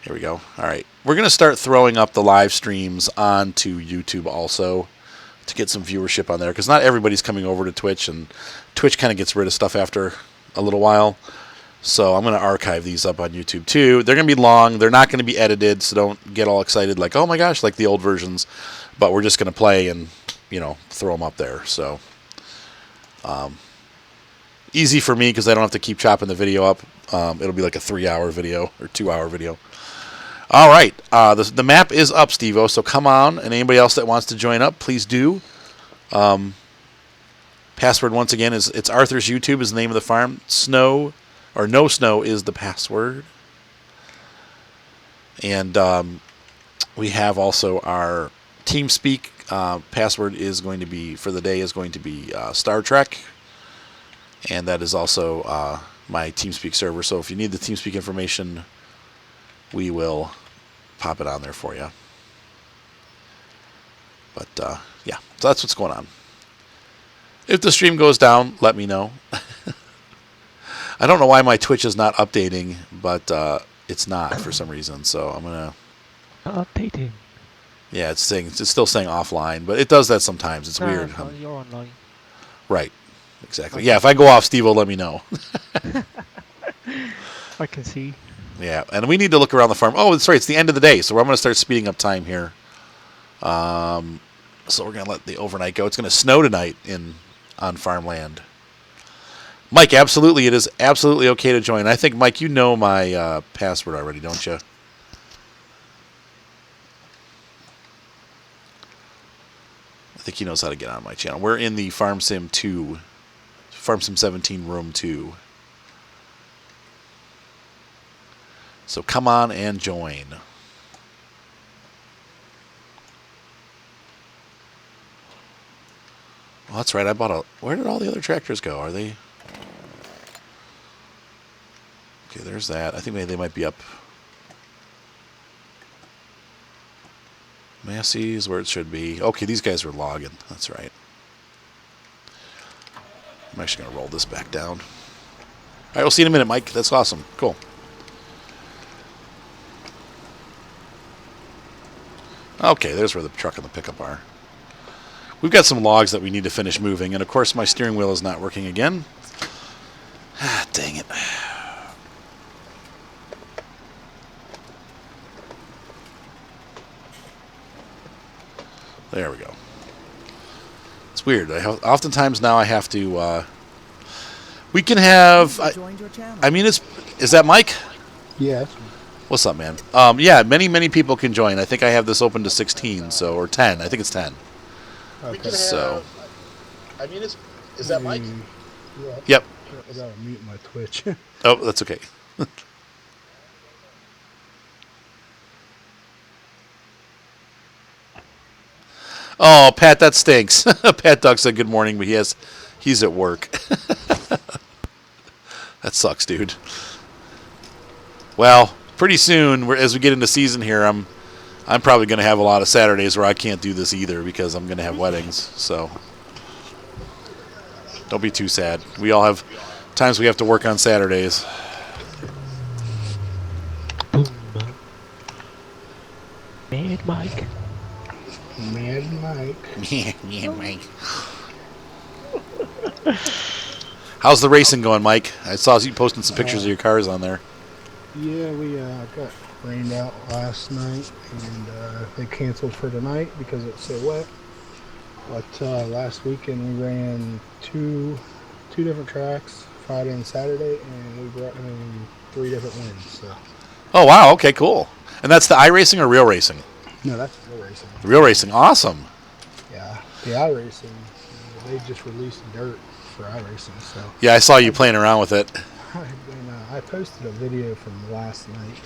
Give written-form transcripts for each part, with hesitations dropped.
Here we go. All right. We're going to start throwing up the live streams onto YouTube also to get some viewership on there, because not everybody's coming over to Twitch, and Twitch kind of gets rid of stuff after a little while. So I'm going to archive these up on YouTube too. They're going to be long. They're not going to be edited, so don't get all excited like, oh my gosh, like the old versions. But we're just going to play and, throw them up there. So easy for me because I don't have to keep chopping the video up. It'll be like a 3-hour video or 2-hour video. All right. The map is up, Steve-O, so come on. And anybody else that wants to join up, please do. Password, once again, it's Arthur's YouTube is the name of the farm. Snow, or No Snow, is the password. And we have also our TeamSpeak. Password is going to be, for the day, is going to be Star Trek. And that is also my TeamSpeak server. So if you need the TeamSpeak information, we will pop it on there for you. But, yeah, so that's what's going on. If the stream goes down, let me know. I don't know why my Twitch is not updating, but it's not for some reason. So I'm going to... Updating. Yeah, it's still saying offline, but it does that sometimes. It's weird. You're online. Right. Exactly. Yeah, if I go off, Steve will let me know. I can see. Yeah, and we need to look around the farm. Oh, that's right. It's the end of the day, so I'm going to start speeding up time here. So we're going to let the overnight go. It's going to snow tonight on farmland. Mike, absolutely, it is absolutely okay to join. I think, Mike, you know my password already, don't you? I think he knows how to get on my channel. We're in the Farm Sim 2, Farm Sim 17 Room 2. So come on and join. Well, that's right. I bought a... Where did all the other tractors go? Are they... Okay, there's that. I think maybe they might be up... Massey's where it should be. Okay, these guys are logging. That's right. I'm actually going to roll this back down. All right, we'll see you in a minute, Mike. That's awesome. Cool. Okay, there's where the truck and the pickup are. We've got some logs that we need to finish moving, and of course my steering wheel is not working again. Ah, dang it. There we go. It's weird. Oftentimes now I have to... we can have... I mean, is that Mike? Yes. What's up, man? Yeah, many people can join. I think I have this open to 16, so, or 10. I think it's 10. Okay. So... I mean, is that Mike? Yeah. Yep. I gotta mute my Twitch. Oh, that's okay. Oh, Pat, that stinks. Pat Duck said good morning, but he's at work. That sucks, dude. Well, pretty soon, as we get into season here, I'm probably going to have a lot of Saturdays where I can't do this either because I'm going to have weddings. So don't be too sad. We all have times we have to work on Saturdays. Mad Mike. Mad Mike. Yeah, Mike. How's the racing going, Mike? I saw you posting some pictures of your cars on there. Yeah, we got rained out last night, and they canceled for tonight because it's so wet. But last weekend we ran two different tracks, Friday and Saturday, and we brought home 3 different wins. So. Oh, wow. Okay, cool. And that's the iRacing or real racing? No, that's real racing. Real racing. Awesome. Yeah, the iRacing, they just released dirt for iRacing. So. Yeah, I saw you playing around with it. I posted a video from last night.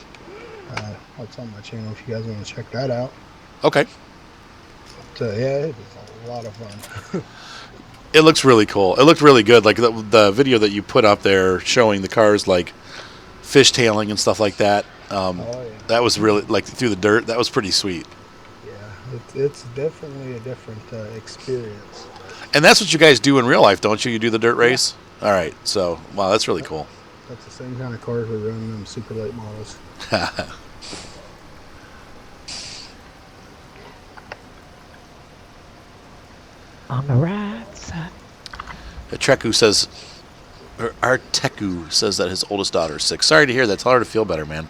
It's on my channel if you guys want to check that out. Okay. But, yeah, it was a lot of fun. It looks really cool. It looked really good. Like the video that you put up there showing the cars like fishtailing and stuff like that. Yeah. That was really, like, through the dirt. That was pretty sweet. Yeah, it's definitely a different experience. And that's what you guys do in real life, don't you? You do the dirt race? Yeah. All right. So, wow, that's really cool. That's the same kind of cars we run in them super late models. On the right side. Treku says, or Arteku says that his oldest daughter is sick. Sorry to hear that. Tell her to feel better, man.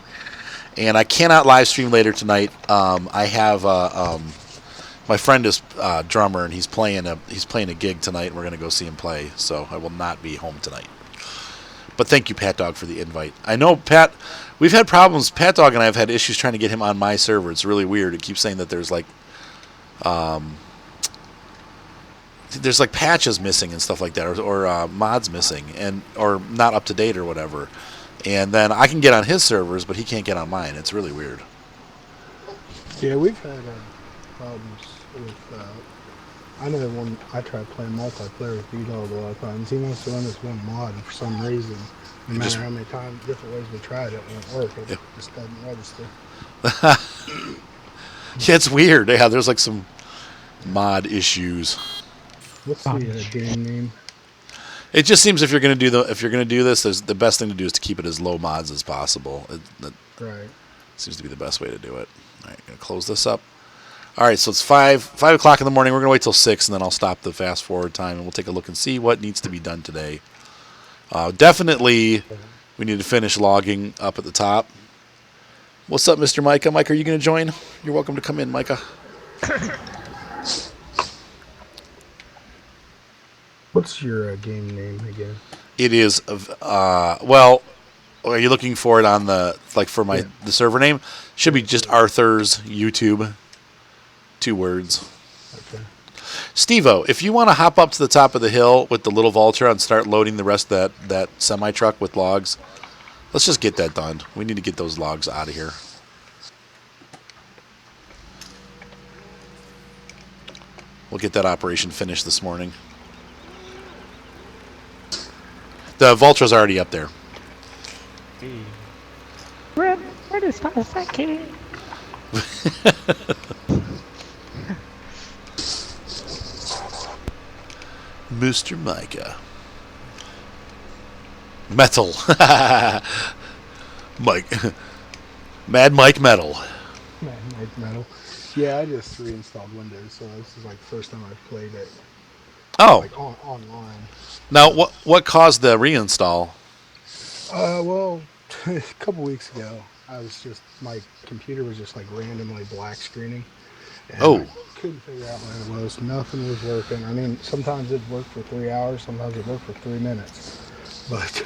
And I cannot live stream later tonight. I have my friend is drummer, and he's playing a gig tonight, and we're going to go see him play. So I will not be home tonight. But thank you, Pat Dog, for the invite. I know Pat. We've had problems. Pat Dog and I have had issues trying to get him on my server. It's really weird. It keeps saying that there's like patches missing and stuff like that, or mods missing, and or not up to date or whatever. And then I can get on his servers, but he can't get on mine. It's really weird. Yeah, we've had problems with. I know when I tried playing multiplayer with B-Dog a lot of times, he wants to run this one mod, and for some reason, no matter how many times, different ways we tried, it won't work. It just doesn't register. Yeah, it's weird. Yeah, there's like some mod issues. What's the game name? It just seems if you're gonna do this, the best thing to do is to keep it as low mods as possible. That Right. seems to be the best way to do it. All right, gonna close this up. All right, so it's 5 o'clock in the morning. We're gonna wait till 6, and then I'll stop the fast forward time, and we'll take a look and see what needs to be done today. Definitely, we need to finish logging up at the top. What's up, Mr. Micah? Mike, are you gonna join? You're welcome to come in, Micah. What's your game name again? It is well. Are you looking for it on the the server name? Should be just Arthur's YouTube. 2 words. Okay. Steve-O, if you want to hop up to the top of the hill with the little Vulture and start loading the rest of that semi-truck with logs, let's just get that done. We need to get those logs out of here. We'll get that operation finished this morning. The Vulture's already up there. Red is for a second. Mr. Micah. Metal. Mike. Mad Mike Metal. Mad Mike Metal. Yeah, I just reinstalled Windows, so this is like the first time I've played it. Oh. Like online. Now, what caused the reinstall? Well, a couple weeks ago, my computer was just like randomly black screening. And I couldn't figure out what it was. Nothing was working. I mean, sometimes it'd work for 3 hours, sometimes it worked for 3 minutes. But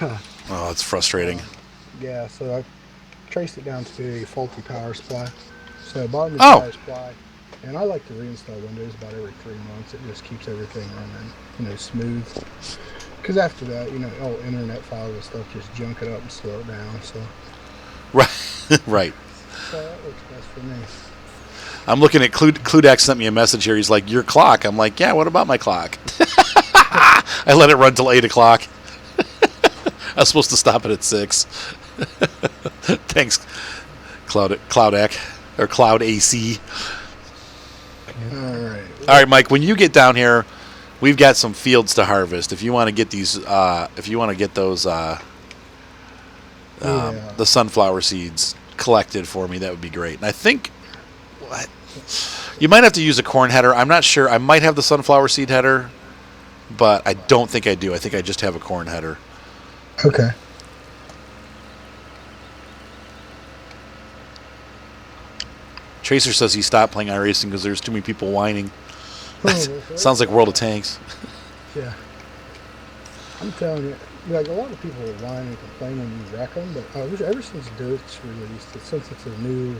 Oh, it's frustrating. Yeah, so I traced it down to a faulty power supply. So I bought a new power supply, and I like to reinstall Windows about every 3 months. It just keeps everything running, smooth. Because after that, all internet files and stuff just junk it up and slow it down. So Right. So that works best for me. I'm looking at Cludak sent me a message here. He's like, your clock. I'm like, yeah, what about my clock? I let it run till 8 o'clock. I was supposed to stop it at 6. Thanks, Cloudak, or Cloud AC. All right, Mike, when you get down here, we've got some fields to harvest. If you want to get these, the sunflower seeds collected for me, that would be great. And I think you might have to use a corn header. I'm not sure. I might have the sunflower seed header, but I don't think I do. I think I just have a corn header. Okay. Tracer says he stopped playing iRacing because there's too many people whining. Sounds like World of Tanks. Yeah. I'm telling you, like a lot of people whine and complain when you wreck them, but ever since Dirt's released, since it's a new,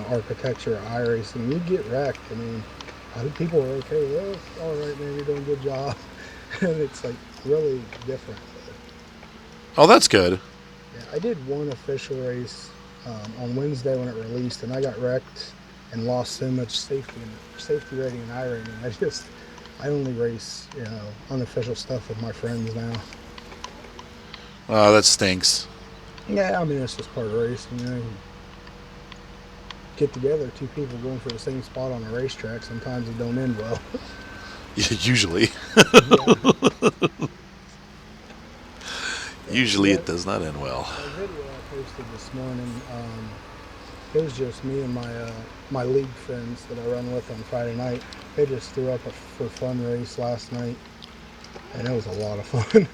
architecture of iRacing, you get wrecked. I mean, I think people are okay. Well, all right, man, you're doing a good job, and it's like really different. Oh, that's good. Yeah, I did one official race on Wednesday when it released, and I got wrecked and lost so much safety rating and iRating. I only race, unofficial stuff with my friends now. Oh, that stinks. Yeah, I mean, it's just part of racing, You get together, 2 people going for the same spot on a racetrack, sometimes it don't end well. Usually. Usually it does not end well. The video I posted this morning, it was just me and my league friends that I run with on Friday night. They just threw up a for fun race last night, and it was a lot of fun.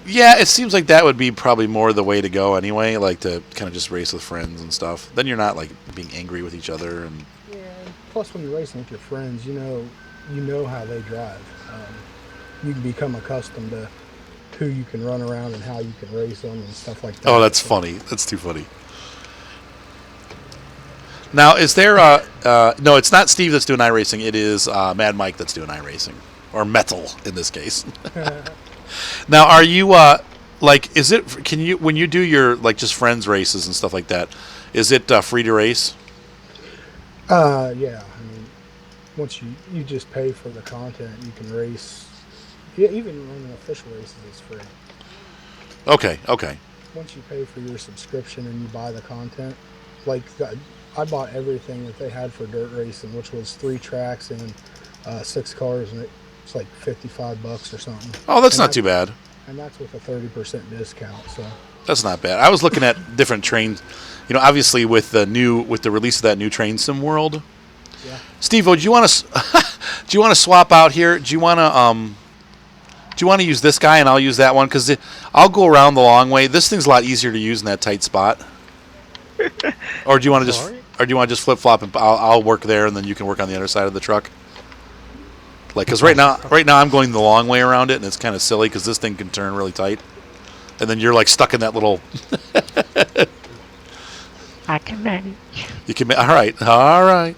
Yeah, it seems like that would be probably more the way to go anyway, like to kind of just race with friends and stuff. Then you're not like being angry with each other and Yeah. Plus, when you're racing with your friends, you know how they drive. You can become accustomed to who you can run around and how you can race them and stuff like that. oh, that's So, funny. That's too funny. Now, is there no, it's not Steve that's doing iRacing. It is Mad Mike that's doing iRacing, or Metal in this case. Now, are you like? Is it? Can you when you do your like just friends races and stuff like that? Is it free to race? yeah. I mean, once you just pay for the content, you can race. Yeah, even running official races is free. Okay. Okay. Once you pay for your subscription and you buy the content, I bought everything that they had for dirt racing, which was 3 tracks and 6 cars, and it's like $55 or something. Oh, that's And not too bad. And that's with a 30% discount. So That's not bad. I was looking at different trains. You know, obviously with the release of that new Train Sim World. yeah, Steve, do you want to do you want to swap out here? Do you want to use this guy and I'll use that one because I'll go around the long way. This thing's a lot easier to use in that tight spot. Or do you want to just flip flop and I'll work there and then you can work on the other side of the truck? Like, because right now I'm going the long way around it and it's kind of silly because this thing can turn really tight, and then you're like stuck in that little. I can manage. You can all right.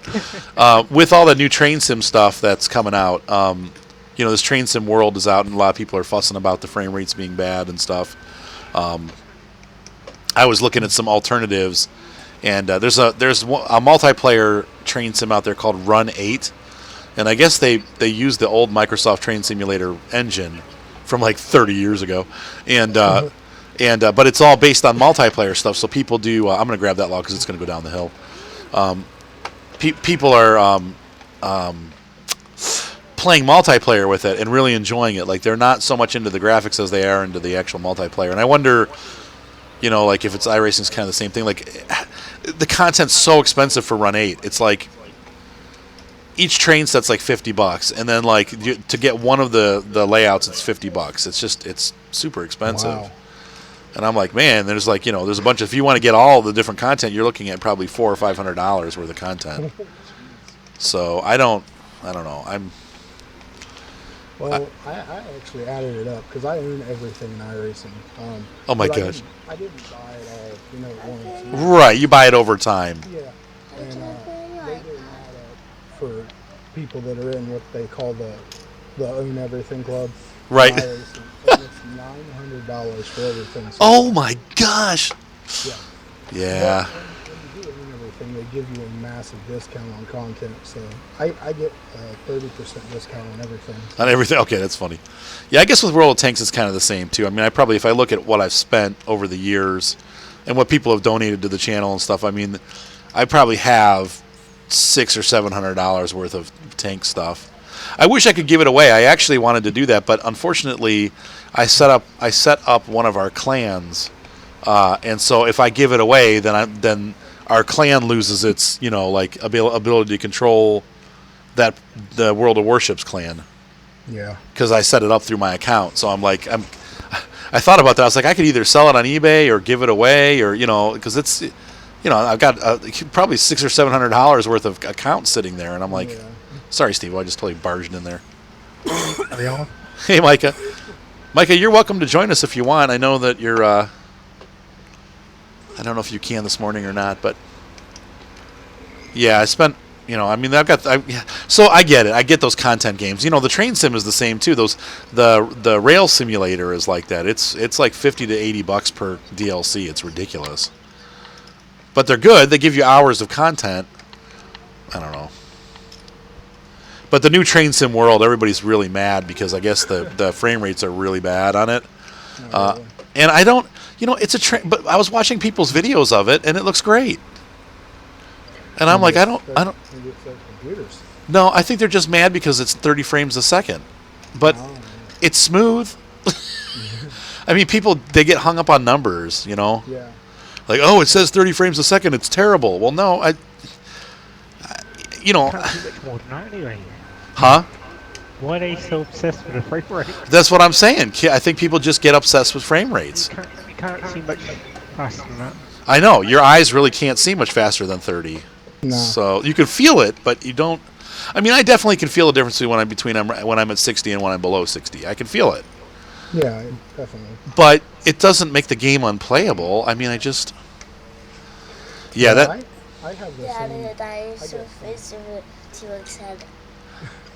With all the new Train Sim stuff that's coming out, this Train Sim World is out and a lot of people are fussing about the frame rates being bad and stuff. I was looking at some alternatives, and there's a multiplayer train sim out there called Run 8, and I guess they use the old Microsoft Train Simulator engine from like 30 years ago, and but it's all based on multiplayer stuff. So people do. I'm going to grab that log because it's going to go down the hill. People are playing multiplayer with it and really enjoying it. Like they're not so much into the graphics as they are into the actual multiplayer. And I wonder, like if it's iRacing is kind of the same thing. Like the content's so expensive for Run 8. It's like each train set's like $50, and then like to get one of the layouts, it's $50. It's super expensive. wow. And I'm like, man, there's like there's a bunch of, if you want to get all the different content, you're looking at probably $400 or $500 worth of content. So I don't know. Well, I actually added it up because I own everything in iRacing. Oh my but gosh. I didn't buy it all, at once. Right, you buy it over time. Yeah, and they did an add up for people that are in what they call the Own Everything Club. Right. in iRacing. And it's $900 for everything. So Oh my gosh. yeah. Yeah. But when you do Own Everything, they give you a massive discount on content. So I get a 30% discount on everything. On everything. Okay, that's funny. Yeah, I guess with World of Tanks it's kind of the same too. I mean, if I look at what I've spent over the years and what people have donated to the channel and stuff, I mean, I probably have $600 or $700 worth of tank stuff. I wish I could give it away. I actually wanted to do that, but unfortunately, I set up one of our clans, and so if I give it away, then our clan loses its ability to control the World of Warships clan. Yeah. Because I set it up through my account. So I thought about that. I was like, I could either sell it on eBay or give it away, or because it's, I've got probably $600 or $700 worth of accounts sitting there, and I'm like, Yeah. sorry, Steve, I just totally barged in there. Are they on? Hey, Micah. Micah, you're welcome to join us if you want. I know that you're. I don't know if you can this morning or not, but yeah, I spent. So I get it. I get those content games. The train sim is the same too. The rail simulator is like that. It's like $50 to $80 per DLC. It's ridiculous. But they're good. They give you hours of content. I don't know. But the new Train Sim World, everybody's really mad because I guess the frame rates are really bad on it. Not really. And I don't, it's a train. But I was watching people's videos of it, and it looks great. And I'm like, I don't. Maybe it's their computers. No, I think they're just mad because it's 30 frames a second. But Oh. it's smooth. I mean, people, they get hung up on numbers, Yeah. Like, oh, it says 30 frames a second. It's terrible. Well, no, Can't see much more than that anyway. huh? Why are they so obsessed with the frame rate? That's what I'm saying. I think people just get obsessed with frame rates. You can't see much faster than that. I know your eyes really can't see much faster than 30. No. So you can feel it, but you don't. I mean, I definitely can feel the difference when I'm at 60 and when I'm below 60. I can feel it, Yeah, definitely. but it doesn't make the game unplayable. I mean, I just. Yeah, that. I have the Yeah, same. the dinosaur face of a T-Rex head.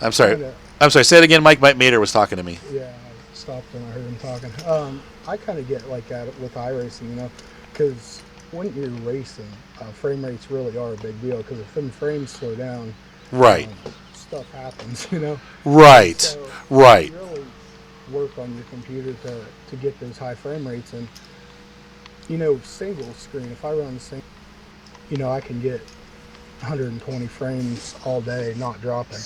I'm sorry. Kinda- I'm sorry. Say it again. Mike Mater was talking to me. Yeah, I stopped when I heard him talking. I kind of get like that with iRacing, because when you're racing, frame rates really are a big deal. Because if them frames slow down, Right. Stuff happens, Right. So Right. you really work on your computer to get those high frame rates, and single screen. If I run the same, I can get 120 frames all day, not dropping.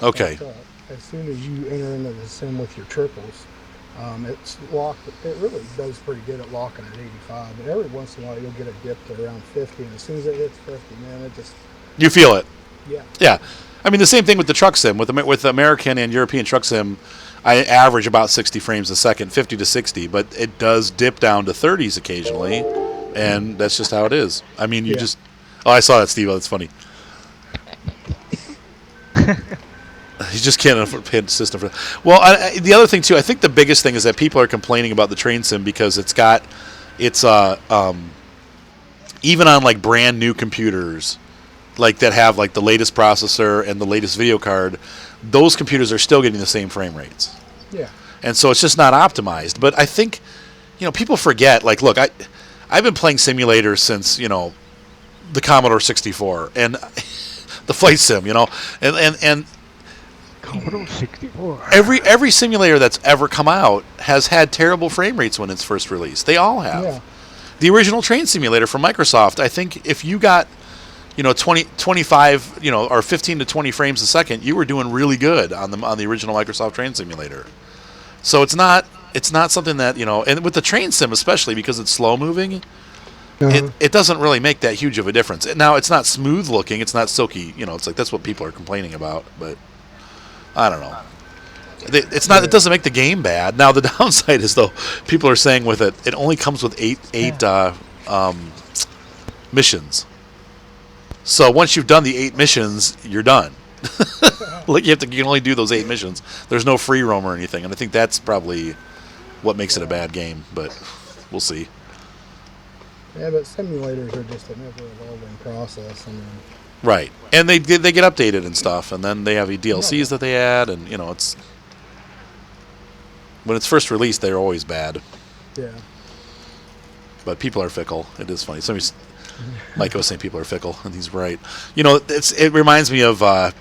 Okay. But, as soon as you enter into the sim with your triples, it's locked. It really does pretty good at locking at 85. But every once in a while, you'll get a dip to around 50, and as soon as it hits 50, man, it just You feel it. yeah. Yeah. I mean, the same thing with the truck sim. With American and European truck sim, I average about 60 frames a second, 50 to 60, but it does dip down to 30s occasionally, and that's just how it is. I mean, you Yeah. just. Oh, I saw that, Steve. That's funny. He just can't afford pay the system for. Well, the other thing too, I think the biggest thing is that people are complaining about the train sim because it's even on like brand new computers, like that have like the latest processor and the latest video card, those computers are still getting the same frame rates, Yeah. and so it's just not optimized. But I think, people forget. Like, look, I've been playing simulators since the Commodore 64 and the flight sim, and Commodore 64. every simulator that's ever come out has had terrible frame rates when it's first released. They all have. Yeah. The original train simulator from Microsoft, I think if you got 20, 25, or 15 to 20 frames a second, you were doing really good on the original Microsoft train simulator. So it's not something that, and with the train sim especially because it's slow moving, it doesn't really make that huge of a difference. Now it's not smooth looking, it's not silky, it's like that's what people are complaining about, but I don't know. It's not. It doesn't make the game bad. Now the downside is though, people are saying with it only comes with eight missions. So once you've done the 8 missions, you're done. Like you can only do those 8 missions. There's no free roam or anything, and I think that's probably what makes it a bad game. But we'll see. Yeah, but simulators are just an ever-evolving process. I mean, Right, and they get updated and stuff, and then they have DLCs that they add, and it's when it's first released, they're always bad. yeah. But people are fickle. It is funny. Mike was saying people are fickle, and he's right. It reminds me of. You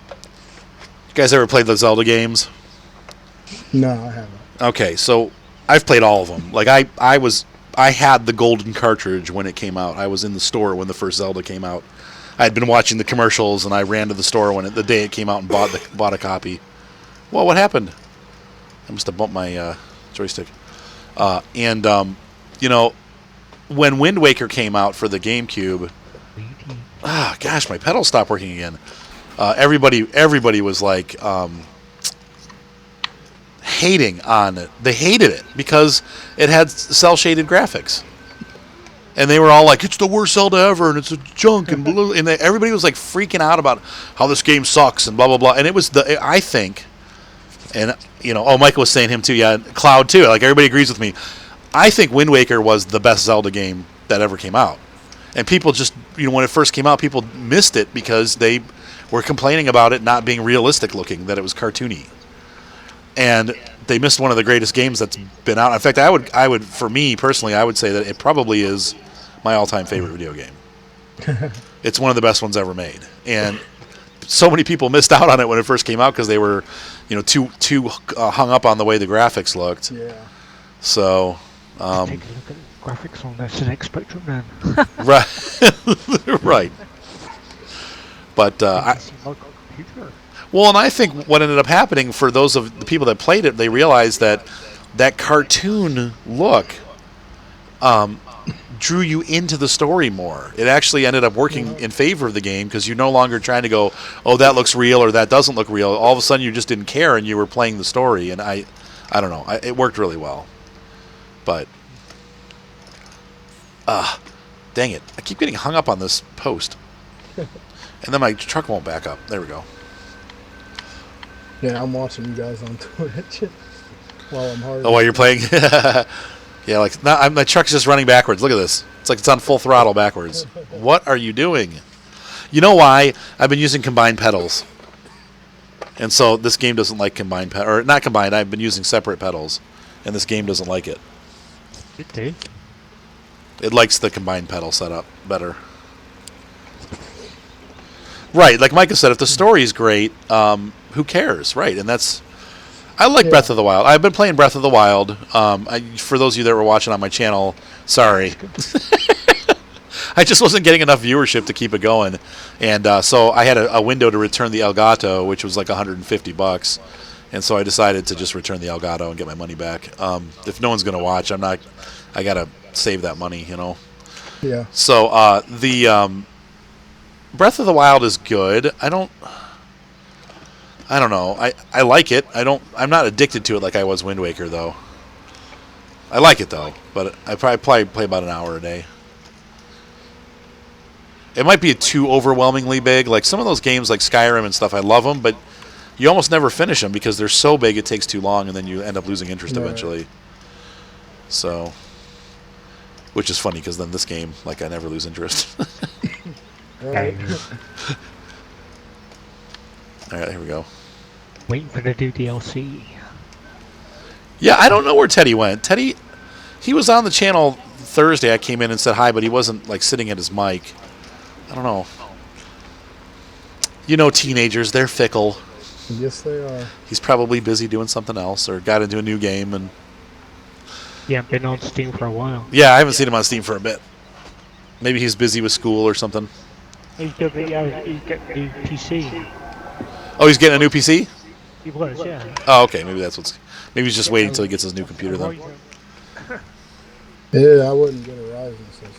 guys ever played the Zelda games? No, I haven't. Okay, so I've played all of them. Like I had the golden cartridge when it came out. I was in the store when the first Zelda came out. I had been watching the commercials, and I ran to the store the day it came out and bought a copy. Well, what happened? I must have bumped my joystick. When Wind Waker came out for the GameCube, gosh, my pedals stopped working again. Everybody was like hating on it. They hated it because it had cel-shaded graphics. And they were all like, it's the worst Zelda ever, and it's a junk, and blah, and everybody was like freaking out about how this game sucks, and blah, blah, blah. And it was I think, and, Michael was saying him too, yeah, Cloud too, like everybody agrees with me. I think Wind Waker was the best Zelda game that ever came out. And people just, when it first came out, people missed it because they were complaining about it not being realistic looking, that it was cartoony. And they missed one of the greatest games that's been out. In fact, I would, for me personally, I would say that it probably is my all-time favorite video game. It's one of the best ones ever made. And so many people missed out on it when it first came out because they were, too hung up on the way the graphics looked. Yeah. So, Take a look at the graphics on the SNX Spectrum then. right, right. But and I think what ended up happening for those of the people that played it, they realized that cartoon look drew you into the story more. It actually ended up working in favor of the game because you're no longer trying to go, oh, that looks real or that doesn't look real. All of a sudden, you just didn't care and you were playing the story. And I don't know. It worked really well. But, dang it. I keep getting hung up on this post. And then my truck won't back up. There we go. Yeah, I'm watching you guys on Twitch while I'm hard. Oh, while you're playing? Yeah, like my truck's just running backwards. Look at this. It's like it's on full throttle backwards. What are you doing? You know why? I've been using combined pedals. And so this game doesn't like combined or not combined. I've been using separate pedals, and this game doesn't like it. It do. It likes the combined pedal setup better. Right, like Micah said, if the story is great, who cares? Right, and that's... I like Breath of the Wild. I've been playing Breath of the Wild. For those of you that were watching on my channel, sorry. I just wasn't getting enough viewership to keep it going. And so I had a window to return the Elgato, which was like $150. And so I decided to just return the Elgato and get my money back. If no one's going to watch, I got to save that money, you know. Yeah. So the Breath of the Wild is good. I don't know. I like it. I'm not addicted to it like I was Wind Waker though. I like it though, but I probably play about an hour a day. It might be too overwhelmingly big. Like some of those games like Skyrim and stuff, I love them, but you almost never finish them because they're so big it takes too long and then you end up losing interest eventually. So, which is funny because then this game, like I never lose interest. Right. Alright, here we go. Waiting for the new DLC. Yeah, I don't know where Teddy went. Teddy, he was on the channel Thursday. I came in and said hi, but he wasn't like sitting at his mic. I don't know. You know teenagers, they're fickle. Yes, they are. He's probably busy doing something else or got into a new game. And Yeah, been on Steam for a while. yeah, I haven't seen him on Steam for a bit. Maybe he's busy with school or something. He's getting a new PC. Oh, he's getting a new PC? He was, yeah. Oh, okay. Maybe he's just waiting until he gets his new computer then. Yeah, I wouldn't get a Ryzen system.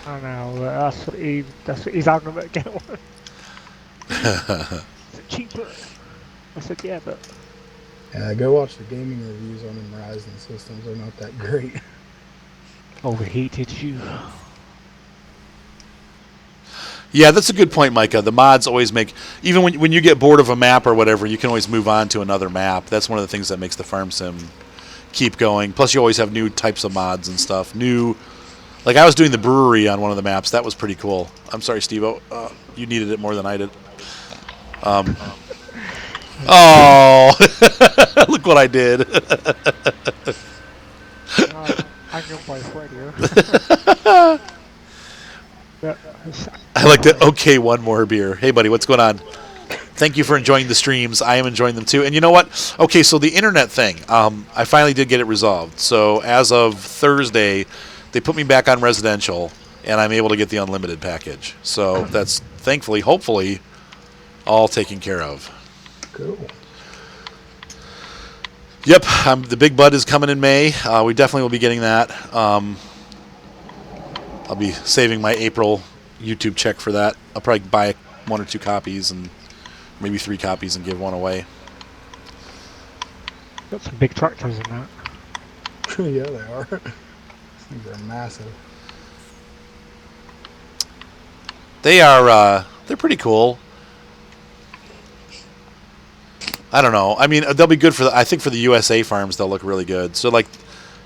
I know, that's what he's arguing about getting one. It's cheaper. I said, yeah, but... Yeah, go watch the gaming reviews on them Ryzen systems. They're not that great. Overheated you. Yeah, that's a good point, Micah. The mods always make... Even when you get bored of a map or whatever, you can always move on to another map. That's one of the things that makes the farm sim keep going. Plus, you always have new types of mods and stuff. Like, I was doing the brewery on one of the maps. That was pretty cool. I'm sorry, Steve-O. You needed it more than I did. Oh! Look what I did. I know my friend here. I like the, okay, one more beer. Hey, buddy, what's going on? Thank you for enjoying the streams. I am enjoying them, too. And you know what? Okay, so the internet thing, I finally did get it resolved. So as of Thursday, they put me back on residential, and I'm able to get the unlimited package. So that's, thankfully, hopefully, all taken care of. Cool. Yep, the big bud is coming in May. We definitely will be getting that. I'll be saving my April YouTube check for that. I'll probably buy 1 or 2 copies and maybe 3 copies and give one away. Got some big tractors in that. Yeah, they are. These things are massive. They are, they're pretty cool. I don't know. I mean, they'll be good for I think for the USA farms, they'll look really good. So, like,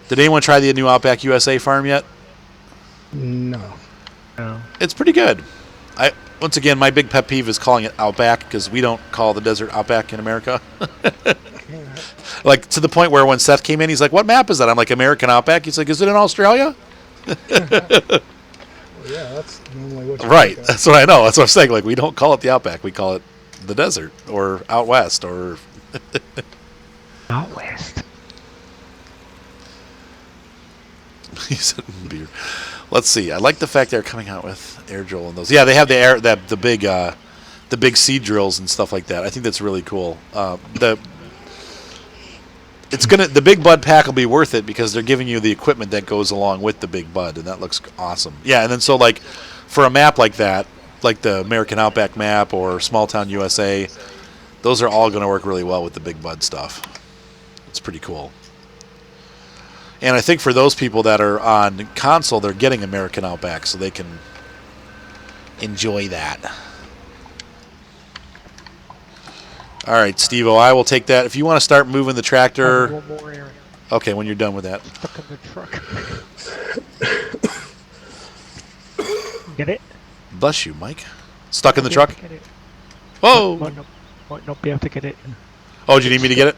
did anyone try the new Outback USA farm yet? No. No. It's pretty good. Once again, my big pet peeve is calling it Outback because we don't call the desert Outback in America. Like, to the point where when Seth came in, he's like, what map is that? I'm like, American Outback? He's like, is it in Australia? Well, yeah, that's normally what you Right. think of. That's what I know. That's what I'm saying. Like, we don't call it the Outback. We call it the desert or out west or... Out west. He said beer. Let's see. I like the fact they're coming out with air drill and those. Yeah, they have the big seed drills and stuff like that. I think that's really cool. the Big Bud pack will be worth it because they're giving you the equipment that goes along with the Big Bud, and that looks awesome. Yeah, and then so like for a map like that, like the American Outback map or Small Town USA, those are all going to work really well with the Big Bud stuff. It's pretty cool. And I think for those people that are on console, they're getting American Outback, so they can enjoy that. All right, Steve-O, I will take that. If you want to start moving the tractor... One more area. Okay, when you're done with that. Stuck in the truck. Get it? Bless you, Mike. Stuck in the Be truck? able to get it. Whoa! Might not be able to get it. Oh, do you need me to get it?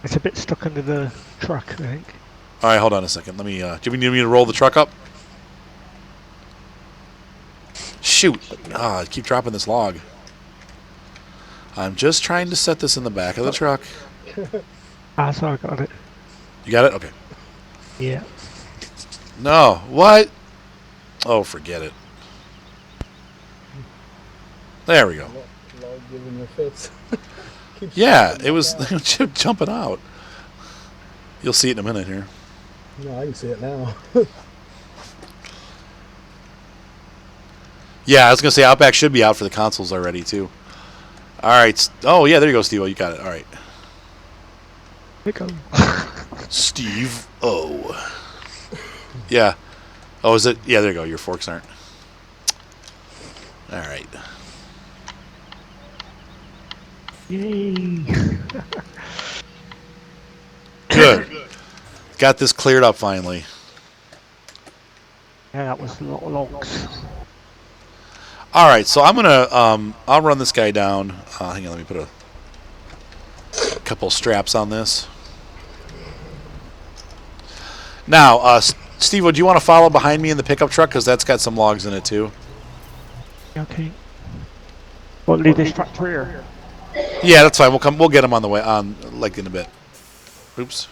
It's a bit stuck under the truck, I think. All right, hold on a second. Let me. Do you need me to roll the truck up? Shoot! I keep dropping this log. I'm just trying to set this in the back of the truck. So I got it. You got it? Okay. Yeah. No. What? Oh, forget it. There we go. Log giving you fits. Yeah, it was jumping out. You'll see it in a minute here. No, I can see it now. Yeah, I was going to say Outback should be out for the consoles already, too. All right. Oh, yeah, there you go, Steve-O. You got it. All right. There you go. Steve-O. Yeah. Oh, is it? Yeah, there you go. Your forks aren't. All right. Yay. Good. Got this cleared up finally. Yeah, that was a lot of logs. All right, so I'm gonna I'll run this guy down. Hang on, let me put a couple straps on this. Now, Steve-O, do you want to follow behind me in the pickup truck because that's got some logs in it too? Okay. Well, leave this tractor here. Yeah, that's fine. We'll get him on the way like in a bit. Oops.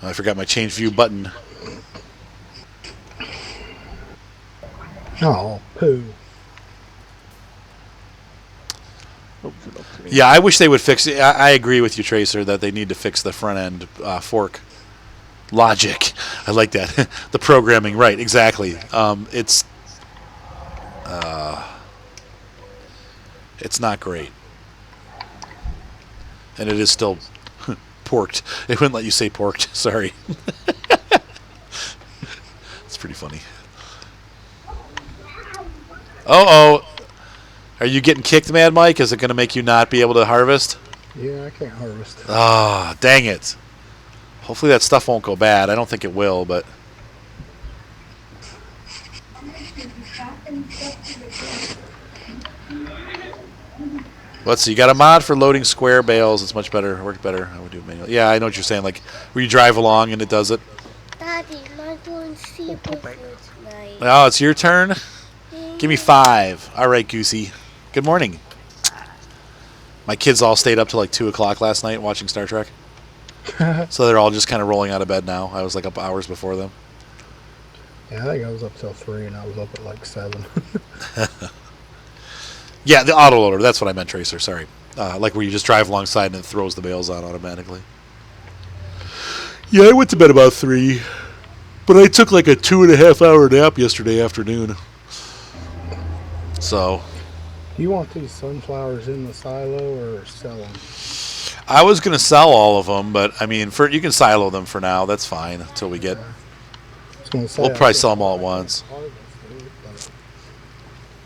I forgot my change view button. Oh, poo. Yeah, I wish they would fix it. I agree with you, Tracer, that they need to fix the front end fork logic. I like that. The programming, right? Exactly. It's not great, and it is still porked. It wouldn't let you say porked. Sorry. It's pretty funny. Oh. Are you getting kicked, Mad Mike? Is it going to make you not be able to harvest? Yeah, I can't harvest. Ah, dang it. Hopefully that stuff won't go bad. I don't think it will, but... Let's see. You got a mod for loading square bales. It's much better. Worked better. I would do it manually. Yeah, I know what you're saying. Like, where you drive along and it does it. Daddy, not doing seafood tonight. Oh, it's your turn? Give me 5. All right, Goosey. Good morning. My kids all stayed up till like 2 o'clock last night watching Star Trek. So they're all just kind of rolling out of bed now. I was like up hours before them. Yeah, I think I was up till 3 and I was up at like 7. Yeah, the autoloader. That's what I meant, Tracer. Sorry. Like where you just drive alongside and it throws the bales on automatically. Yeah, I went to bed about 3. But I took like a 2.5-hour nap yesterday afternoon. So... Do you want these sunflowers in the silo or sell them? I was going to sell all of them, but I mean, you can silo them for now. That's fine until we get... We'll probably sell them all at once.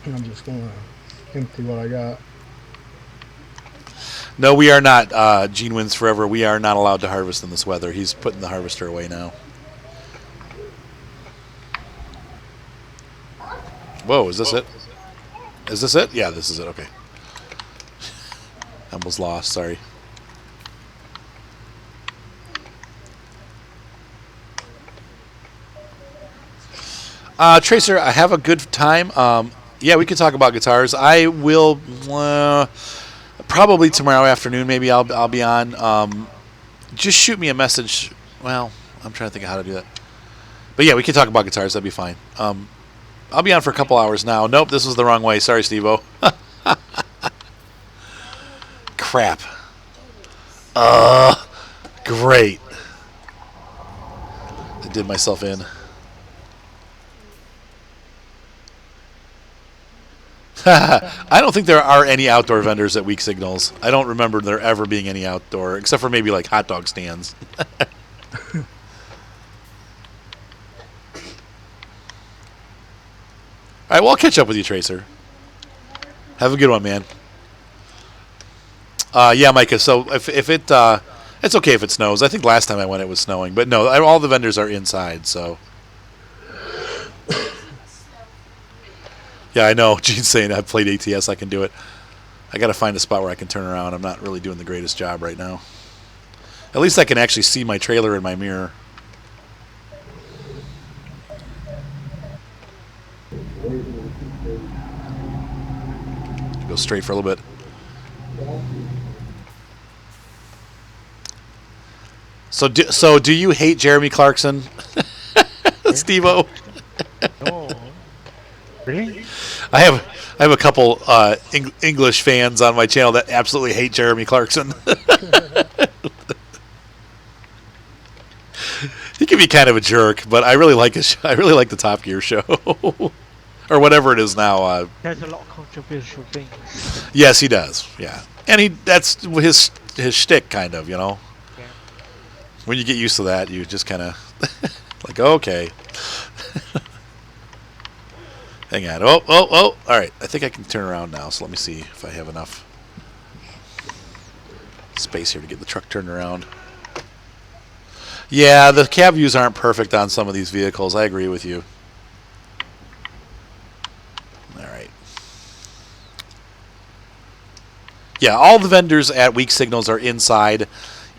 I'm just going to empty what I got. No, we are not, Gene Wins Forever. We are not allowed to harvest in this weather. He's putting the harvester away now. Whoa, is this it? Is this it? Yeah, this is it. Okay. I almost lost. Sorry. Tracer, I have a good time. Yeah, we can talk about guitars. I will probably tomorrow afternoon. Maybe I'll be on. Just shoot me a message. Well, I'm trying to think of how to do that. But yeah, we can talk about guitars. That'd be fine. I'll be on for a couple hours now. Nope, this was the wrong way. Sorry, Steve-O. Crap. Great. I did myself in. I don't think there are any outdoor vendors at Weak Signals. I don't remember there ever being any outdoor, except for maybe like hot dog stands. All right, well, I'll catch up with you, Tracer. Have a good one, man. Yeah, Micah. So if it, it's okay if it snows. I think last time I went it was snowing, but no, all the vendors are inside. So yeah, I know. Gene's saying I've played ATS. I can do it. I got to find a spot where I can turn around. I'm not really doing the greatest job right now. At least I can actually see my trailer in my mirror. Go straight for a little bit. So do you hate Jeremy Clarkson, Steve-O? No. Really? I have a couple English fans on my channel that absolutely hate Jeremy Clarkson. He can be kind of a jerk, but I really like I really like the Top Gear show, or whatever it is now. There's a lot of controversial things. Yes, he does. Yeah, and that's his shtick, kind of. You know, Yeah. when you get used to that, you just kind of like, okay. Hang on. Oh. All right. I think I can turn around now. So let me see if I have enough space here to get the truck turned around. Yeah, the cab views aren't perfect on some of these vehicles. I agree with you. All right. Yeah, all the vendors at Weak Signals are inside,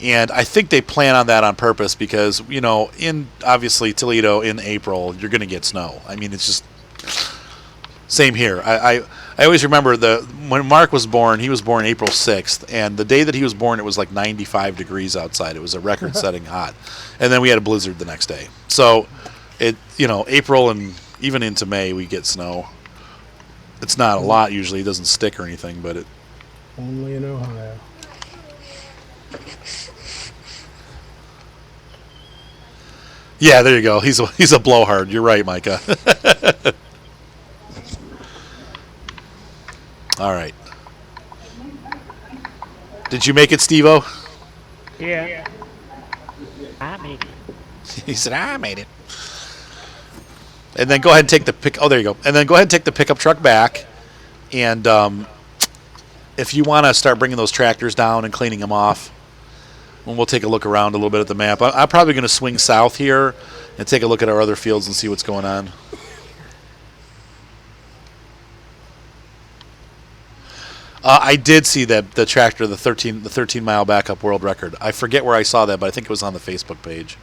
and I think they plan on that on purpose because, you know, in obviously Toledo in April, you're going to get snow. I mean, it's just same here. I always remember when Mark was born, he was born April 6th, and the day that he was born, it was like 95 degrees outside. It was a record-setting hot. And then we had a blizzard the next day. So, April and even into May, we get snow. It's not a lot usually. It doesn't stick or anything, but it... Only in Ohio. Yeah, there you go. He's a blowhard. You're right, Micah. All right. Did you make it, Steve-O? Yeah. I made it. He said, I made it. And then go ahead and take the pick. Oh, there you go. And then go ahead and take the pickup truck back. And if you want to start bringing those tractors down and cleaning them off, and we'll take a look around a little bit at the map. I'm probably going to swing south here and take a look at our other fields and see what's going on. I did see that the tractor, the 13-mile backup world record. I forget where I saw that, but I think it was on the Facebook page.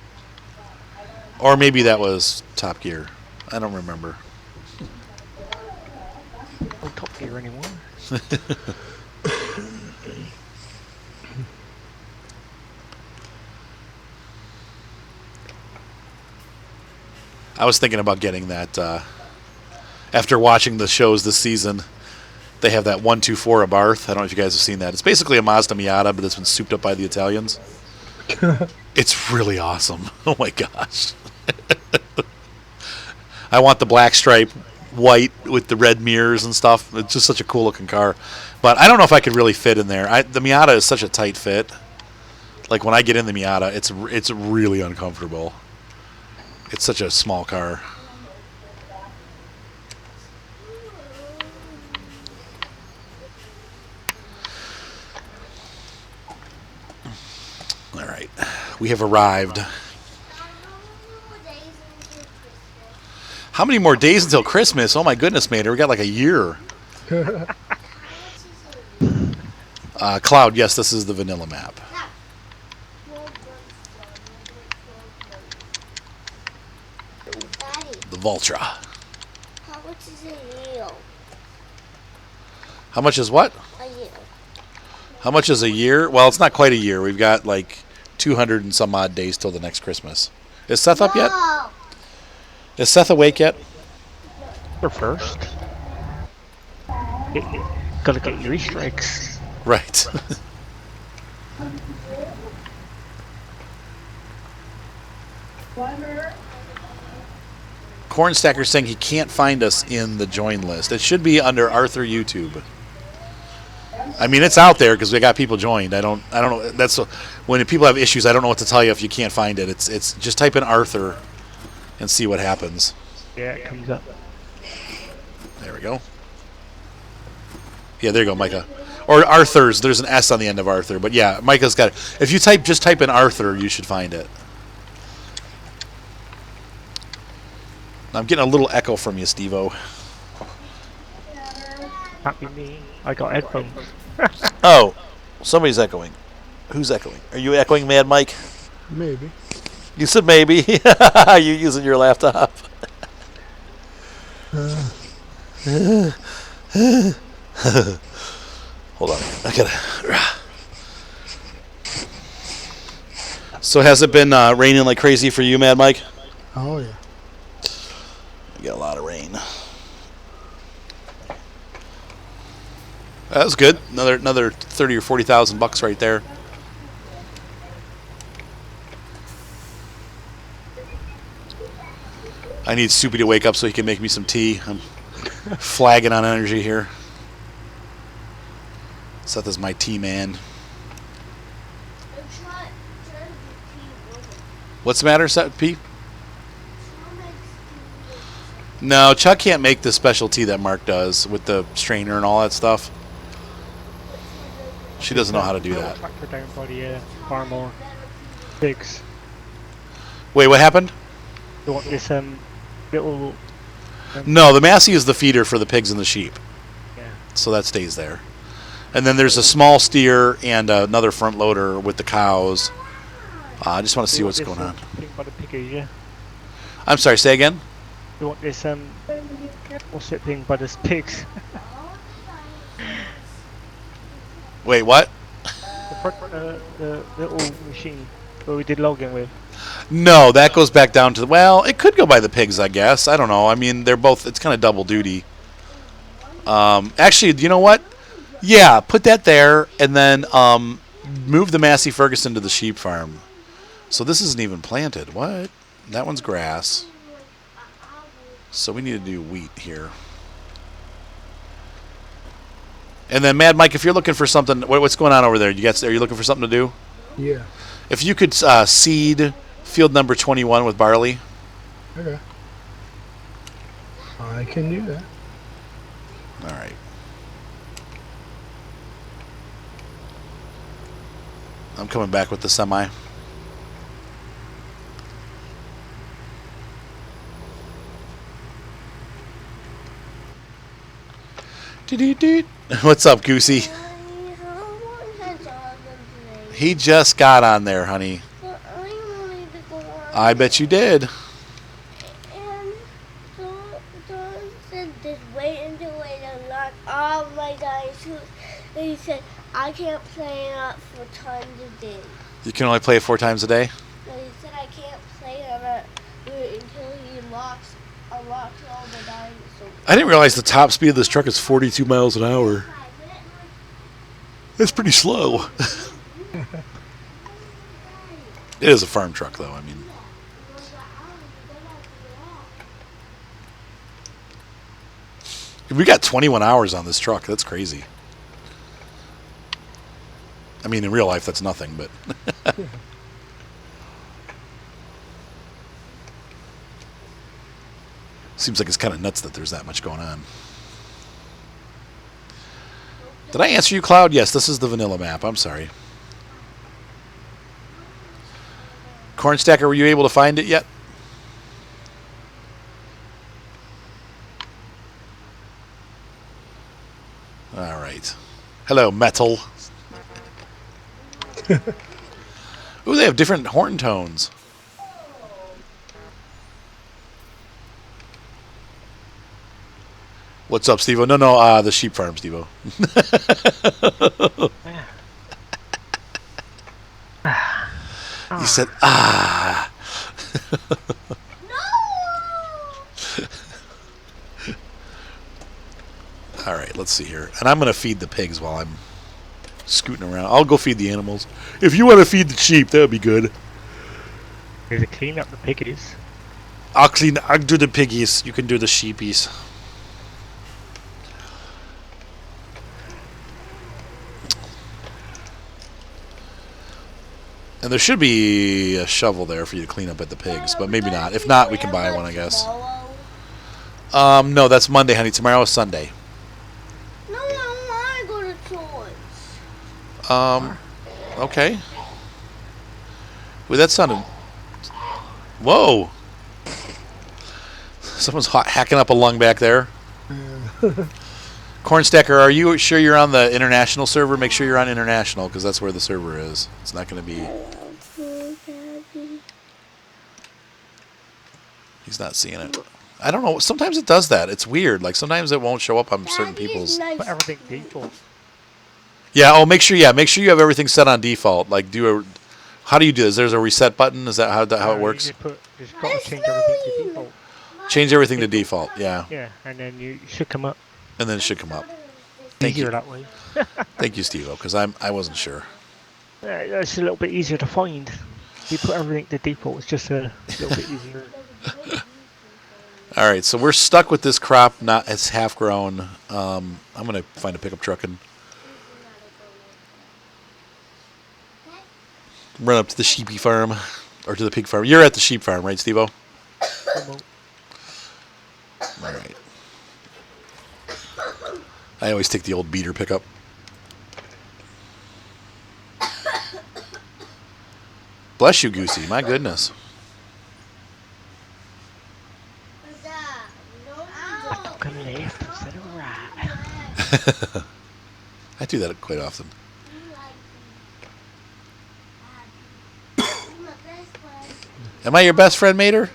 Or maybe that was Top Gear. I don't remember. No Top Gear anymore. I was thinking about getting that after watching the shows this season. They have that 124 Abarth. I don't know if you guys have seen that. It's basically a Mazda Miata, but it's been souped up by the Italians. It's really awesome. Oh my gosh. I want the black stripe, white with the red mirrors and stuff. It's just such a cool looking car. But I don't know if I could really fit in there. The Miata is such a tight fit. Like when I get in the Miata, it's really uncomfortable. It's such a small car. All right, we have arrived. How many more days until Christmas? Oh my goodness, man, we got like a year. Cloud, yes, this is the vanilla map. The Voltra. How much is a year? How much is what? A year. How much is a year? Well, it's not quite a year. We've got like 200 and some odd days till the next Christmas. Is Seth up yet? No. Is Seth awake yet? Or first. Gotta get your Easter eggs. Right. Cornstacker's saying he can't find us in the join list. It should be under Arthur YouTube. I mean, it's out there because we got people joined. I don't know. That's when people have issues. I don't know what to tell you if you can't find it. It's just type in Arthur and see what happens. Yeah, it comes up. There we go. Yeah, there you go, Micah. Or Arthur's. There's an S on the end of Arthur, but yeah, Micah's got it. If you just type in Arthur, you should find it. I'm getting a little echo from you, Steve-O. Can't be me. I got headphones. Oh, somebody's echoing. Who's echoing? Are you echoing, Mad Mike? Maybe. You said maybe. Are you using your laptop? Hold on. I gotta. So has it been raining like crazy for you, Mad Mike? Oh yeah. We got a lot of rain. That was good. Another 30 or 40,000 bucks right there. I need Soupy to wake up so he can make me some tea. I'm flagging on energy here. Seth is my tea man. What's the matter, Seth P? No, Chuck can't make the special tea that Mark does with the strainer and all that stuff. She doesn't know how to do that. Tractor down by the farm or pigs. Wait, what happened? You want this little. No, the Massey is the feeder for the pigs and the sheep. Yeah. So that stays there. And then there's a small steer and another front loader with the cows. I just want to see what's going on. Thing by the piggies, yeah. I'm sorry, say again? You want this what's it thing by the pigs? Wait, what? The little machine that we did logging with. No, that goes back down to well, it could go by the pigs, I guess. I don't know. I mean, they're both. It's kind of double duty. Actually, you know what? Yeah, put that there, and then move the Massey Ferguson to the sheep farm. So this isn't even planted. What? That one's grass. So we need to do wheat here. And then, Mad Mike, if you're looking for something, what's going on over there? Are you looking for something to do? Yeah. If you could seed field number 21 with barley. Okay. I can do that. All right. I'm coming back with the semi. What's up, Goosey? He just got on there, honey. I bet you did. And so said just wait until I unlock all my guys who he said I can't play it up for tons of days. You can only play it 4 times a day? So he said I can't play on it until he unlocks all the dinosaurs. I didn't realize the top speed of this truck is 42 miles an hour. That's pretty slow. It is a farm truck, though. I mean, we got 21 hours on this truck. That's crazy. I mean, in real life, that's nothing, but... Seems like it's kind of nuts that there's that much going on. Did I answer you, Cloud? Yes, this is the vanilla map. I'm sorry. Cornstacker, were you able to find it yet? All right. Hello, Metal. Ooh, they have different horn tones. What's up, Steve-O? No, the sheep farm, Steve-O. You said, ah. let's see here. And I'm going to feed the pigs while I'm scooting around. I'll go feed the animals. If you want to feed the sheep, that would be good. There's a clean up the piggies. I'll do the piggies. You can do the sheepies. And there should be a shovel there for you to clean up at the pigs, but maybe not. If not, we can buy one, I guess. No, that's Monday, honey. Tomorrow is Sunday. No, I want to go to church. Okay. Well, that sounded... Whoa! Someone's hacking up a lung back there. Cornstacker, are you sure you're on the international server? Make sure you're on international, because that's where the server is. It's not going to be... He's not seeing it. I don't know. Sometimes it does that. It's weird. Like, sometimes it won't show up on certain people's... Put everything default. Yeah, make sure you have everything set on default. Like, how do you do this? There's a reset button? Is that how it works? Just got to change everything to default. Change everything to default, yeah. Yeah, and then you should come up. And then it should come up. Thank Easier you. that way. Thank you, Steve-O, because I wasn't sure. Yeah, it's a little bit easier to find. If you put everything to default, it's just a little bit easier. All right, so we're stuck with this crop. It's half grown. I'm gonna find a pickup truck and run up to the sheepy farm or to the pig farm. You're at the sheep farm, right, Steve-O? All right. I always take the old beater pickup. Bless you, Goosey. My goodness. I took a left instead of right. I do that quite often. Am I your best friend, Mater?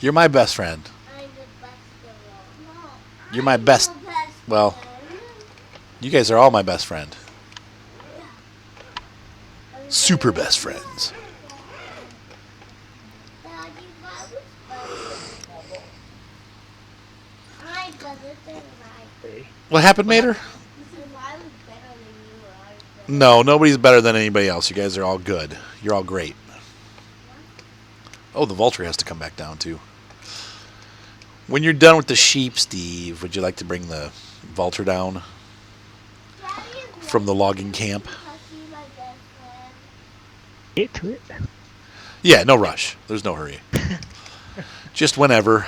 You're my best friend. You're my best. Well, you guys are all my best friend. Super best friends. What happened, Mater? No, nobody's better than anybody else. You guys are all good. You're all great. Oh, the vulture has to come back down, too. When you're done with the sheep, Steve, would you like to bring the vulture down from the logging camp? Get to it. Yeah, no rush. There's no hurry. Just whenever.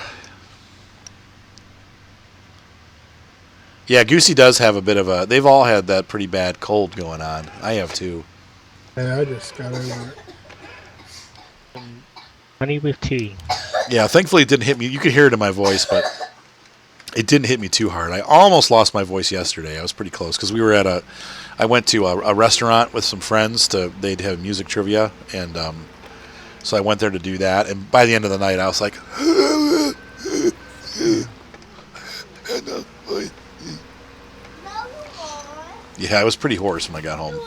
Yeah, Goosey does have a bit of a... They've all had that pretty bad cold going on. I have, too. Yeah, I just got over it. Honey with tea. Yeah, thankfully it didn't hit me. You could hear it in my voice, but it didn't hit me too hard. I almost lost my voice yesterday. I was pretty close because we were at I went to a restaurant with some friends. They'd have music trivia, and so I went there to do that. And by the end of the night, I was like... Yeah, I was pretty hoarse when I got home.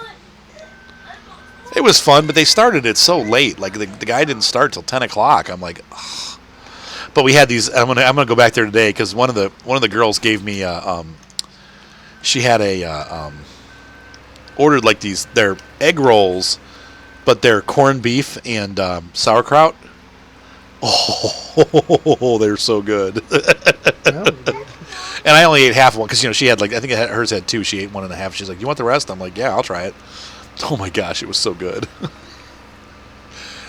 It was fun, but they started it so late. Like the guy didn't start till 10 o'clock. I'm like, ugh. But we had these. I'm gonna go back there today because one of the girls gave me she had ordered like they're egg rolls, but they're corned beef and sauerkraut. Oh, they're so good. And I only ate half of one because she had hers had two. She ate one and a half. She's like, "You want the rest?" I'm like, "Yeah, I'll try it." Oh my gosh, it was so good.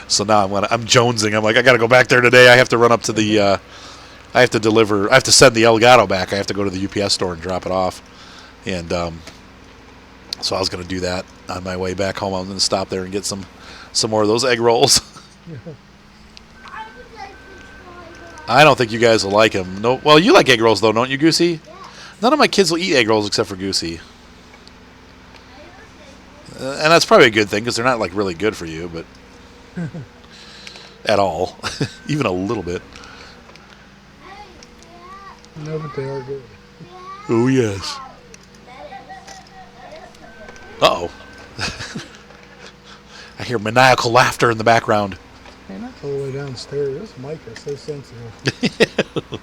So now I'm jonesing. I'm like, I got to go back there today. I have to run up to the. I have to send the Elgato back. I have to go to the UPS store and drop it off. And so I was going to do that on my way back home. I was going to stop there and get some more of those egg rolls. I don't think you guys will like them. No, well, you like egg rolls though, don't you, Goosey? Yeah. None of my kids will eat egg rolls except for Goosey. And that's probably a good thing because they're not like really good for you, but at all, even a little bit. No, but they are good. Oh yes. Uh-oh. I hear maniacal laughter in the background. Man, that's all the way downstairs. This mic is so sensitive.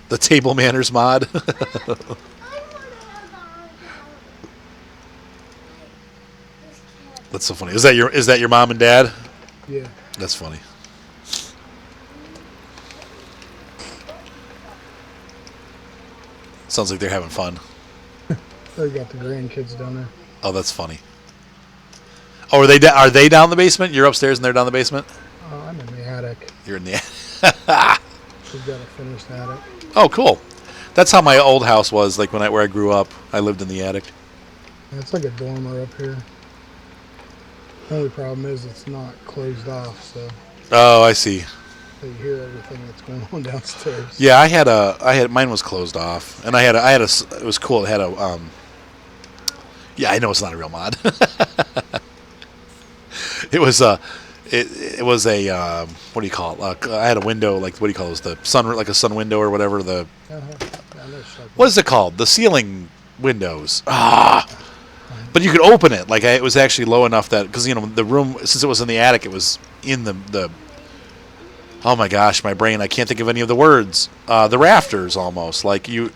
The table manners mod. I want to have the this cat. That's so funny. Is that your mom and dad? Yeah. That's funny. Sounds like they're having fun. They got the grandkids down there. Oh, that's funny. Oh, are they down in the basement? You're upstairs and they're down in the basement? I'm in the attic. You're in the We've got a finished attic. Oh, cool. That's how my old house was, like where I grew up. I lived in the attic. And it's like a dormer up here. The only problem is it's not closed off, so Oh, I see. you hear everything that's going on downstairs. Yeah, I had mine was closed off, and it was cool. It had a yeah, I know it's not a real mod. It was it was a what do you call it? I had a window, like, what do you call those? The sun, like a sun window or whatever. Uh-huh. Yeah, I know it's like What is it called? The ceiling windows. But you could open it. Like, it was actually low enough that, because the room, since it was in the attic, it was in the oh my gosh, my brain, I can't think of any of the words. The rafters almost, like the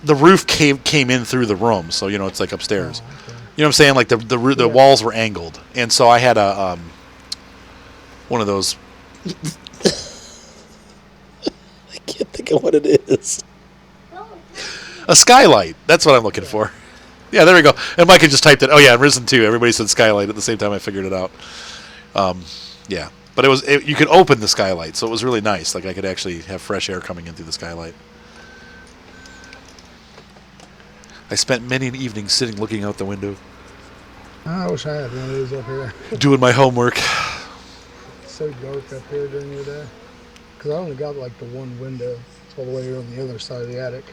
roof came in through the room, so it's like upstairs. Oh, okay. You know what I'm saying? Like the walls were angled, and so I had a one of those. I can't think of what it is. A skylight. That's what I'm looking for. Yeah, there we go. And Micah just typed it. Oh yeah, Risen 2. Everybody said skylight at the same time. I figured it out. Yeah, but you could open the skylight, so it was really nice. Like, I could actually have fresh air coming in through the skylight. I spent many an evening sitting looking out the window, I wish I had one of those up here. doing my homework. It's so dark up here during the day. Because I only got like the one window. It's all the way on the other side of the attic.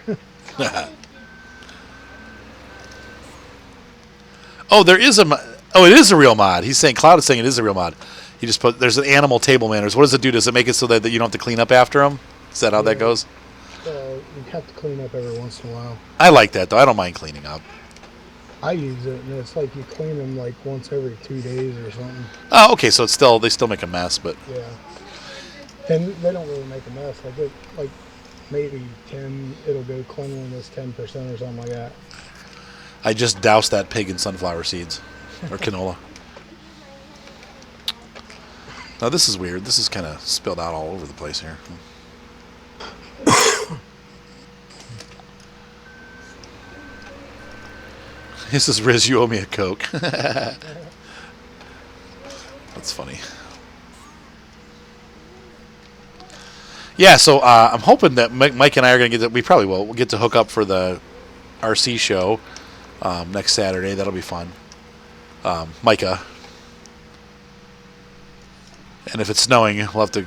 Oh, there is it is a real mod. He's saying, Cloud is saying it is a real mod. He just there's an animal table manners. What does it do? Does it make it so that you don't have to clean up after them? Is that how that goes? You have to clean up every once in a while. I like that, though. I don't mind cleaning up. I use it, and it's like you clean them like once every 2 days or something. Oh, okay. So they still make a mess, but Yeah. And they don't really make a mess. Like maybe 10, it'll go cleanliness 10% or something like that. I just doused that pig in sunflower seeds or canola. Now this is weird. This is kind of spilled out all over the place here. This is Riz. You owe me a Coke. That's funny. Yeah, so I'm hoping that Mike and I are going to we probably will. We'll get to hook up for the RC show next Saturday. That'll be fun. Micah. And if it's snowing, we'll have to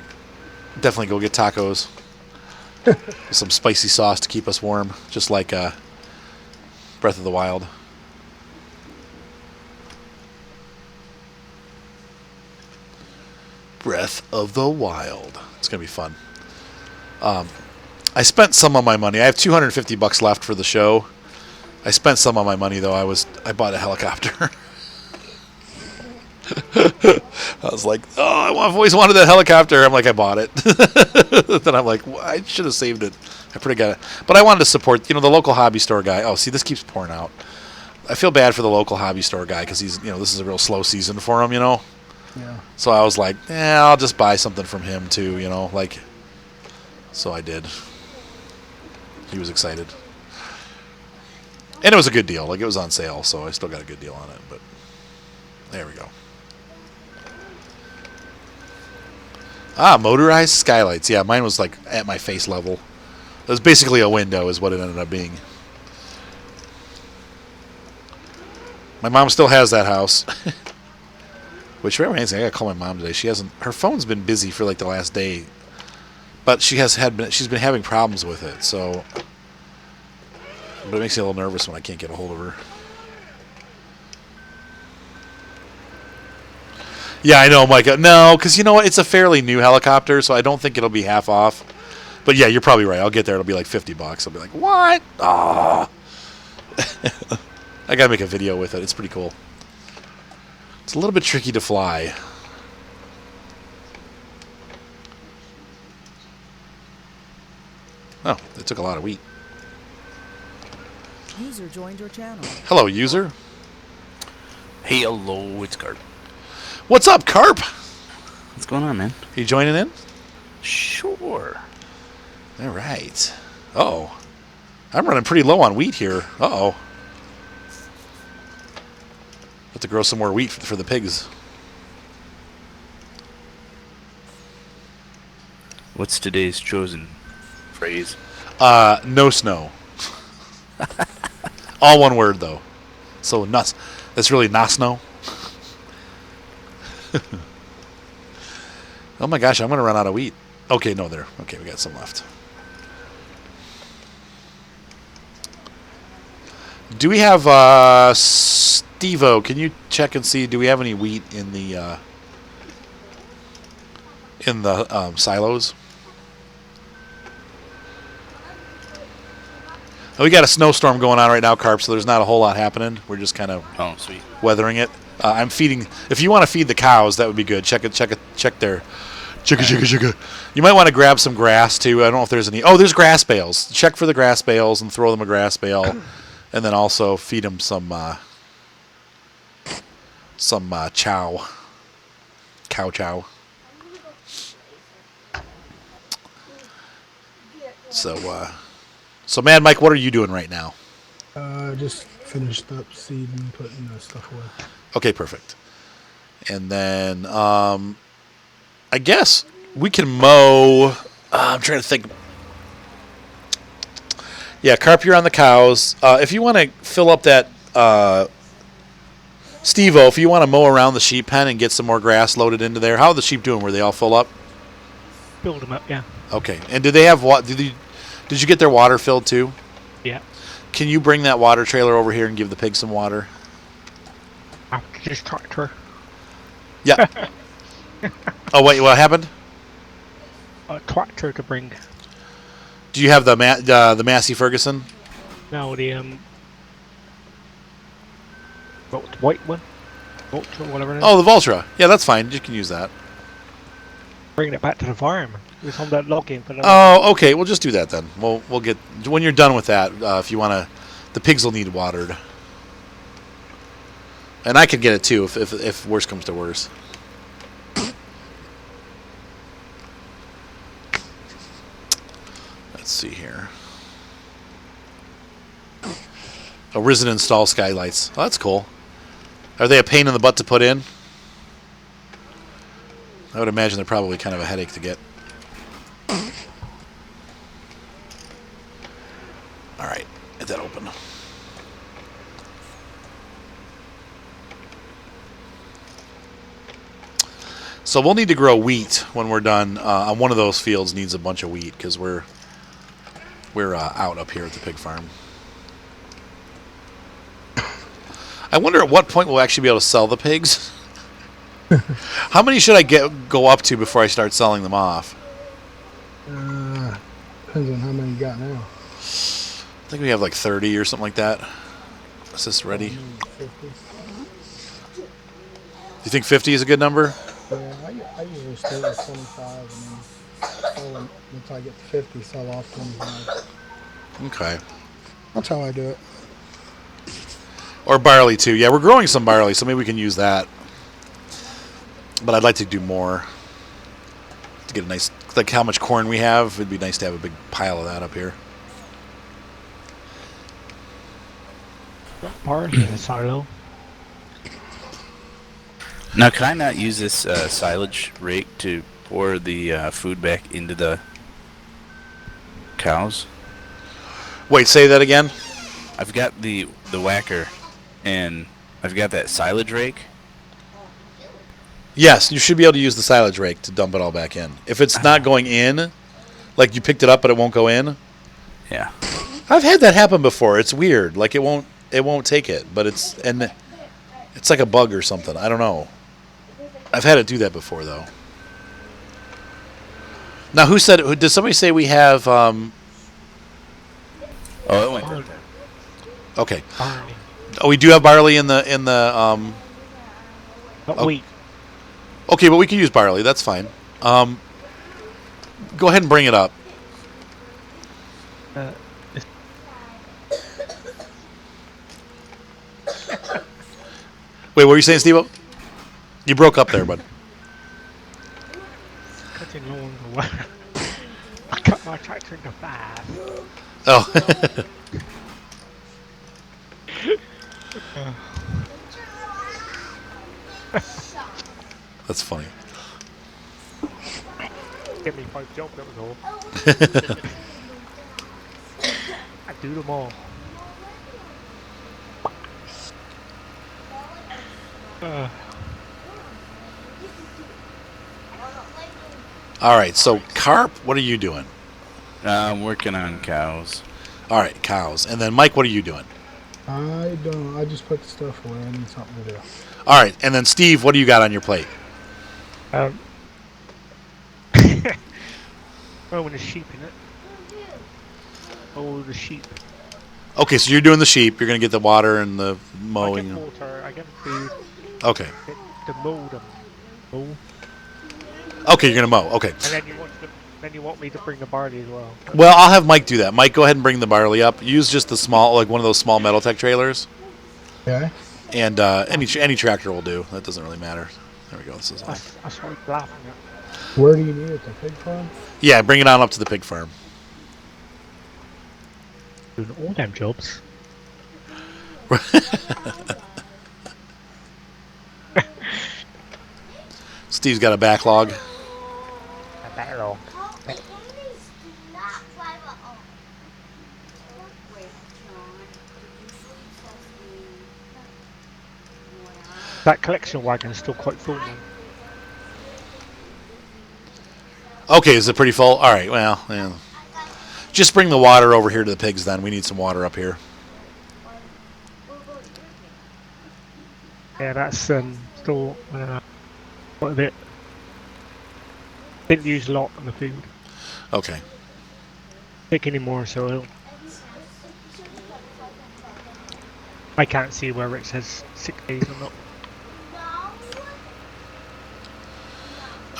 definitely go get tacos. With some spicy sauce to keep us warm, just like Breath of the Wild. Breath of the Wild. It's going to be fun. I spent some of my money. I have $250 left for the show. I spent some of my money, though. I bought a helicopter. I was like, oh, I've always wanted that helicopter. I'm like, I bought it. Then I'm like, well, I should have saved it. I pretty got it. But I wanted to support, the local hobby store guy. Oh, see, this keeps pouring out. I feel bad for the local hobby store guy because he's, this is a real slow season for him, Yeah. So I was like, I'll just buy something from him too, So I did. He was excited. And it was a good deal. Like, it was on sale, so I still got a good deal on it. But there we go. Motorized skylights. Yeah, mine was like at my face level. It was basically a window is what it ended up being. My mom still has that house. Which reminds me, I gotta call my mom today. Her phone's been busy for like the last day. But she's been having problems with it, so. But it makes me a little nervous when I can't get a hold of her. Yeah, I know, Micah. No, because you know what? It's a fairly new helicopter, so I don't think it'll be half off. But yeah, you're probably right. I'll get there. It'll be like $50. I'll be like, what? Ah. I gotta make a video with it. It's pretty cool. It's a little bit tricky to fly. Oh, they took a lot of wheat. User joined your channel. Hello, user. Hey, hello, it's Carp. What's up, Carp? What's going on, man? Are you joining in? Sure. All right. Uh-oh. I'm running pretty low on wheat here. Uh-oh. Have to grow some more wheat for the pigs. What's today's chosen phrase? No snow. All one word, though. So, nuts. That's really not snow. Oh my gosh, I'm going to run out of wheat. Okay, no, there. Okay, we got some left. Do we have, Steve-O, can you check and see, do we have any wheat in the silos? We got a snowstorm going on right now, Carp, so there's not a whole lot happening. We're just kind of Sweet. weathering it. I'm feeding. If you want to feed the cows, that would be good. Check their chicka. You might want to grab some grass too. I don't know if there's any. Oh, there's grass bales. Check for the grass bales and throw them a grass bale, and then also feed them some chow. Cow chow. So Mad Mike, what are you doing right now? Just finished up seeding and putting the stuff away. Okay, perfect. And then I guess we can mow. I'm trying to think. Yeah, Carp, you're on the cows. If you want to fill up that, Steve-O, if you want to mow around the sheep pen and get some more grass loaded into there, how are the sheep doing? Were they all full up? Build them up, yeah. Okay. And did they have what? Did you get their water filled too? Yeah. Can you bring that water trailer over here and give the pigs some water? After just tractor. Yeah. Oh wait, what happened? A tractor to bring. Do you have the Massey Ferguson? No, the white one. Vulture, whatever it is. Oh, the Vultra. Yeah, that's fine. You can use that. Bringing it back to the farm. It was on that login for the. Oh, okay. We'll just do that then. We'll get when you're done with that. If you want to, the pigs will need watered, and I could get it too if worse comes to worse. Let's see here. A Risen install skylights. Oh, that's cool. Are they a pain in the butt to put in? I would imagine they're probably kind of a headache to get. All right, get that open. So we'll need to grow wheat when we're done. On one of those fields needs a bunch of wheat because we're out up here at the pig farm. I wonder at what point we'll actually be able to sell the pigs. How many should I go up to before I start selling them off? Depends on how many you got now. I think we have like 30 or something like that. Is this ready? 50. You think 50 is a good number? Yeah, I usually start at 25 and then sell them until I get to 50, sell off 25. Okay. That's how I do it. Or barley too. Yeah, we're growing some barley, so maybe we can use that. But I'd like to do more to get a nice, like how much corn we have. It'd be nice to have a big pile of that up here. Barley in a silo. Now, can I not use this silage rake to pour the food back into the cows? Wait, say that again? I've got the whacker, and I've got that silage rake. Yes, you should be able to use the silage rake to dump it all back in. If it's not going in, like you picked it up but it won't go in. Yeah. I've had that happen before. It's weird. Like it won't take it, but it's like a bug or something. I don't know. I've had it do that before though. Now, who said? Did somebody say we have? Oh, it went right there. Okay. Barley. Oh, we do have barley in the Not Oh. wheat. Okay, but we can use barley. That's fine. Go ahead and bring it up. It's Wait, what were you saying, Steve? You broke up there, bud. cutting along the way. I cut my tractor into 5. Oh. That's funny. Give me 5 jobs, that was all. I do them all. All right, so Carp, what are you doing? I'm working on cows. All right, cows. And then Mike, what are you doing? I don't. I just put the stuff away. I need something to do. All right, and then Steve, what do you got on your plate? Well, when the sheep in it. Oh, the sheep. Okay, so you're doing the sheep. You're going to get the water and the I get mowing. water, I get food, Okay. the mow them. Mow. Okay, you're going to mow. Okay. And then you want me to bring the barley as well. Well, I'll have Mike do that. Mike, go ahead and bring the barley up. Use just the small, like one of those small Metaltech trailers. Okay. And any tractor will do. That doesn't really matter. There we go. This is I all. started laughing at. Where do you need it? The pig farm? Yeah, bring it on up to the pig farm. Doing all them jobs. Steve's got a backlog. I better all. That collection wagon is still quite full, man. Okay, is it pretty full? All right, well, yeah. Just bring the water over here to the pigs then. We need some water up here. Yeah, that's still quite a bit. Didn't use a lot on the food. Okay. Take any more, so I can't see whether it says 6 days or not.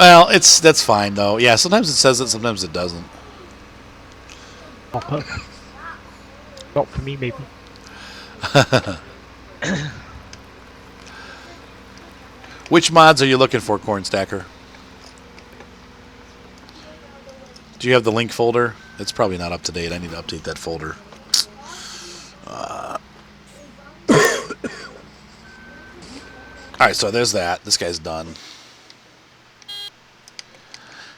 Well, that's fine though. Yeah, sometimes it says it, sometimes it doesn't. Not for me, maybe. Which mods are you looking for, Corn Stacker? Do you have the link folder? It's probably not up to date. I need to update that folder. Alright, so there's that. This guy's done.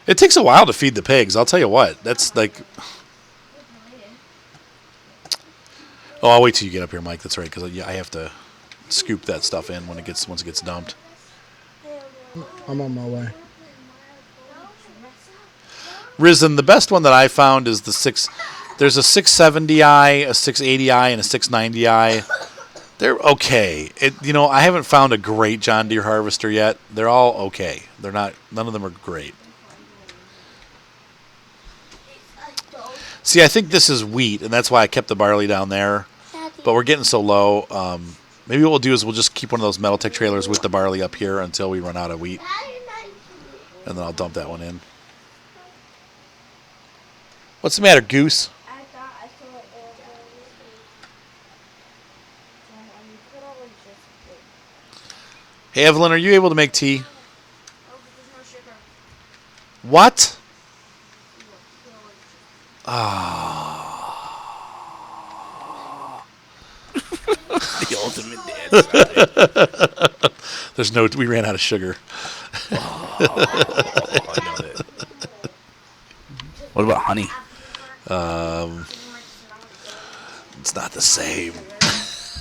It takes a while to feed the pigs, I'll tell you what. That's like... Oh, I'll wait till you get up here, Mike. That's right, because I have to scoop that stuff in when once it gets dumped. I'm on my way. Risen, the best one that I found is the 6... There's a 670i, a 680i, and a 690i. They're okay. I haven't found a great John Deere harvester yet. They're all okay. They're not... None of them are great. See, I think this is wheat, and that's why I kept the barley down there. But we're getting so low. Maybe what we'll do is we'll just keep one of those Metaltech trailers with the barley up here until we run out of wheat. And then I'll dump that one in. What's the matter, Goose? Hey, Evelyn, are you able to make tea? What? The ultimate dad. We ran out of sugar. I know that. What about honey? It's not the same.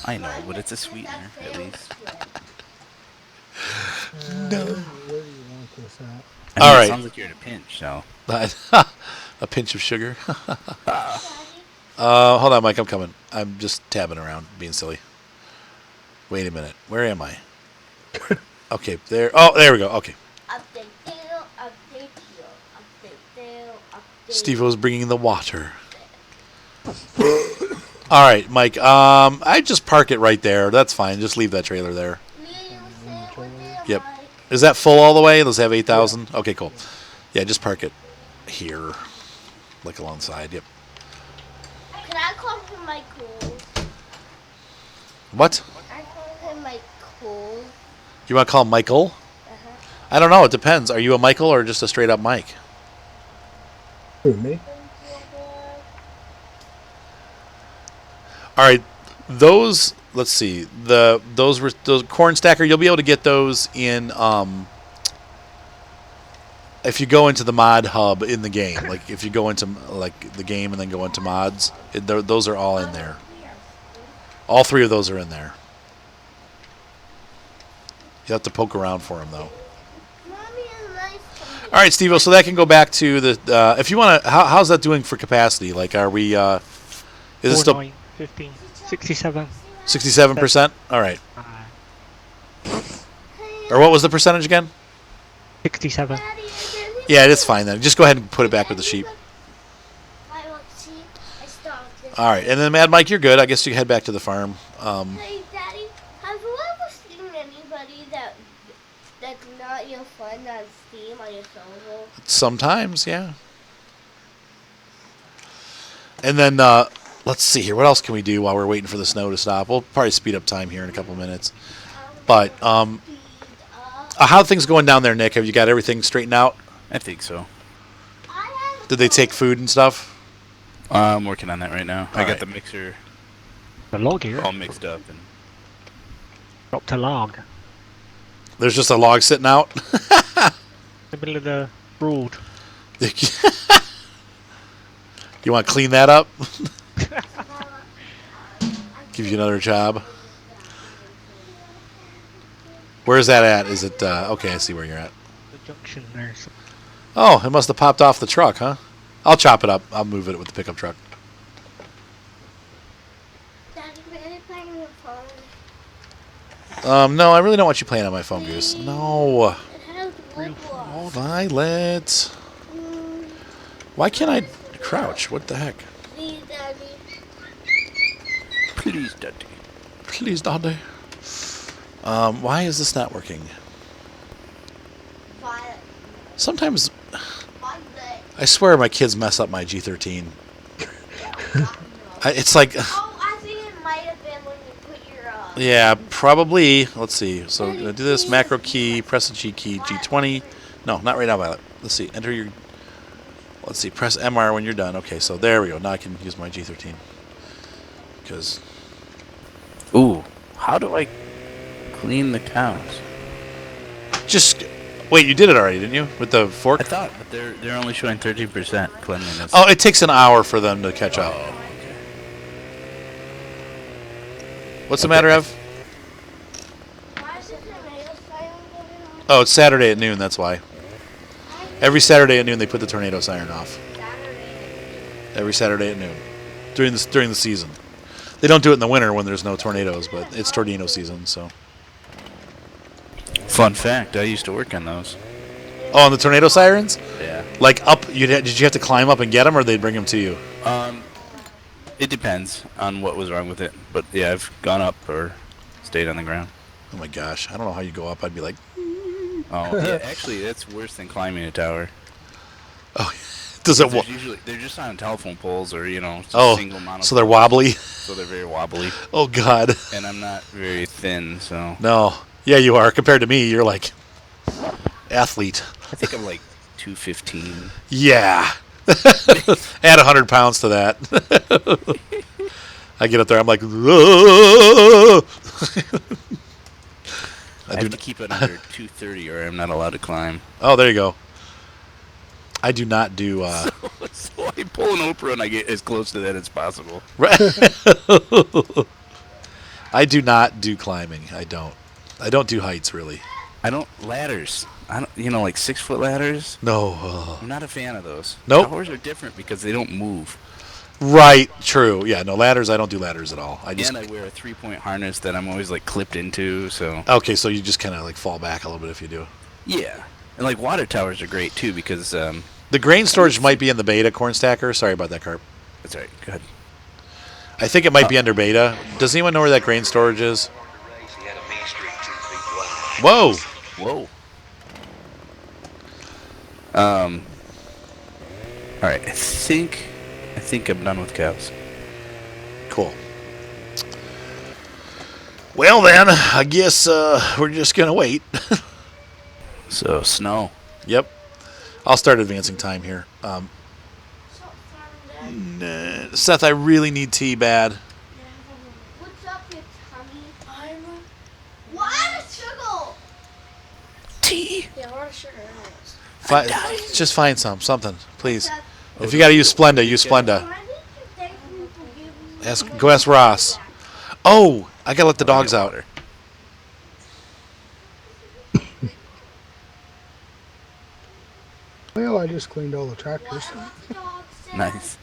I know, but it's a sweetener, at least. No. Where do you want this at? I mean, All it right. sounds like you're in a pinch, so. A pinch of sugar. Hold on, Mike. I'm coming. I'm just tabbing around, being silly. Wait a minute. Where am I? Okay, there. Oh, there we go. Okay. Update there, update here, update there, update. Steve-O's bringing the water. All right, Mike. I just park it right there. That's fine. Just leave that trailer there. Yep. Is that full all the way? Does it have 8,000? Yeah. Okay, cool. Yeah, just park it here, like alongside. Yep. What? I call him like cool. You want to call him Michael? Uh-huh. I don't know. It depends. Are you a Michael or just a straight up Mike? Who, me? All right. Those. Let's see. Those corn stacker. You'll be able to get those in. If you go into the mod hub in the game, like if you go into like the game and then go into mods, those are all in there. All 3 of those are in there. You have to poke around for them though. Mommy is nice to me. All right, Steve. So that can go back to the. If you want to, how's that doing for capacity? Like, are we? Is it still 49, 15, 67. 67%? All right. Hey, Or what was the percentage again? 67. Daddy, Yeah, it's fine then. Just go ahead and put it back with the sheep. I want to see. I stopped it. All right, and then Mad Mike, you're good. I guess you can head back to the farm. Hey, Daddy, have you ever seen anybody that's not your friend on Steam on your server? Sometimes, yeah. And then let's see here. What else can we do while we're waiting for the snow to stop? We'll probably speed up time here in a couple minutes. But how are things going down there, Nick? Have you got everything straightened out? I think so. Did they take food and stuff? I'm working on that right now. I All got right. the mixer The log here. all mixed up, and Dropped a log. There's just a log sitting out. In the middle of the road. You want to clean that up? Give you another job. Where's that at? Is it okay? I see where you're at. The junction there. So Oh, it must have popped off the truck, huh? I'll chop it up. I'll move it with the pickup truck. Daddy, really playing your phone? No, I really don't want you playing on my phone, Goose. No, It has real Roblox. Violet. Mm, Why can't I crouch? What the heck? please, Daddy. please, Daddy. Please, Daddy. Why is this not working? Violet. Sometimes Violet. I swear my kids mess up my G13. It's like, Oh, I think it might have been when you put your yeah, probably. Let's see. So I'm gonna do this macro key, press the G key, G20. No, not right now, Violet. Let's see. Enter your. Let's see. Press MR when you're done. Okay, so there we go. Now I can use my G13. Because Ooh, how do I clean the cows? just wait. You did it already, didn't you? With the fork. I thought, but they're only showing 13% cleanliness. Oh, it takes an hour for them to catch up. okay. What's the matter, Ev? Why is the tornado siren going on? Oh, it's Saturday at noon. That's why. Every Saturday at noon they put the tornado siren off. Saturday. Every Saturday at noon during the season. They don't do it in the winter when there's no tornadoes, but it's tornado season. So. Fun fact, I used to work on those. Oh, and the tornado sirens? Yeah. Like up? Did you have to climb up and get them, or they'd bring them to you? It depends on what was wrong with it. But yeah, I've gone up or stayed on the ground. Oh my gosh, I don't know how you go up. I'd be like, Oh, yeah, actually, that's worse than climbing a tower. oh, does it? There's usually they're just on telephone poles or just Oh, single monopoles. so they're wobbly. So they're very wobbly, Oh God, and I'm not very thin, so no. Yeah, you are. Compared to me, you're like athlete. I think I'm like 215. Yeah. Add 100 pounds to that. I get up there, I'm like, "Whoa." I have to keep it under 230, or I'm not allowed to climb. Oh, there you go. I do not do. So I pull an Oprah and I get as close to that as possible. I do not do climbing. I don't. I don't do heights really. I don't ladders. I don't, like 6-foot ladders. No. I'm not a fan of those. Nope. Towers are different because they don't move. Right. True. Yeah. No ladders. I don't do ladders at all. I just. And I wear a 3-point harness that I'm always like clipped into. So Okay, so you just kind of like fall back a little bit if you do. yeah, and like water towers are great too because The grain storage might be in the beta, corn stacker. Sorry about that, Carp. that's right. Go ahead. I think it might be under beta. Does anyone know where that grain storage is? Whoa. Whoa. All right. I think I'm done with cows. Cool. Well then, I guess we're just gonna wait. So snow. Yep. I'll start advancing time here. Seth, I really need tea bad. What's up, you tummy? What? Sugar! Tea. Yeah, what a sugar is. Just find something, please. If you gotta use Splenda, use Splenda. Why did you thank me for giving me Go ask Ross. Oh, I gotta let the dogs out. Well, I just cleaned all the tractors. Nice.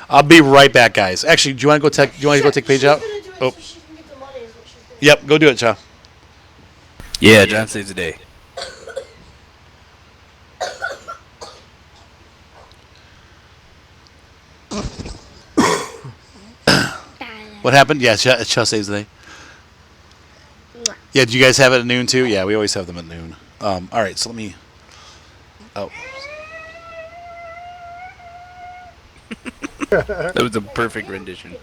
I'll be right back, guys. Actually, do you want to go take Paige out? Oh. Yep, go do it, Cha. Yeah, John saves the day. What happened? Yeah, Cha saves the day. Yeah, do you guys have it at noon too? Yeah, we always have them at noon. All right, so let me. Oh. That was a perfect rendition.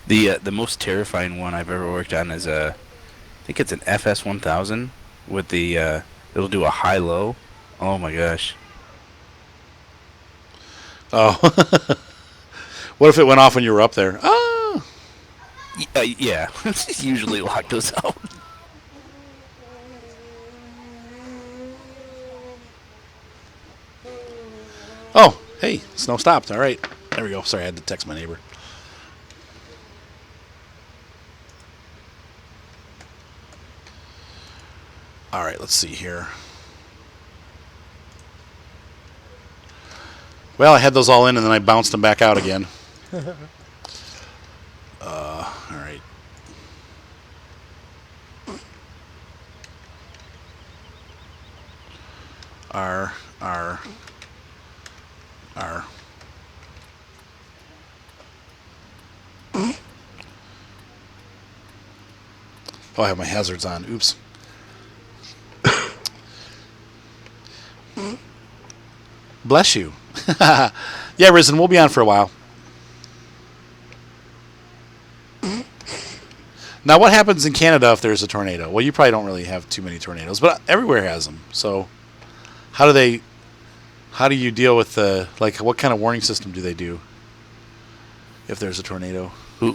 The most terrifying one I've ever worked on is I think it's an FS 1000 with the it'll do a high low. Oh my gosh. Oh. What if it went off when you were up there? Oh. Yeah. Usually lock those out. Oh, hey, snow stopped. All right. There we go. Sorry, I had to text my neighbor. All right, let's see here. Well, I had those all in, and then I bounced them back out again. All right. R. Oh, I have my hazards on. Oops. Bless you. Yeah, Risen, we'll be on for a while. Now, what happens in Canada if there's a tornado? Well, you probably don't really have too many tornadoes, but everywhere has them. So, how do you deal with what kind of warning system do they do if there's a tornado? Who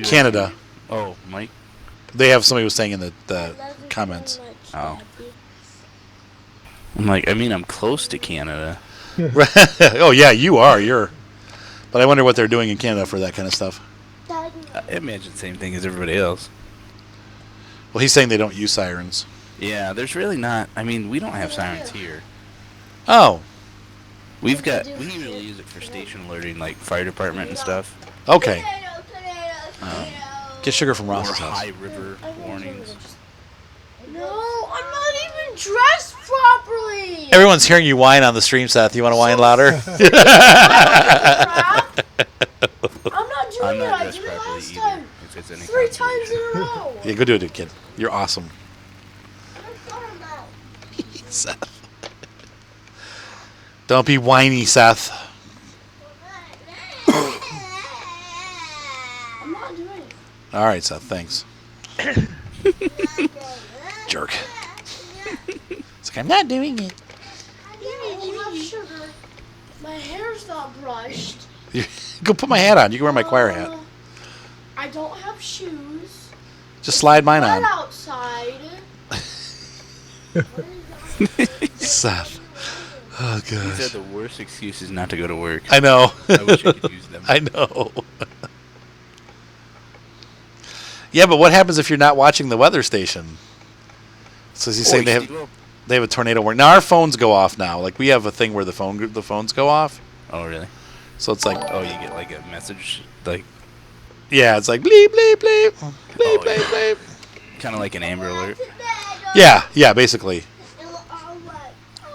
Canada. Oh, Mike. They have somebody was saying in the comments. Oh. I'm like, I'm close to Canada. Oh yeah, you are. But I wonder what they're doing in Canada for that kind of stuff. I imagine the same thing as everybody else. Well, he's saying they don't use sirens. Yeah, there's really not. We don't have sirens here. Oh. We usually use it for station alerting, like fire department and stuff. Okay. Get sugar from Or Ross's house. high river warnings. No, I'm not even dressed properly. Everyone's hearing you whine on the stream, Seth. You want to whine louder? I'm not doing I'm it. not I dressed did it properly last either. time. If it's any 3 consolation. times in a row. Yeah, go do it, kid. You're awesome. Seth. Don't be whiny, Seth. I'm not doing it. All right, Seth. Thanks. Jerk. It's like, I'm not doing it. I don't have sugar. My hair's not brushed. Go put my hat on. You can wear my choir hat. I don't have shoes. Just slide mine Wet on. outside. Seth. Oh, These are gosh. the worst excuses not to go to work. I know. I wish I could use them. I know. Yeah, but what happens if you're not watching the weather station? So is he saying they have a tornado warning? Now our phones go off now. Like we have a thing where the phones go off. Oh, really? So it's like, Oh, you get like a message, like yeah, it's like bleep bleep bleep bleep bleep bleep. kind of like an Amber Alert. Yeah, basically.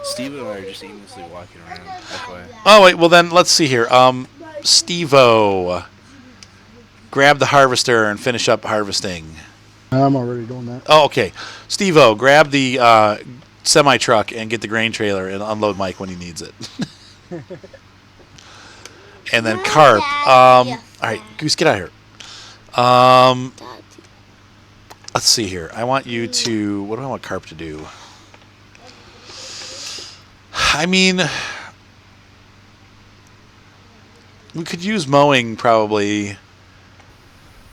Steve and I are just aimlessly walking around. FYI. Oh wait, well then let's see here. Steve-O, grab the harvester and finish up harvesting. I'm already doing that. Oh, okay. Steve-O, grab the semi truck and get the grain trailer and unload Mike when he needs it. And then carp. All right, Goose, get out of here. Let's see here. I want you to. What do I want carp to do? I mean, we could use mowing probably.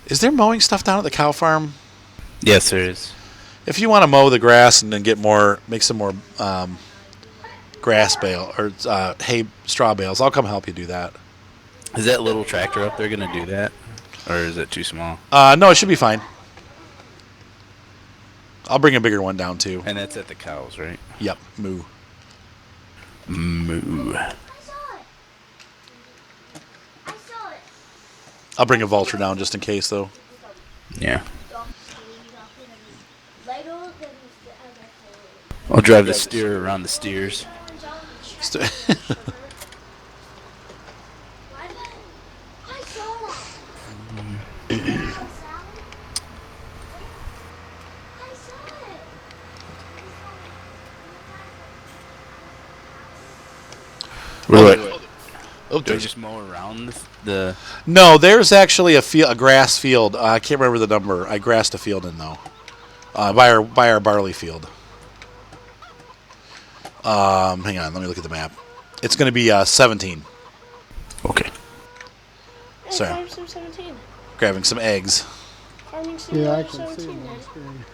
Is there mowing stuff down at the cow farm? Yes, there is. If you want to mow the grass and then make some more grass bale or straw bales, I'll come help you do that. Is that little tractor up there going to do that? Or is it too small? No, it should be fine. I'll bring a bigger one down too. And that's at the cows, right? Yep, moo. Moo. I saw it. I'll bring a vulture down just in case, though. Yeah. I'll drive the steer around the steers. Wait. Oh, Do I just mow around the... No, there's actually a grass field. I can't remember the number. I grassed a field in though, by our barley field. Hang on, let me look at the map. It's going to be 17. Okay. Sorry, Farm 17. grabbing some eggs. Farming Yeah, I Simulator can see 17, them on man. the screen.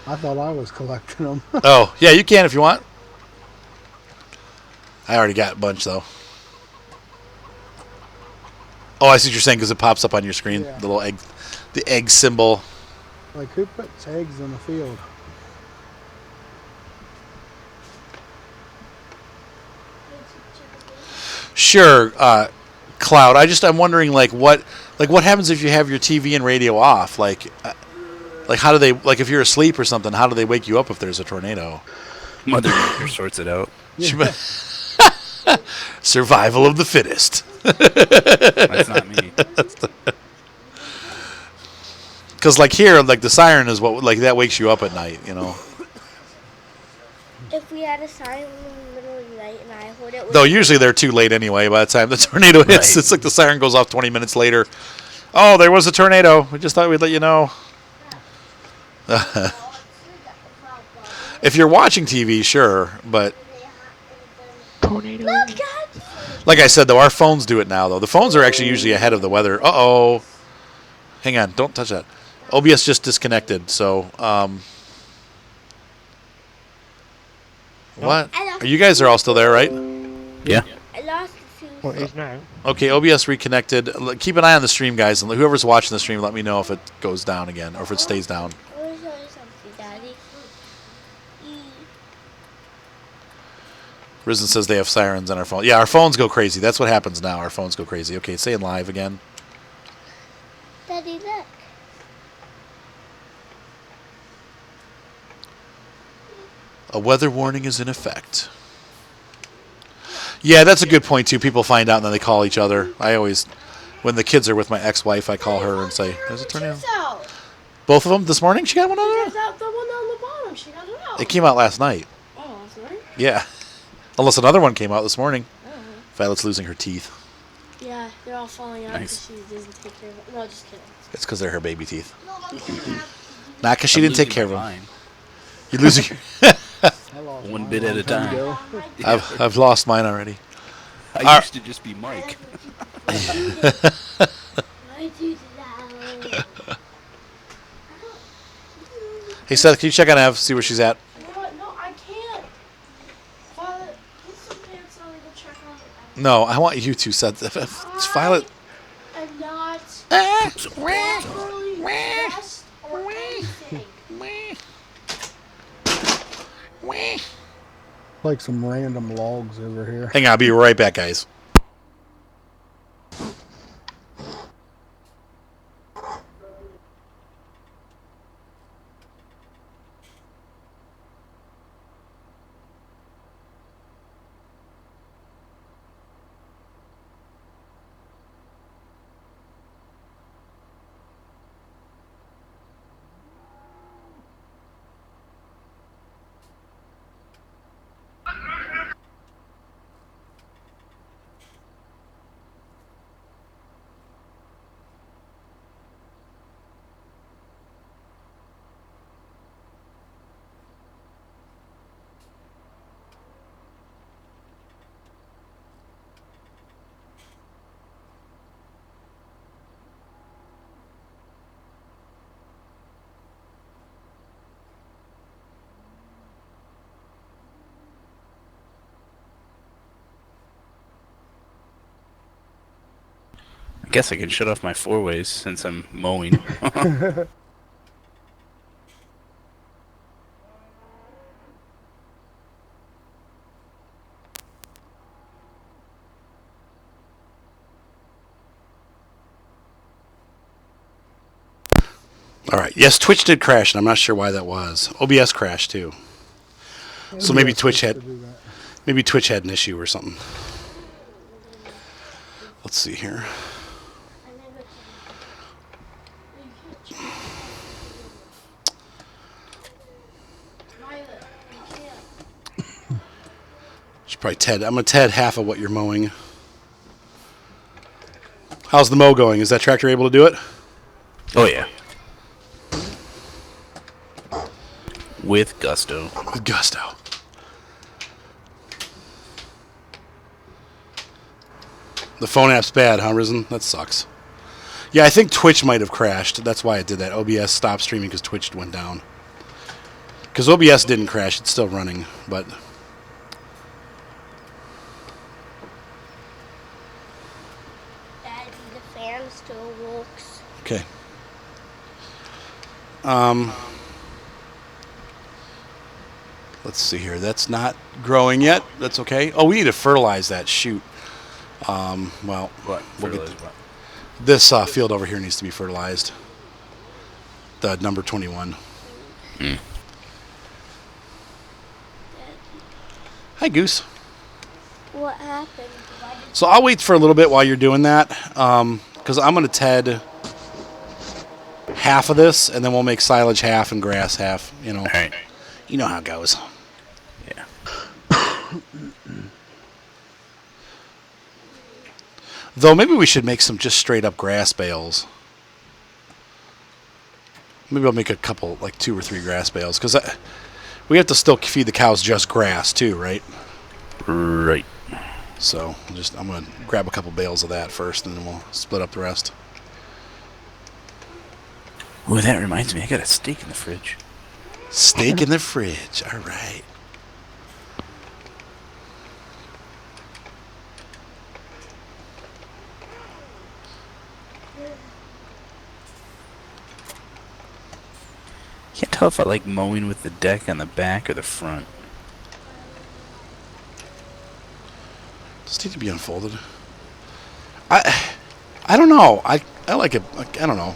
I thought I was collecting them. Oh, yeah, you can if you want. I already got a bunch though. Oh, I see what you're saying because it pops up on your screen. Yeah. The little egg, the egg symbol. Like, who puts eggs in the field? Sure, Cloud. I'm wondering what happens if you have your TV and radio off? Like how do they, like if you're asleep or something, how do they wake you up if there's a tornado? Mother Nature sorts it out. Survival of the fittest. That's not me. Because like here, like the siren is what like that wakes you up at night, you know. If we had a siren in the middle of the night and I heard it, Though usually they're too late anyway. By the time the tornado hits, Right. it's like the siren goes off 20 minutes later. Oh, there was a tornado. We just thought we'd let you know. If you're watching TV, sure, but Tornado. look, Dad. like I said, though, our phones do it now. Though the phones are actually usually ahead of the weather. Uh-oh. Hang on, don't touch that. OBS just disconnected. So, what? Are you guys are all still there, right? Yeah. I lost the fuse. What is now? Okay, OBS reconnected. Keep an eye on the stream, guys, and whoever's watching the stream, let me know if it goes down again or if it stays down. I want to show you something, Daddy. Risen says they have sirens on our phone. Yeah, our phones go crazy. That's what happens now. Our phones go crazy. Okay, it's saying live again. Daddy, look. A weather warning is in effect. Yeah, that's a good point, too. People find out and then they call each other. I always, when the kids are with my ex-wife, I call her and say, there's a tornado. Out. Both of them this morning? She got one on That's her? out the one on the bottom. She got it out. It came out last night. Oh, sorry. Yeah. Unless another one came out this morning. Violet's losing her teeth. Yeah, they're all falling out Nice. because she doesn't take care of it. No, just kidding. It's because they're her baby teeth. No, Not because she I'm didn't take losing care of my them. mind. You're losing your... I lost One mine bit a at long a time. ago. I've lost mine already. I used to just be Mike. my teeth is out. Hey, Seth, can you check on Ev, see where she's at? You know what? No, I can't. Violet, put some pants on and go check on it. No, I want you to, Seth. It's Violet. I'm not properly dressed or anything. Like some random logs over here. Hang on, I'll be right back, guys. I guess I can shut off my 4-ways since I'm mowing. All right. Yes, Twitch did crash, and I'm not sure why that was. OBS crashed too. So maybe Twitch had an issue or something. Let's see here. Violet, you can't. Should probably Ted. I'm gonna Ted half of what you're mowing. How's the mow going? Is that tractor able to do it? Oh yeah. With gusto. With gusto. The phone app's bad, huh, Risen? That sucks. Yeah, I think Twitch might have crashed. That's why it did that. OBS stopped streaming because Twitch went down. Because OBS didn't crash. It's still running, but... Daddy, the fan still works. Okay. Let's see here. That's not growing yet. That's okay. Oh, we need to fertilize that. Shoot. Well, What? we'll get Fertilize what? this field over here needs to be fertilized. The number 21. Hi, Goose. What happened? So I'll wait for a little bit while you're doing that, because I'm going to Ted half of this, and then we'll make silage half and grass half. You know, Alright. you know how it goes. Yeah. Though maybe we should make some just straight up grass bales. Maybe I'll make a couple, like 2 or 3 grass bales, because we have to still feed the cows just grass too, right? Right. So I'm going to grab a couple bales of that first, and then we'll split up the rest. Ooh, that reminds me, I got a steak in the fridge. Steak in the fridge. All right. Can't tell if I like mowing with the deck on the back or the front. Does it need to be unfolded? I don't know. I like it. I don't know.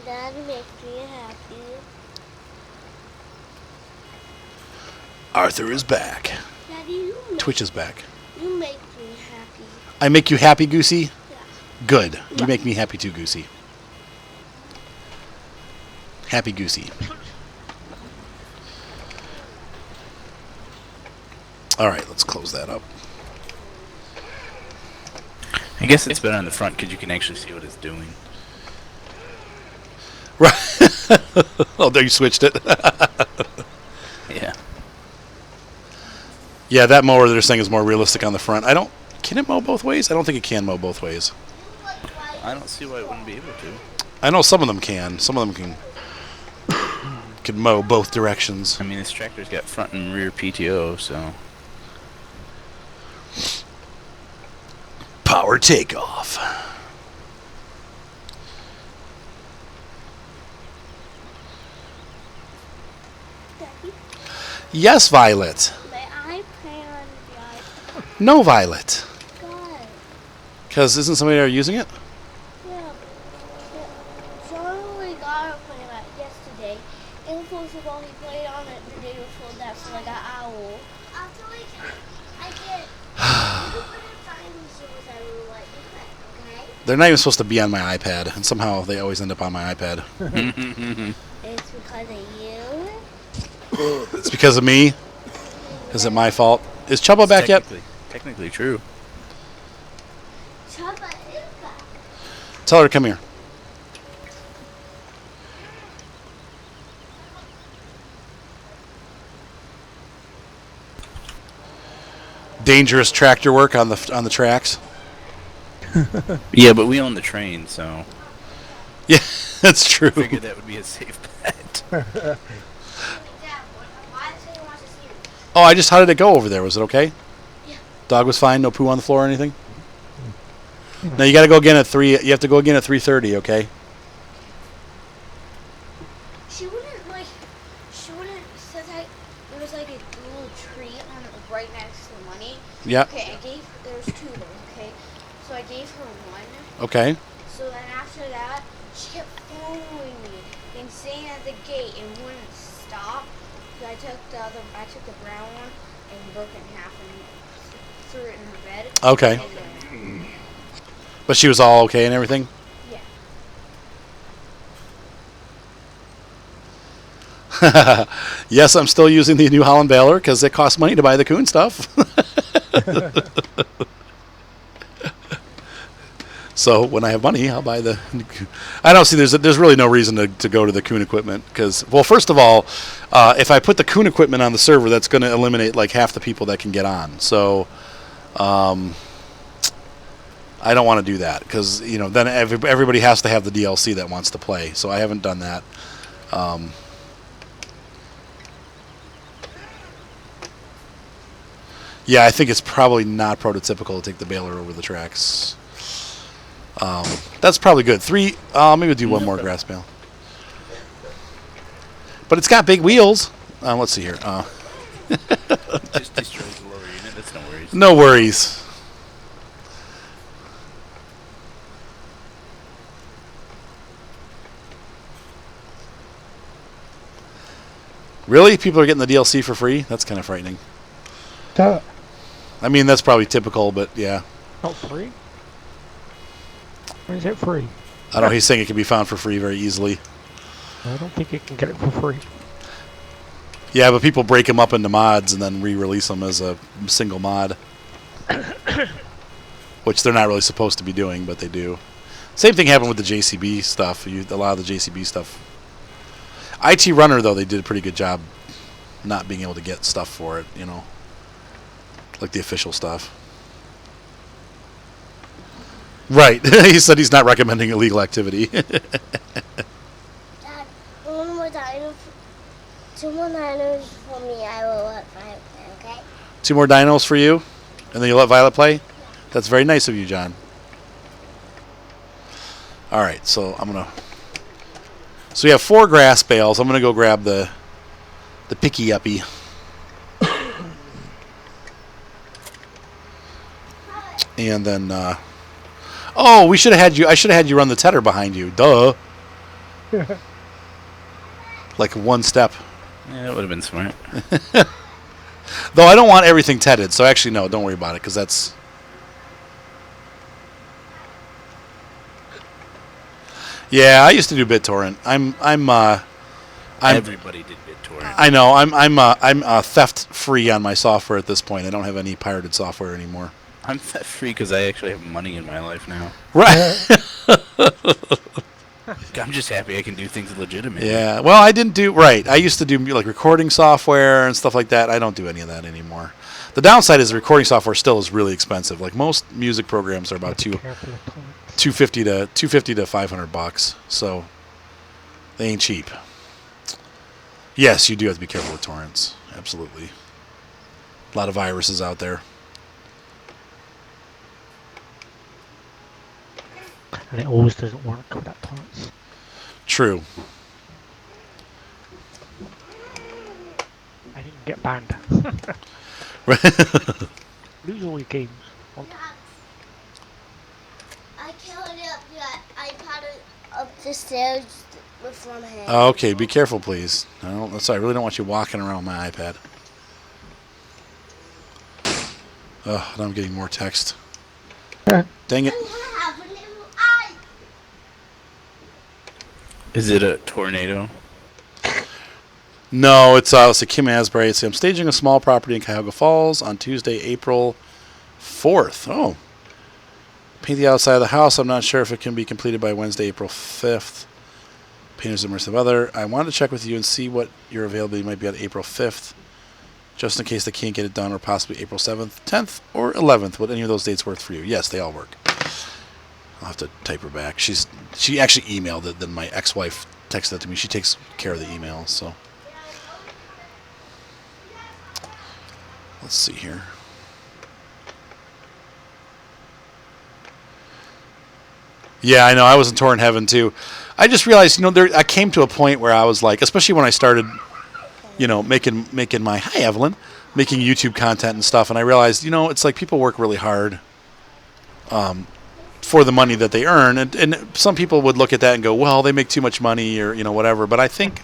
That makes me happy. Arthur is back. Daddy, Twitch is back. you make me happy. I make you happy, Goosey? Yeah. Good. You make me happy too, Goosey. Happy Goosey. All right, let's close that up. I guess it's better on the front because you can actually see what it's doing. Right. Oh, there you switched it. Yeah. Yeah, that mower they're saying is more realistic on the front. Can it mow both ways? I don't think it can mow both ways. I don't see why it wouldn't be able to. I know some of them can. Some of them can mow both directions. I mean, this tractor's got front and rear PTO, so... Power takeoff. Daddy, Yes, Violet. may I play on the iPad? No, Violet. God. Because isn't somebody there using it? Yeah. John only got a play on it yesterday. And first of all, he played on it the day before that for like an hour. After I get... you put in dinosaurs everywhere, okay? They're not even supposed to be on my iPad, and somehow they always end up on my iPad. It's because of you. It's because of me. Is it my fault? Is Chubba back yet? Technically true. Chubba is back. Tell her to come here. Dangerous tractor work on the tracks. Yeah, but we own the train, so... Yeah, that's true. I figured that would be a safe bet. Oh, how did it go over there? Was it okay? Yeah. Dog was fine. No poo on the floor or anything. Now you got to go again at 3. You have to go again at 3:30. Okay. She wouldn't like. She wouldn't. Says I. There was like a little tree on right next to the money. Yeah. Okay, I gave. There was 2 of them. Okay, so I gave her 1. Okay. So then after that, she kept following me and staying at the gate and wouldn't stop. So I took the brown one and broke it in half and threw it in her bed. Okay. And then, But she was all okay and everything? yeah. Yes, I'm still using the New Holland Baler because it costs money to buy the coon stuff. So when I have money, I'll buy the. I don't see. There's really no reason to go to the coon equipment because, well, first of all, if I put the coon equipment on the server, that's going to eliminate like half the people that can get on. So, I don't want to do that because then everybody has to have the DLC that wants to play. So I haven't done that. Yeah, I think it's probably not prototypical to take the baler over the tracks. That's probably good. 3. Maybe we'll do one more grass bale. But it's got big wheels. Let's see here. Just destroys the lower unit. That's no worries. No worries. Really? People are getting the DLC for free? That's kind of frightening. Duh. I mean, that's probably typical, but yeah. Not free? Or is it free? I don't know. He's saying it can be found for free very easily. I don't think you can get it for free. Yeah, but people break them up into mods and then re-release them as a single mod. Which they're not really supposed to be doing, but they do. Same thing happened with the JCB stuff. A lot of the JCB stuff. IT Runner, though, they did a pretty good job not being able to get stuff for it, like the official stuff. Right. He said he's not recommending illegal activity. Dad, one more dino. 2 more dinos for me. I will let Violet play, okay? 2 more dinos for you, and then you let Violet play? That's very nice of you, John. All right, so I'm going to... So we have 4 grass bales. I'm going to go grab the picky uppy. And then... oh, we should have had you... I should have had you run the tedder behind you. Duh. Like 1 step. Yeah, that would have been smart. Though I don't want everything tedded, so actually, no, don't worry about it, because that's... Yeah, I used to do BitTorrent. Everybody did BitTorrent. I know. I'm theft free on my software at this point. I don't have any pirated software anymore. I'm theft free because I actually have money in my life now. Right. I'm just happy I can do things legitimately. Yeah. Well, I didn't do right. I used to do like recording software and stuff like that. I don't do any of that anymore. The downside is the recording software still is really expensive. Like most music programs are about $250 to $500. So they ain't cheap. Yes, you do have to be careful with torrents. Absolutely. A lot of viruses out there. And it always doesn't work with that torrents. True. I didn't get banned. Lose all your games. I carried up the iPad up the stairs with one hand. Okay, be careful, please. I really don't want you walking around with my iPad. Oh, now I'm getting more text. Dang it. I want to have a little eye. Is it a tornado? No, it's Kim Asbury. I'm staging a small property in Cuyahoga Falls on Tuesday, April 4th. Oh. Paint the outside of the house. I'm not sure if it can be completed by Wednesday, April 5th. Painter's immersive weather. I wanted to check with you and see what your availability might be on April 5th, just in case they can't get it done, or possibly April 7th, 10th, or 11th. Would any of those dates work for you? Yes, they all work. I'll have to type her back. She actually emailed it, then my ex-wife texted it to me. She takes care of the emails, so. Let's see here. Yeah, I know. I was in torrent heaven too. I just realized, I came to a point where I was like, especially when I started, making my hi Evelyn, making YouTube content and stuff, and I realized, it's like people work really hard, for the money that they earn, and some people would look at that and go, well, they make too much money or whatever. But I think,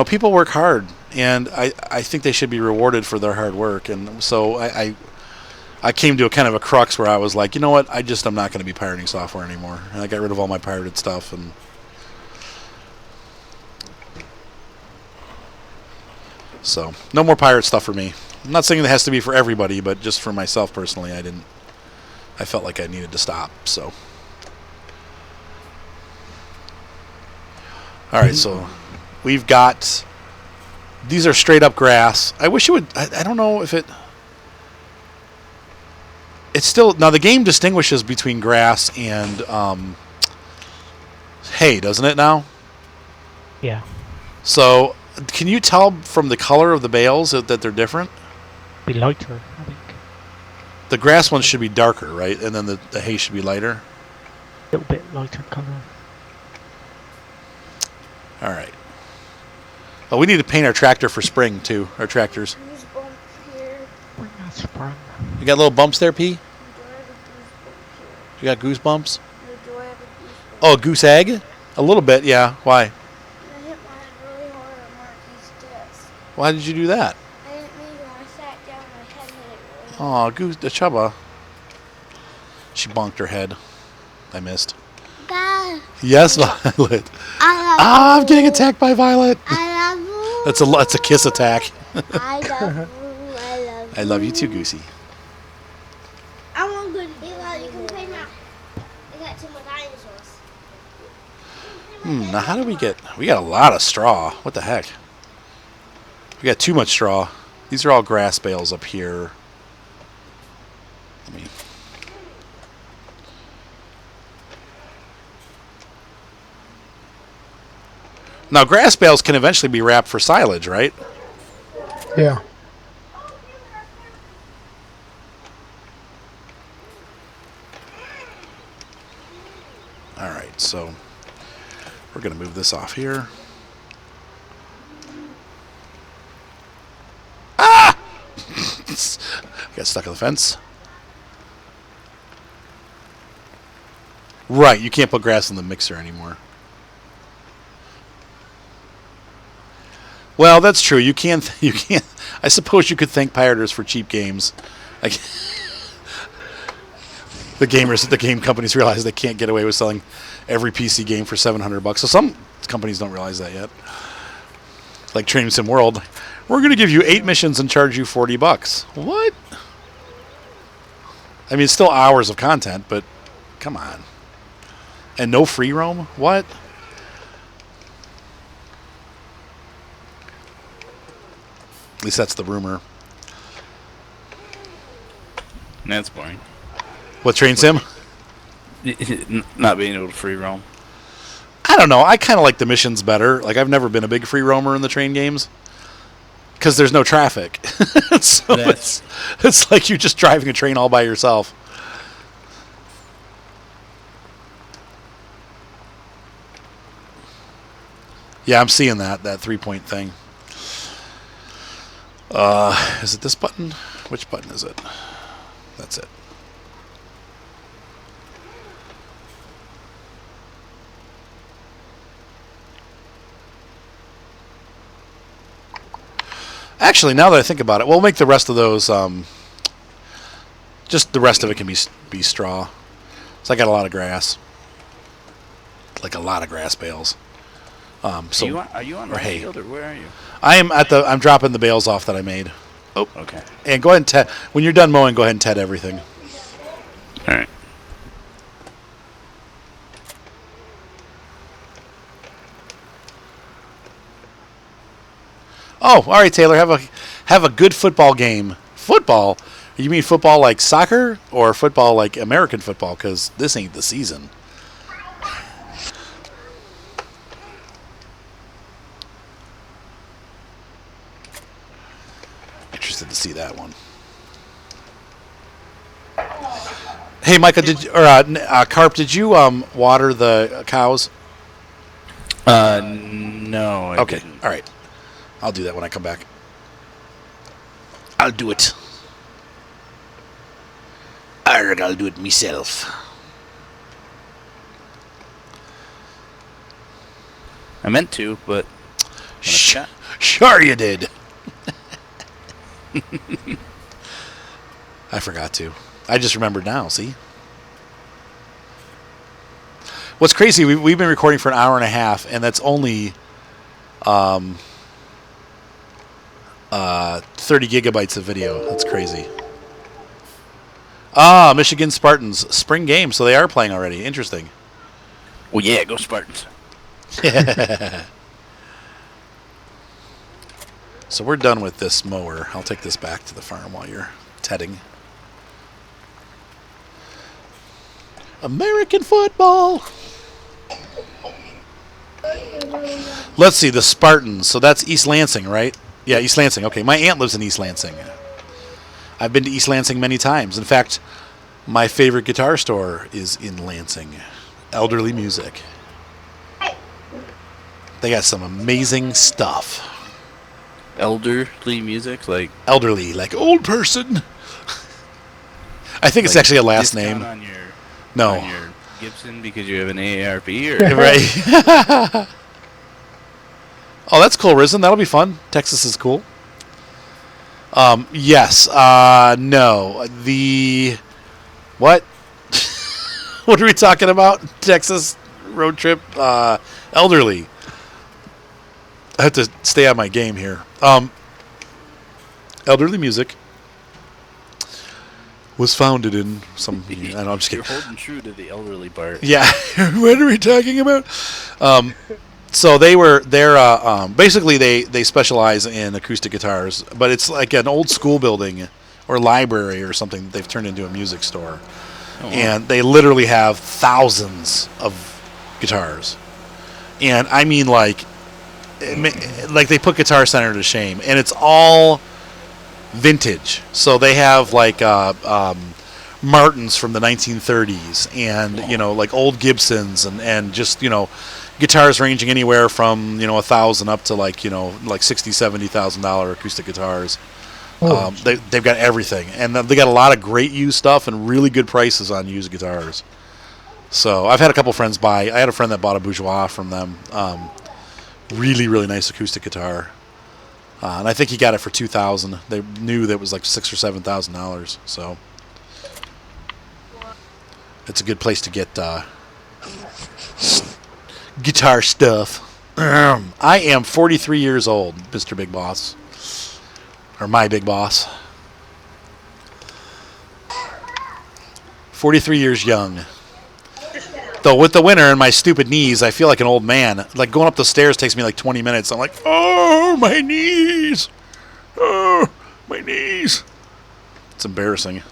people work hard, and I think they should be rewarded for their hard work, and so I came to a kind of a crux where I was like, you know what, I'm not going to be pirating software anymore. And I got rid of all my pirated stuff. And so, no more pirate stuff for me. I'm not saying it has to be for everybody, but just for myself personally, I felt like I needed to stop, so. Alright, so we've got, these are straight up grass. I wish it would, I don't know if it's still, now the game distinguishes between grass and hay, doesn't it now? Yeah. So, can you tell from the color of the bales that they're different? Be lighter, I think. The grass ones should be darker, right? And then the hay should be lighter? A little bit lighter colour. Alright. Oh, we need to paint our tractor for spring, too. Our tractors. Goosebump here. Bring that spring. You got little bumps there, P? Do I have a goosebump here? You got goosebumps? Do I have a goosebump? Oh, goose egg? A little bit, yeah. Why? I hit my head really hard on Marky's desk. Why did you do that? I didn't mean to. When I sat down, my head hit it really Oh, hard. goose, the chubba. She bonked her head. I missed. Dad, Yes, Violet. I love Ah, I'm you. getting attacked by Violet. I love you. That's a kiss attack. I love you. I love you. I love you too, Goosey. I want good. Eva, you can play now. I got 2 more dinosaurs. Now how do we got a lot of straw. What the heck? We got too much straw. These are all grass bales up here. Let me... Now, grass bales can eventually be wrapped for silage, right? Yeah. All right, so we're going to move this off here. Ah! Got stuck on the fence. Right, you can't put grass in the mixer anymore. Well, that's true. You can't. I suppose you could thank pirators for cheap games. Like the game companies realize they can't get away with selling every PC game for $700. So some companies don't realize that yet. Like Training Sim World, we're going to give you 8 missions and charge you $40. What? I mean, it's still hours of content, but come on. And no free roam? What? At least that's the rumor. That's boring. What, Train Sim? Not being able to free roam. I don't know. I kind of like the missions better. Like, I've never been a big free roamer in the train games because there's no traffic. So it's like you're just driving a train all by yourself. Yeah, I'm seeing that 3-point thing. Is it this button? Which button is it? That's it. Actually, now that I think about it, we'll make the rest of those, just the rest of it can be straw. So I got a lot of grass. Like a lot of grass bales. So Are you on the hay. field or where are you? I'm dropping the bales off that I made. Oh, Okay. and go ahead and Ted. When you're done mowing, go ahead and Ted everything. All right. Oh, all right, Taylor. Have a good football game. Football? You mean football like soccer or football like American football? Because this ain't the season. Interested to see that one. Hey, Micah, Carp, did you water the cows? No. I Okay, didn't. all right. I'll do that when I come back. I'll do it. I'll do it myself. I meant to, but Sure you did. I forgot to. I just remembered now, see? What's crazy, we've been recording for an hour and a half, and that's only 30 gigabytes of video. That's crazy. Michigan Spartans. Spring game, so they are playing already. Interesting. well, yeah, go Spartans. So we're done with this mower. I'll take this back to the farm while you're tedding. American football. Let's see, the Spartans. So that's East Lansing, right? Yeah, East Lansing. Okay, my aunt lives in East Lansing. I've been to East Lansing many times. In fact, my favorite guitar store is in Lansing. Elderly Music. They got some amazing stuff. Elderly music, like Elderly, like old person. I think it's like actually a last discount name. on your No. on your Gibson because you have an AARP, or Right. Oh, that's cool, Risen. That'll be fun. Texas is cool. Yes. No. The... What? What are we talking about? Texas road trip? Elderly. I have to stay on my game here. Elderly Music was founded in some... I don't know, I'm just you're kidding. holding true to the elderly part. Yeah. What are we talking about? So they're basically they specialize in acoustic guitars, but it's like an old school building or library or something that they've turned into a music store. Oh, wow. And they literally have thousands of guitars. And I mean like they put Guitar Center to shame, and it's all vintage. So they have like Martins from the 1930s, and like old Gibsons, and just guitars ranging anywhere from $1,000 up to like $60,000-$70,000 acoustic guitars. They've got everything, and they got a lot of great used stuff and really good prices on used guitars. So I've had a couple friends buy. I had a friend that bought a Bourgeois from them. Really, really nice acoustic guitar, and I think he got it for $2,000. They knew that it was like $6,000 or $7,000. So it's a good place to get guitar stuff. I am 43 years old, Mr. Big Boss, or my big boss. 43 years young. Though with the winter and my stupid knees, I feel like an old man. Like going up the stairs takes me like 20 minutes. I'm like, oh, my knees. Oh, my knees. It's embarrassing.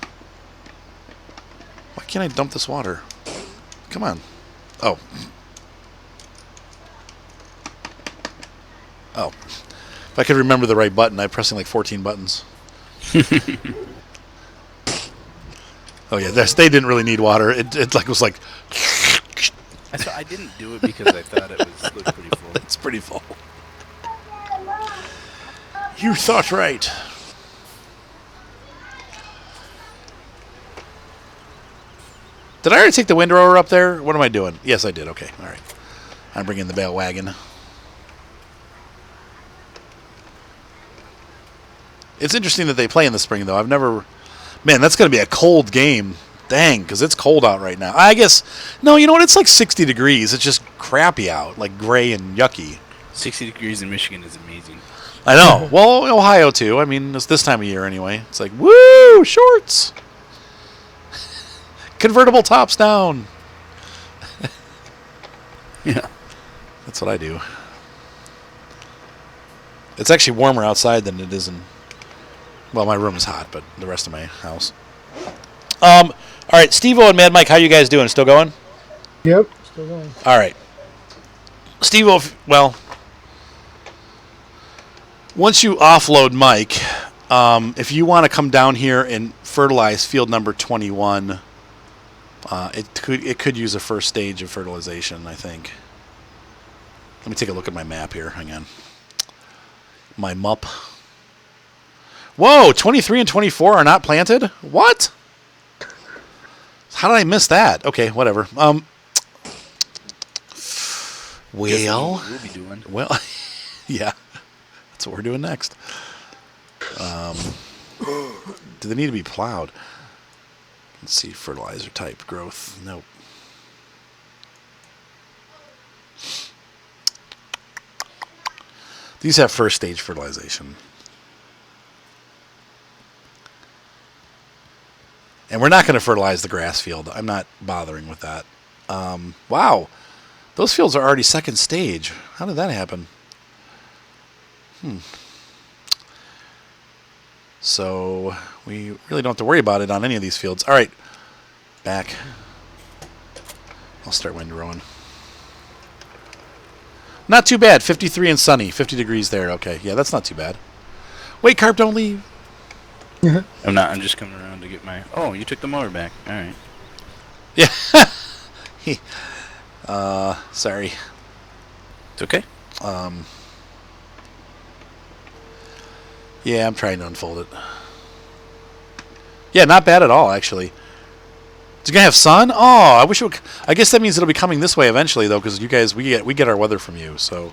Why can't I dump this water? Come on. Oh. Oh. If I could remember the right button, I'm pressing like 14 buttons. Oh, yeah. They didn't really need water. It was like... I didn't do it because I thought it looked pretty full. It's pretty full. You thought right. Did I already take the windrower up there? What am I doing? Yes, I did. Okay. All right. I'm bringing the bale wagon. It's interesting that they play in the spring, though. I've never... Man, that's going to be a cold game. Dang, because it's cold out right now. I guess... No, you know what? It's like 60 degrees. It's just crappy out. Like gray and yucky. 60 degrees in Michigan is amazing. I know. Well, Ohio, too. I mean, it's this time of year anyway. It's like, woo! Shorts! Convertible tops down. Yeah. That's what I do. It's actually warmer outside than it is in... Well, my room is hot, but the rest of my house. All right, Steve-O and Mad Mike, how you guys doing? Still going? Yep, still going. All right. Steve-O, well, once you offload Mike, if you want to come down here and fertilize field number 21, It could use a first stage of fertilization, I think. Let me take a look at my map here. Hang on. My MUP. Whoa, 23 and 24 are not planted? What? How did I miss that? Okay, whatever. Well, We'll be doing. well, yeah, that's what we're doing next. Do they need to be plowed? Let's see, fertilizer type, growth. Nope. These have first stage fertilization. And we're not going to fertilize the grass field. I'm not bothering with that. Wow. Those fields are already second stage. How did that happen? So we really don't have to worry about it on any of these fields. All right. Back. I'll start windrowing. Not too bad. 53 and sunny. 50 degrees there. Okay. Yeah, that's not too bad. Wait, Carp, don't leave. I'm not. I'm just coming around to get my. Oh, you took the mower back. All right. Yeah. Sorry. It's okay. Yeah, I'm trying to unfold it. Yeah, not bad at all, actually. It's gonna have sun. Oh, I wish it would. I guess that means it'll be coming this way eventually, though, because you guys we get our weather from you. So,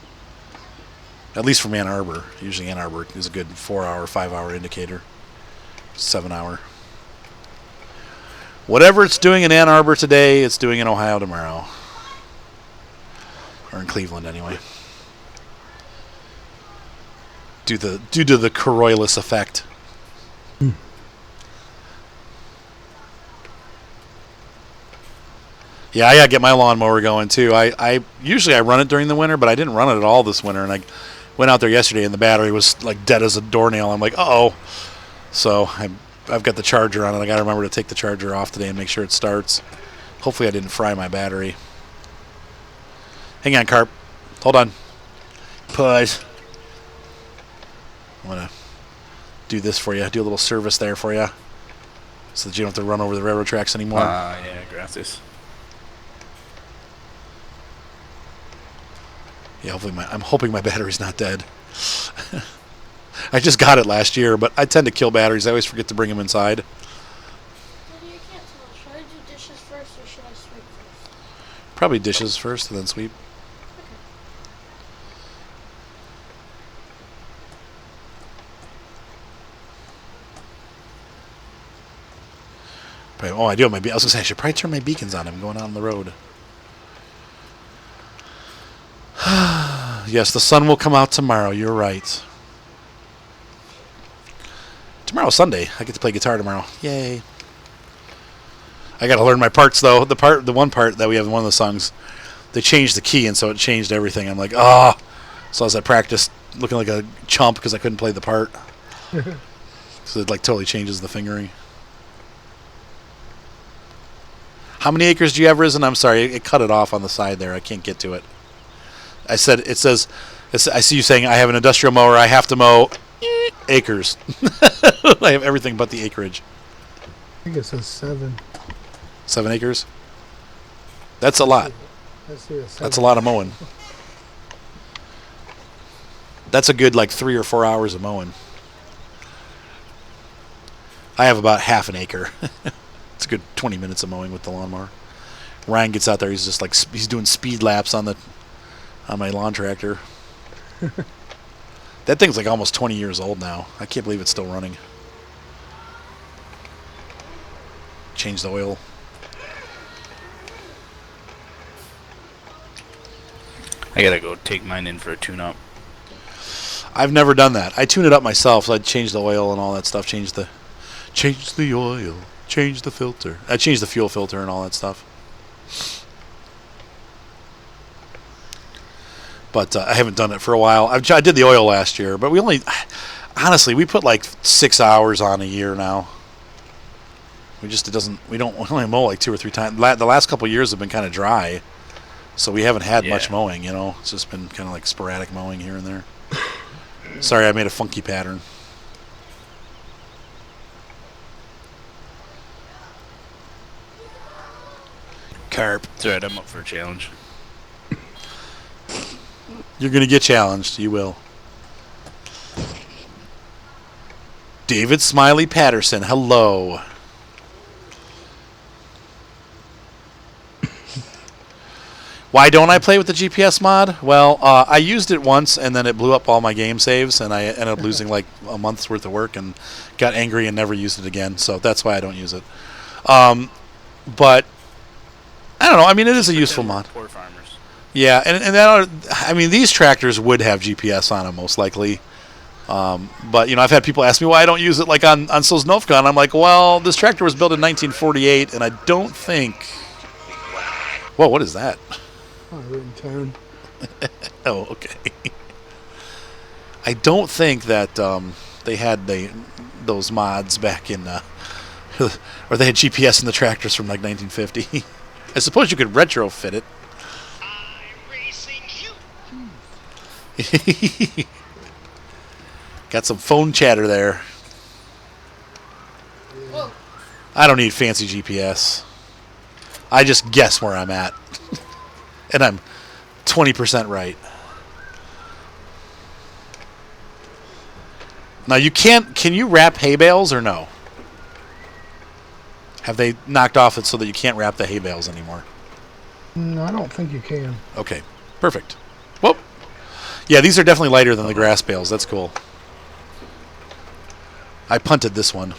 at least from Ann Arbor. Usually, Ann Arbor is a good 4-hour, 5-hour indicator. 7-hour. Whatever it's doing in Ann Arbor today, it's doing in Ohio tomorrow. Or in Cleveland, anyway. Due to the Coriolis effect. Yeah, I gotta get my lawnmower going too. I usually I run it during the winter, but I didn't run it at all this winter, and I went out there yesterday and the battery was like dead as a doornail. I'm like, uh-oh. So I've got the charger on it. I gotta remember to take the charger off today and make sure it starts. Hopefully I didn't fry my battery. Hang on, Carp. Hold on. Push. I'm gonna do this for you. Do a little service there for you, so that you don't have to run over the railroad tracks anymore. Yeah, gracias. Yeah, I'm hoping my battery's not dead. I just got it last year, but I tend to kill batteries. I always forget to bring them inside. Daddy, I can't tell. Should I do dishes first or should I sweep first? Probably dishes first and then sweep. Oh, I do have my. I was gonna say I should probably turn my beacons on. I'm going out on the road. Yes, the sun will come out tomorrow. You're right. Tomorrow's Sunday. I get to play guitar tomorrow. Yay! I got to learn my parts though. The one part that we have in one of the songs, they changed the key, and so it changed everything. I'm like, ah. Oh. So as I practiced, looking like a chump because I couldn't play the part. So it like totally changes the fingering. How many acres do you have, Risen? I'm sorry, it cut it off on the side there. I can't get to it. I said, it says, I see you saying I have an industrial mower. I have to mow acres. I have everything but the acreage. I think it says 7. 7 acres? That's a lot. That's a lot of mowing. That's a good like 3 or 4 hours of mowing. I have about half an acre. It's a good 20 minutes of mowing with the lawnmower. Ryan gets out there. He's just like he's doing speed laps on my lawn tractor. That thing's like almost 20 years old now. I can't believe it's still running. Change the oil. I gotta go take mine in for a tune-up. I've never done that. I tune it up myself, so I'd change the oil and all that stuff. Change the oil. Change the filter. I changed the fuel filter and all that stuff. But I haven't done it for a while. I did the oil last year, but honestly, we put like 6 hours on a year now. We only mow like 2 or 3 times. The last couple of years have been kind of dry, so we haven't had much mowing, you know. It's just been kind of like sporadic mowing here and there. Sorry, I made a funky pattern. carp. It's alright, I'm up for a challenge. You're going to get challenged. You will. David Smiley Patterson. Hello. Why don't I play with the GPS mod? Well, I used it once, and then it blew up all my game saves, and I ended up losing like a month's worth of work, and got angry and never used it again. So that's why I don't use it. But I don't know. I mean, it is a useful mod. Poor farmers. Yeah, and I mean, these tractors would have GPS on them most likely. But I've had people ask me why I don't use it like on Sosnovka, and I'm like, well, this tractor was built in 1948, and I don't think. Whoa, what is that? Written tone. Oh, okay. I don't think that they had those mods back in, or they had GPS in the tractors from like 1950. I suppose you could retrofit it. I'm racing you. Got some phone chatter there. Whoa. I don't need fancy GPS. I just guess where I'm at. And I'm 20% right. Now can you wrap hay bales or no? Have they knocked off it so that you can't wrap the hay bales anymore? No, I don't think you can. Okay, perfect. Whoop. Yeah, these are definitely lighter than the grass bales. That's cool. I punted this one.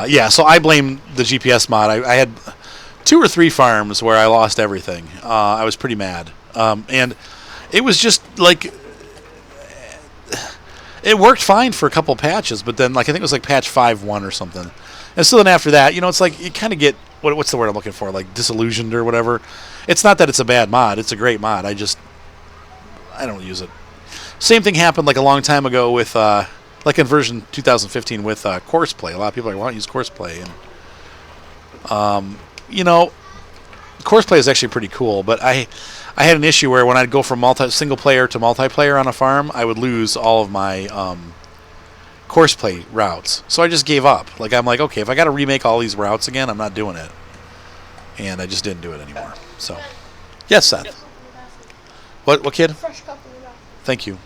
Yeah, so I blame the GPS mod. I had 2 or 3 farms where I lost everything. I was pretty mad. And it was just like... It worked fine for a couple patches, but then I think it was like patch 5.1 or something. And so then after that, it's like you kind of get... What's the word I'm looking for? Like disillusioned or whatever. It's not that it's a bad mod. It's a great mod. I don't use it. Same thing happened like a long time ago with... like in version 2015 with Courseplay. A lot of people are like, why don't you use Courseplay? And, Courseplay is actually pretty cool, but I had an issue where when I'd go from single player to multiplayer on a farm, I would lose all of my Courseplay routes. So I just gave up. Like, I'm like, okay, if I got to remake all these routes again, I'm not doing it. And I just didn't do it anymore. So, yes, Seth. What kid? Fresh cup in the bathroom. Thank you.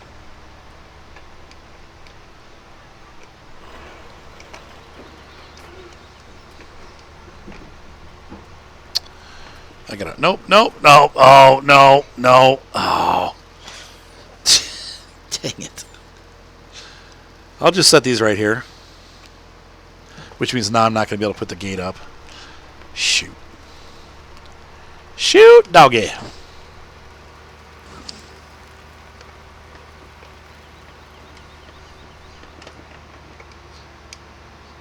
I gotta. Nope. Oh, no. Oh. Dang it. I'll just set these right here. Which means now I'm not going to be able to put the gate up. Shoot. Shoot, doggy.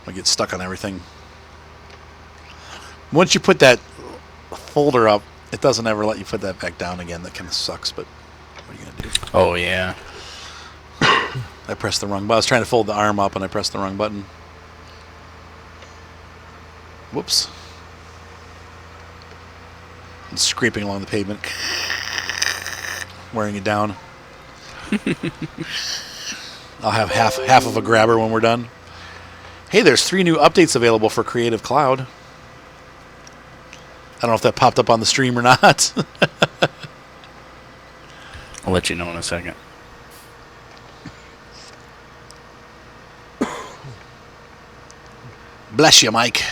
I get stuck on everything. Once you put that folder up, it doesn't ever let you put that back down again. That kind of sucks, but what are you going to do? Oh, yeah. I pressed the wrong button. I was trying to fold the arm up, and I pressed the wrong button. Whoops. I'm scraping along the pavement. Wearing it down. I'll have half of a grabber when we're done. Hey, there's 3 new updates available for Creative Cloud. I don't know if that popped up on the stream or not. I'll let you know in a second. Bless you, Mike.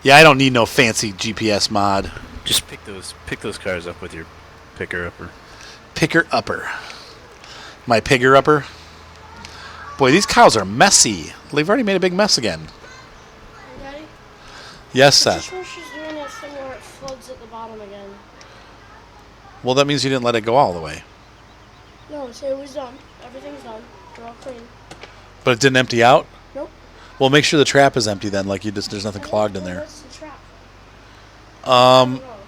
Yeah, I don't need no fancy GPS mod. Just pick those cars up with your picker-upper. Picker-upper. My pigger-upper. Boy, these cows are messy. They've already made a big mess again. Daddy? Yes, Just Seth. where she's doing that thing where it floods at the bottom again. Well, that means you didn't let it go all the way. No, so it was done. Everything's done. They're all clean. But it didn't empty out? Nope. Well, make sure the trap is empty then, like there's nothing clogged in there. What's the trap?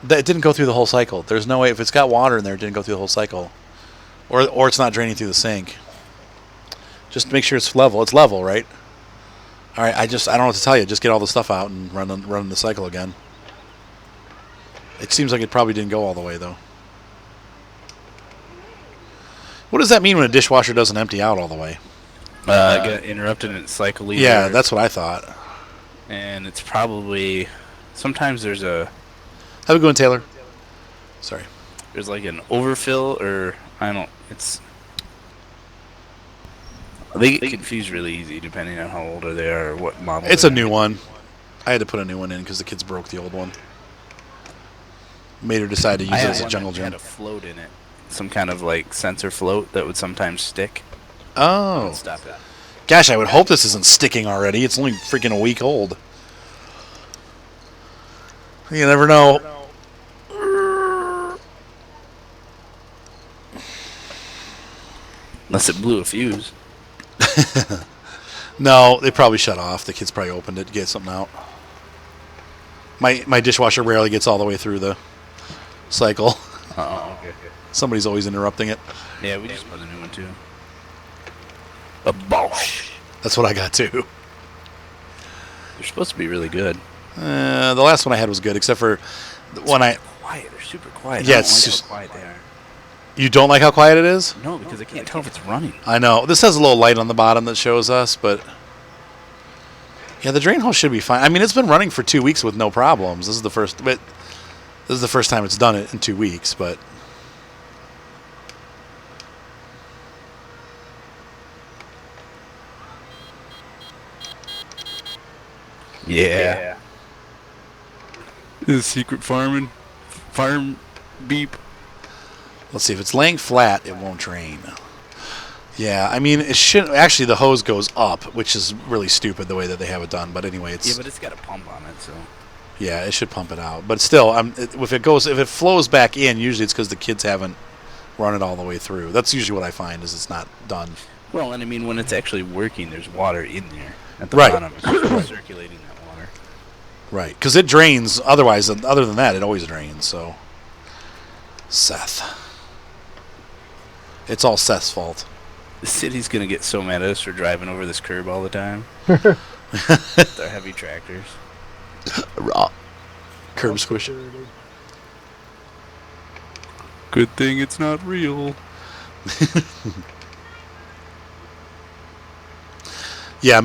It didn't go through the whole cycle. There's no way, if it's got water in there, it didn't go through the whole cycle. Or it's not draining through the sink. Just make sure it's level. It's level, right? All right, I don't know what to tell you. Just get all the stuff out and run the cycle again. It seems like it probably didn't go all the way, though. What does that mean when a dishwasher doesn't empty out all the way? Get interrupted in its cycle leader. Yeah, that's what I thought. And it's probably... Sometimes there's Have a good one, Taylor. Sorry. There's like an overfill, or... I don't... It's... They get confused really easy depending on how old they are or what model. It's a new one. I had to put a new one in because the kids broke the old one. Made her decide to use it as a jungle It gym. had a float in it. Some kind of like sensor float that would sometimes stick. Oh. Stop it. Gosh, I would hope this isn't sticking already. It's only freaking a week old. You never know. Unless it blew a fuse. No, they probably shut off. The kids probably opened it to get something out. My dishwasher rarely gets all the way through the cycle. Oh, okay. Somebody's always interrupting it. Yeah, we just put a new one too. A Bosch. That's what I got too. They're supposed to be really good. The last one I had was good, except for when I... Quiet. They're super quiet. Yeah, I don't it's like just- how quiet they are. You don't like how quiet it is? No, because I can't tell if it's running. I know. This has a little light on the bottom that shows us, but... Yeah, the drain hose should be fine. I mean, it's been running for 2 weeks with no problems. This is the first time it's done it in 2 weeks, but... Yeah. This is secret farm beep. Let's see. If it's laying flat, it won't drain. Yeah, I mean, it should... Actually, the hose goes up, which is really stupid the way that they have it done. But anyway, it's... Yeah, but it's got a pump on it, so... Yeah, it should pump it out. But still, if it flows back in, usually it's because the kids haven't run it all the way through. That's usually what I find, is it's not done. Well, and I mean, when it's actually working, there's water in there at the Right. bottom. It's just circulating that water. Right, because it drains. Otherwise, other than that, it always drains. So, Seth. It's all Seth's fault. The city's gonna get so mad at us for driving over this curb all the time. Their heavy tractors. Raw. Curb squish. Good thing it's not real. Yeah,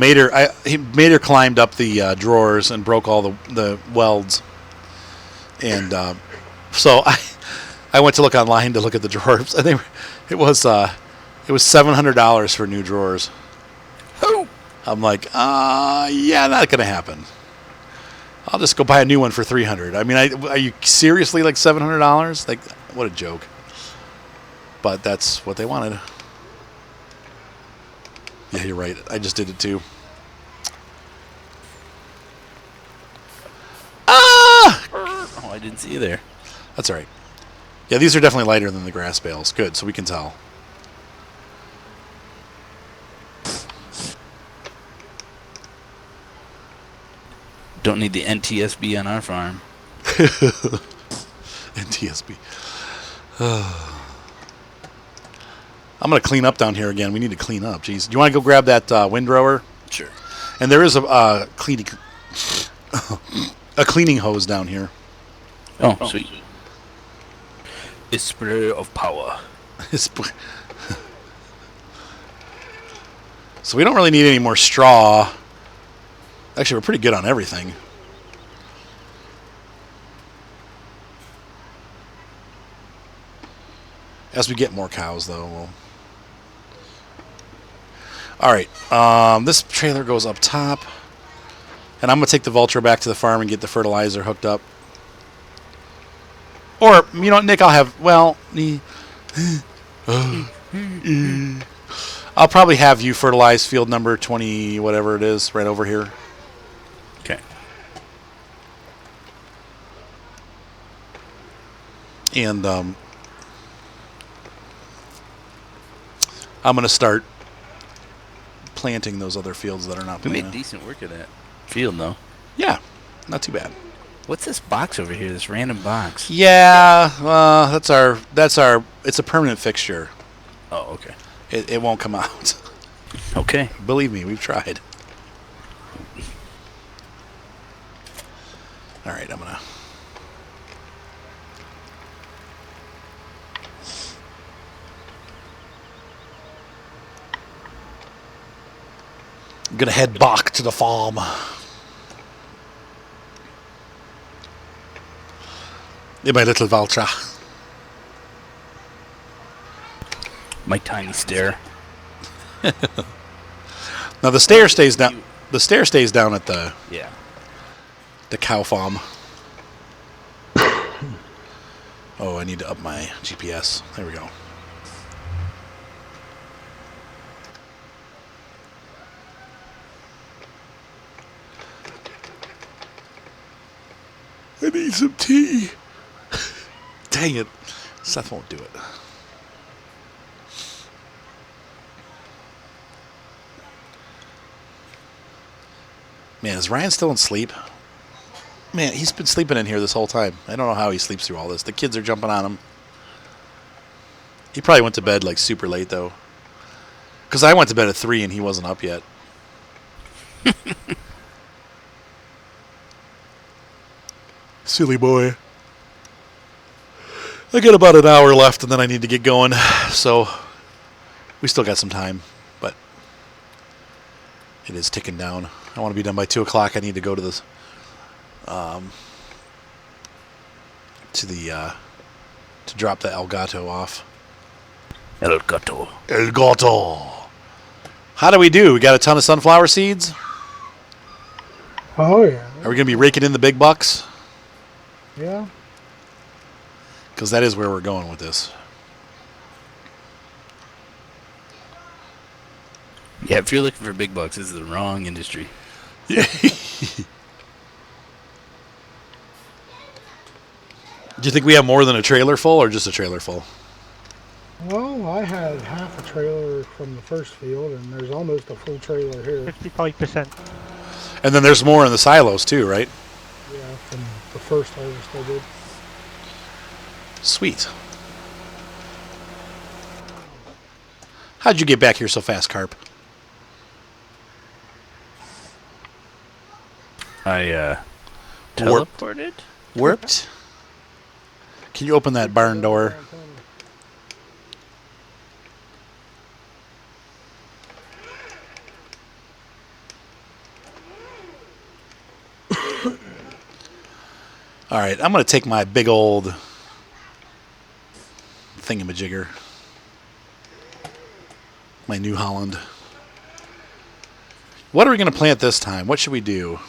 he made her climbed up the drawers and broke all the welds. And so I went to look online to look at the drawers. I think it was $700 for new drawers. Oh. I'm like, yeah, not gonna happen. I'll just go buy a new one for $300. I mean, are you seriously like $700? Like, what a joke. But that's what they wanted. Yeah, you're right. I just did it too. Ah! Oh, I didn't see you there. That's all right. Yeah, these are definitely lighter than the grass bales. Good, so we can tell. Don't need the NTSB on our farm. NTSB. I'm going to clean up down here again. We need to clean up. Jeez. Do you want to go grab that windrower? Sure. And there is a cleaning a cleaning hose down here. Oh, sweet. A spray of power. So we don't really need any more straw. Actually, we're pretty good on everything. As we get more cows, though, we'll... All right. This trailer goes up top. And I'm going to take the Vulture back to the farm and get the fertilizer hooked up. Or, you know what, Nick, I'll have... Well... I'll probably have you fertilize field number 20, whatever it is, right over here. Okay. And I'm going to start planting those other fields that are not We planted. made decent work of that field, though. Yeah, not too bad. What's this box over here? This random box? Yeah, that's our. It's a permanent fixture. Oh, okay. It won't come out. Okay. Believe me, we've tried. All right, I'm gonna. I'm gonna head back to the farm. Yeah, my little vulture. My tiny stair. Now the stair stays down. The stair stays down at the Yeah. cow farm. Oh, I need to up my GPS. There we go. I need some tea. Dang it. Seth won't do it. Man, is Ryan still in sleep? Man, he's been sleeping in here this whole time. I don't know how he sleeps through all this. The kids are jumping on him. He probably went to bed like super late though. Because I went to bed at 3 and he wasn't up yet. Silly boy. I got about an hour left and then I need to get going. So we still got some time, but it is ticking down. I want to be done by 2 o'clock. I need to go to this to drop the El Gato off. El Gato. El Gato. How do we do? We got a ton of sunflower seeds. Oh yeah. Are we going to be raking in the big bucks? Yeah. Because that is where we're going with this. Yeah, if you're looking for big bucks, this is the wrong industry. Yeah. Do you think we have more than a trailer full or just a trailer full? Well, I had half a trailer from the first field, and there's almost a full trailer here. 55%. And then there's more in the silos too, right? Yeah, from the first harvest I did. Sweet. How'd you get back here so fast, Carp? I teleported? Warped? Can you open that barn door? All right, I'm going to take my big old thingamajigger. My New Holland. What are we going to plant this time? What should we do?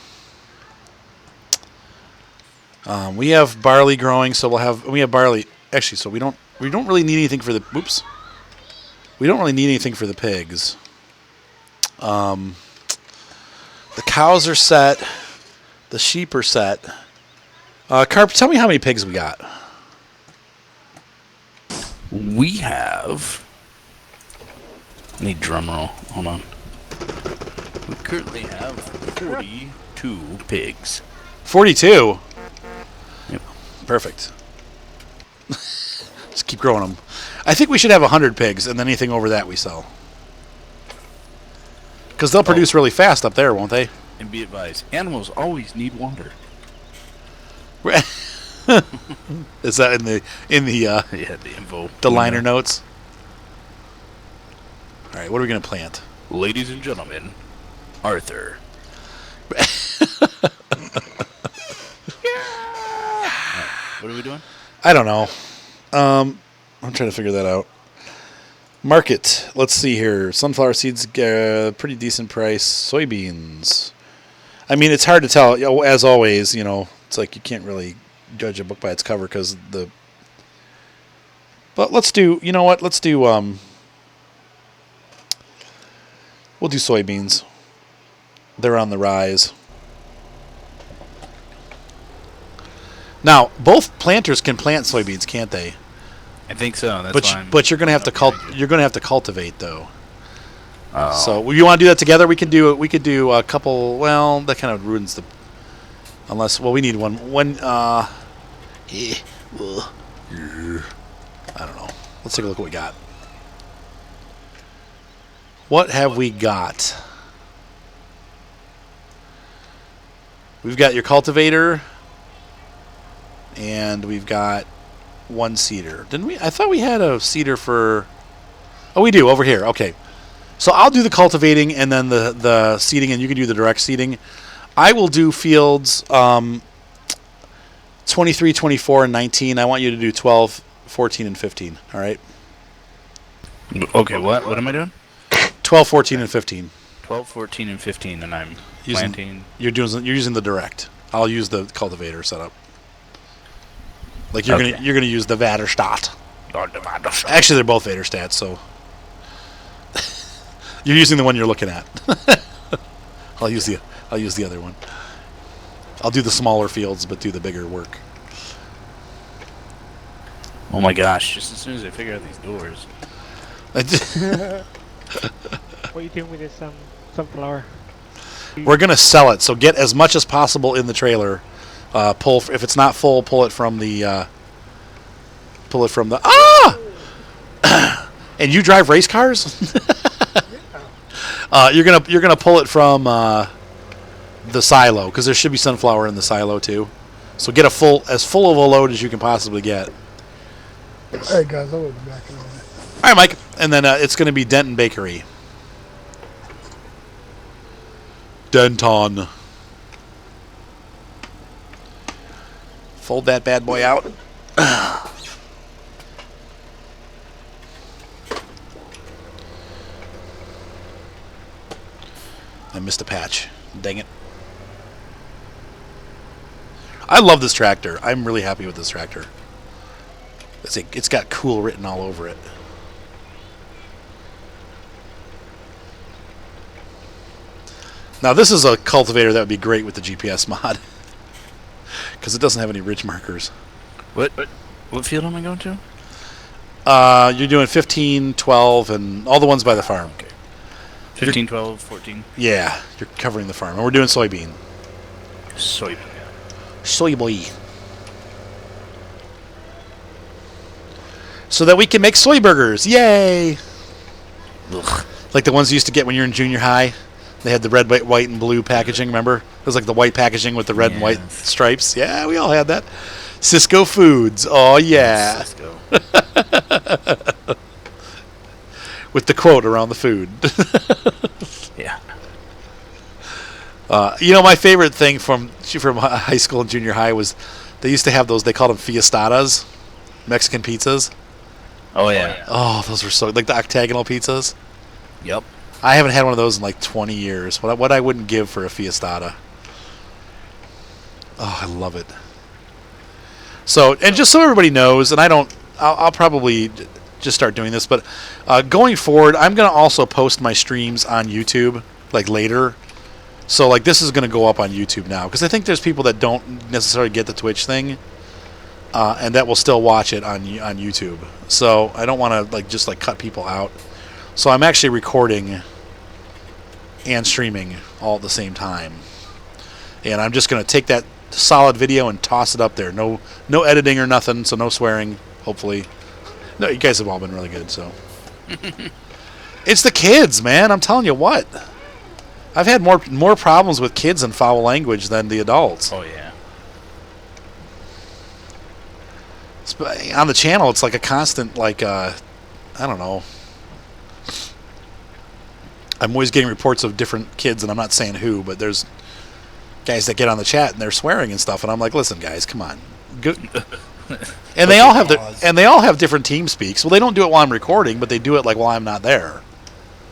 We have barley growing, so we have barley. Actually, so we don't really need anything for the. Oops. We don't really need anything for the pigs. The cows are set. The sheep are set. Carp, tell me how many pigs we got. We have. I need drum roll. Hold on. We currently have 42 pigs. 42. Yep. Perfect. Just keep growing them. I think we should have 100 pigs, and then anything over that we sell. Because they'll produce really fast up there, won't they? And be advised, animals always need water. Is that in the Yeah, the info. the liner notes? All right, what are we gonna plant? Ladies and gentlemen, Arthur. What are we doing? I don't know. I'm trying to figure that out. Market. Let's see here. Sunflower seeds, pretty decent price. Soybeans. I mean, it's hard to tell. You know, as always, it's like you can't really judge a book by its cover because the. But let's do. You know what? Let's do. We'll do soybeans. They're on the rise. Now, both planters can plant soybeans, can't they? I think so. That's fine. But you're gonna have to you're gonna have to cultivate though. So you want to do that together? We could do a couple. Well, that kind of ruins the. Unless we need one. I don't know. Let's take a look what we got. What have we got? We've got your cultivator, and we've got one seeder. Didn't we? I thought we had a seeder for. Oh, we do over here. Okay. So I'll do the cultivating and then the seeding, and you can do the direct seeding. I will do fields 23, 24, and 19. I want you to do 12, 14, and 15. All right? Okay, what? What am I doing? 12, 14, and 15. 12, 14, and 15, and I'm Using- planting. You're using the direct. I'll use the cultivator setup. Like you're Okay. gonna use the Vaderstadt. Okay. Actually, they're both Vaderstats, so you're using the one you're looking at. I'll use the other one. I'll do the smaller fields, but do the bigger work. Oh my gosh! Just as soon as I figure out these doors. What are you doing with this sunflower? We're gonna sell it, so get as much as possible in the trailer. If it's not full, pull it from the. And you drive race cars? You're gonna pull it from the silo because there should be sunflower in the silo too. So get as full of a load as you can possibly get. Alright guys, I'll be back in a minute. All right, Mike, and then it's gonna be Denton Bakery. Denton. Fold that bad boy out. I missed a patch. Dang it. I love this tractor. I'm really happy with this tractor. It's got cool written all over it. Now this is a cultivator that would be great with the GPS mod. Because it doesn't have any ridge markers. What field am I going to? You're doing 15, 12, and all the ones by the farm. Okay. 15, 12, 14. Yeah, you're covering the farm. And we're doing soybean. Soybean. Soy boy. So that we can make soy burgers. Yay! Ugh. Like the ones you used to get when you were in junior high. They had the red, white, and blue packaging, remember? It was like the white packaging with the red and white Yes. stripes. Yeah, we all had that. Cisco Foods. Oh, yeah. Let's go. With the quote around the food. Yeah. My favorite thing from high school and junior high was they used to have those, they called them fiestadas, Mexican pizzas. Oh yeah. Oh, those were so, like the octagonal pizzas. Yep. I haven't had one of those in like 20 years. What I wouldn't give for a fiestada. Oh, I love it. So, and just so everybody knows, and I'll probably just start doing this, but going forward, I'm going to also post my streams on YouTube, like later. So, like, this is going to go up on YouTube now, because I think there's people that don't necessarily get the Twitch thing, and that will still watch it on YouTube. So, I don't want to, just cut people out. So, I'm actually recording and streaming all at the same time. And I'm just going to take that solid video and toss it up there. No editing or nothing, so no swearing, hopefully. No, you guys have all been really good, so. It's the kids, man. I'm telling you what. I've had more problems with kids and foul language than the adults. Oh yeah. On the channel, it's like a constant, I don't know. I'm always getting reports of different kids, and I'm not saying who, but there's guys that get on the chat and they're swearing and stuff, and I'm like, listen, guys, come on. And they all have different team speaks. Well, they don't do it while I'm recording, but they do it while I'm not there.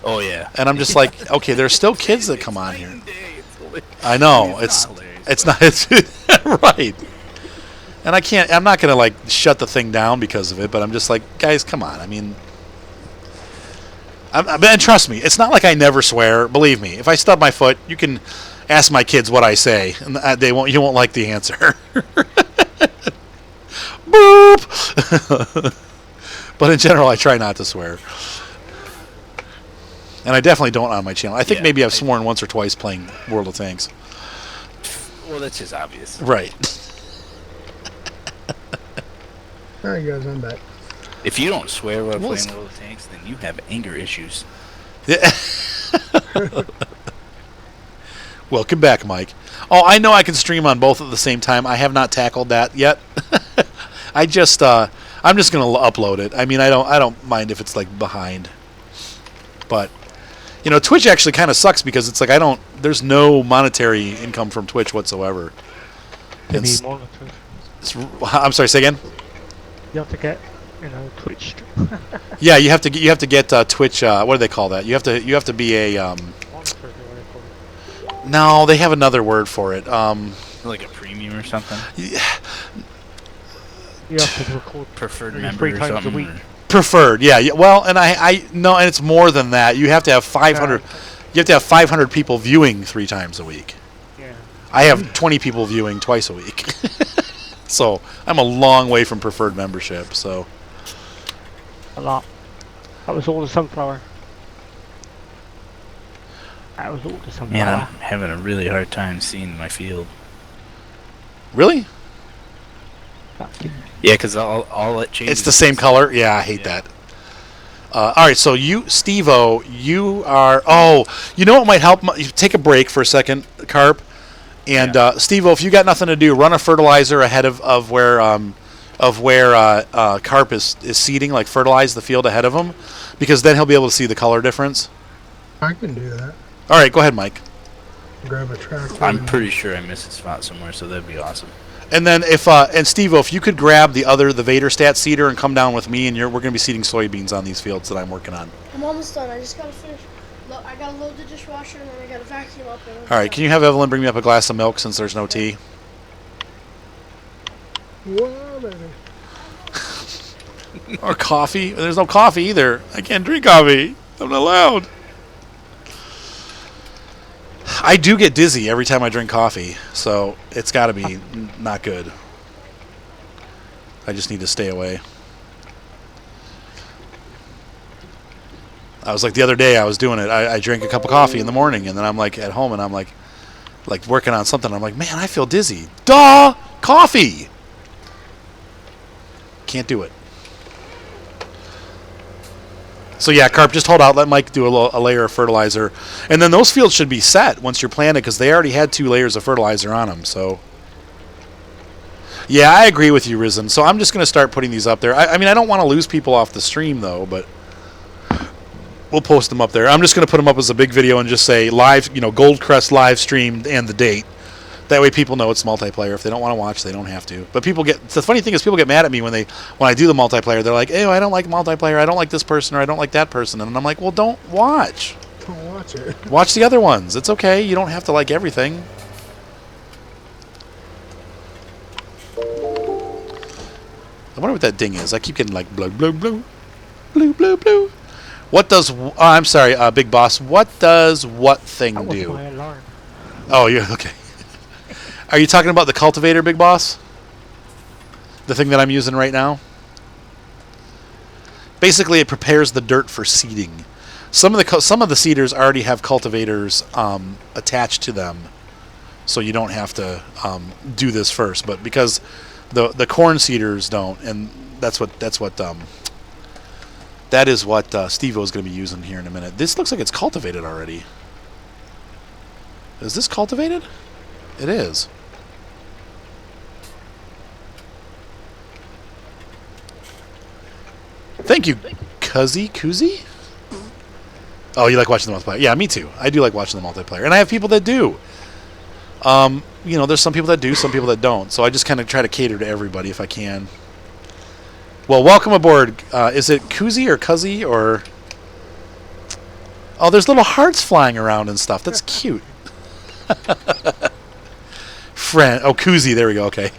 Oh yeah. And I'm just like, okay, there's still kids that come on here. I know it's not right. And I'm not gonna shut the thing down because of it, but I'm just like, guys, come on. I mean, and trust me, it's not like I never swear. Believe me, if I stub my foot, you can ask my kids what I say, and you won't like the answer. Boop. But in general, I try not to swear. And I definitely don't on my channel. I think maybe I've sworn once or twice playing World of Tanks. Well, that's just obvious. Right. Alright guys, I'm back. If you don't swear while Well, playing World of Tanks, then you have anger issues. Yeah. Welcome back, Mike. Oh, I know I can stream on both at the same time. I have not tackled that yet. I'm just gonna upload it. I mean, I don't mind if it's behind, but You know, Twitch actually kind of sucks because it's like there's no monetary income from Twitch whatsoever. To be It's- monitored. I'm sorry, say again. You have to get, Twitch. Yeah, you have to get Twitch. What do they call that? You have to be a. Monitored or whatever. No, they have another word for it. Like a premium or something. You have to record Preferred maybe member 3 or times a something. week. Preferred, yeah. Well, and I no, and it's more than that. You have to have 500. You have to have 500 people viewing 3 times a week. Yeah. I have 20 people viewing twice a week. So I'm a long way from preferred membership. So A lot. That was all the sunflower. That was all the sunflower. Man, I'm having a really hard time seeing my field. really, Yeah, because all it changes. it's the same color. Yeah, I hate that. All right, so Steve-O, you are. Oh, you know what might help? You take a break for a second, Carp, and Steve-O, if you got nothing to do, run a fertilizer ahead of where Carp is seeding, like fertilize the field ahead of him, because then he'll be able to see the color difference. I can do that. All right, go ahead, Mike. Grab a tractor. I'm and- pretty sure I missed a spot somewhere, so that'd be awesome. And then and Steve-O, if you could grab the Vaderstat seeder and come down with me, and we're going to be seeding soybeans on these fields that I'm working on. I'm almost done. I just gotta finish. I gotta load the dishwasher and then I gotta vacuum up. All right, can you have Evelyn bring me up a glass of milk since there's no tea? Well, baby. Or coffee? There's no coffee either. I can't drink coffee. I'm not allowed. I do get dizzy every time I drink coffee, so it's got to be not good. I just need to stay away. I was like the other day, I was doing it. I drank a cup of coffee in the morning, and then I'm like at home, and I'm like working on something. I'm like, man, I feel dizzy. Duh, coffee. Can't do it. So yeah, Carp, just hold out. Let Mike do a layer of fertilizer, and then those fields should be set once you're planted because they already had 2 layers of fertilizer on them. So yeah, I agree with you, Risen. So I'm just going to start putting these up there. I mean, I don't want to lose people off the stream though, but we'll post them up there. I'm just going to put them up as a big video and just say live, Goldcrest live stream and the date. That way people know it's multiplayer. If they don't want to watch, they don't have to. But the funny thing is people get mad at me when I do the multiplayer. They're like, "Hey, I don't like multiplayer. I don't like this person or I don't like that person." And I'm like, "Well, don't watch. Don't watch it. Watch the other ones. It's okay. You don't have to like everything." I wonder what that ding is. I keep getting like blue, blue, blue, blue, blue, blue. What does? I'm sorry, Big Boss. What does what thing That was do? my alarm. Oh, you're okay. Are you talking about the cultivator, Big Boss? The thing that I'm using right now? Basically, it prepares the dirt for seeding. Some of the seeders already have cultivators attached to them, so you don't have to do this first. But because the corn seeders don't, and that is what Steve-O is going to be using here in a minute. This looks like it's cultivated already. Is this cultivated? It is. Thank you, Kuzi? Oh, you like watching the multiplayer? Yeah, me too. I do like watching the multiplayer. And I have people that do. There's some people that do, some people that don't. So I just kind of try to cater to everybody if I can. Well, welcome aboard. Is it Kuzi or Cuzzy or... Oh, there's little hearts flying around and stuff. That's cute. Friend. Oh, Kuzi. There we go. Okay.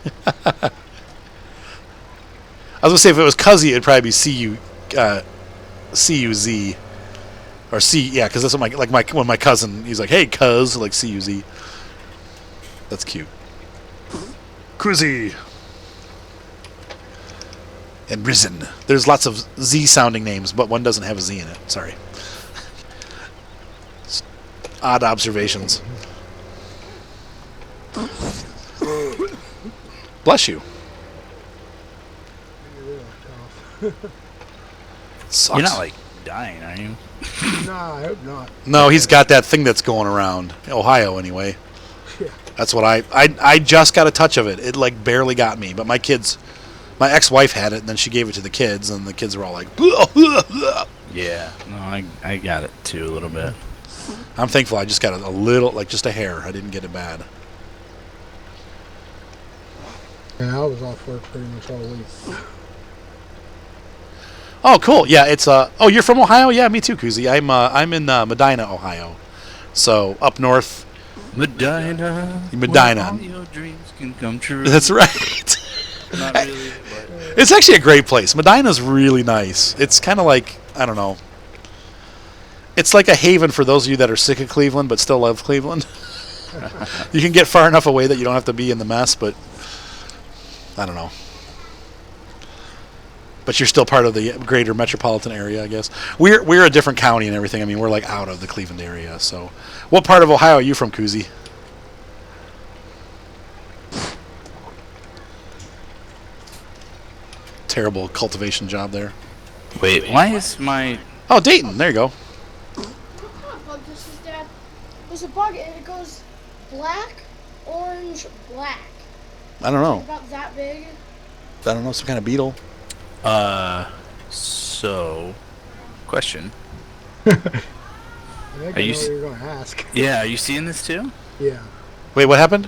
I was going to say, if it was Cuzzy, it'd probably be C-U-Z. Or C, yeah, because that's what when my cousin, he's like, hey, cuz, like C-U-Z. That's cute. Cruzy. And Risen. There's lots of Z-sounding names, but one doesn't have a Z in it. Sorry. Odd observations. Bless you. Sucks. You're not like dying, are you? Nah, I hope not. No, he's got that thing that's going around. Ohio, anyway. Yeah. That's what I just got a touch of it. It like barely got me, but my ex-wife had it, and then she gave it to the kids, and the kids were all like, "Blah, blah, blah." Yeah. No, I got it too a little bit. I'm thankful I just got a little, like just a hair. I didn't get it bad. Yeah, I was off work pretty much all week. Oh, cool. Yeah, it's oh, you're from Ohio? Yeah, me too, Kuzi. I'm in Medina, Ohio. So up north. Medina. Medina. Where all your dreams can come true. That's right. Not really, but It's actually a great place. Medina's really nice. It's kind of like, I don't know. It's like a haven for those of you that are sick of Cleveland but still love Cleveland. You can get far enough away that you don't have to be in the mess, but I don't know. But you're still part of the greater metropolitan area, I guess. We're a different county and everything. I mean, we're like out of the Cleveland area. So, what part of Ohio are you from, Kuzi? Terrible cultivation job there. wait, why is my Oh, Dayton. There you go. What kind of bug this is, Dad? There's a bug and it goes black, orange, black. I don't know. About that big. I don't know. Some kind of beetle. so question. I think I know Are you what s- you're going to ask. Yeah, are you seeing this too? Yeah. Wait, what happened?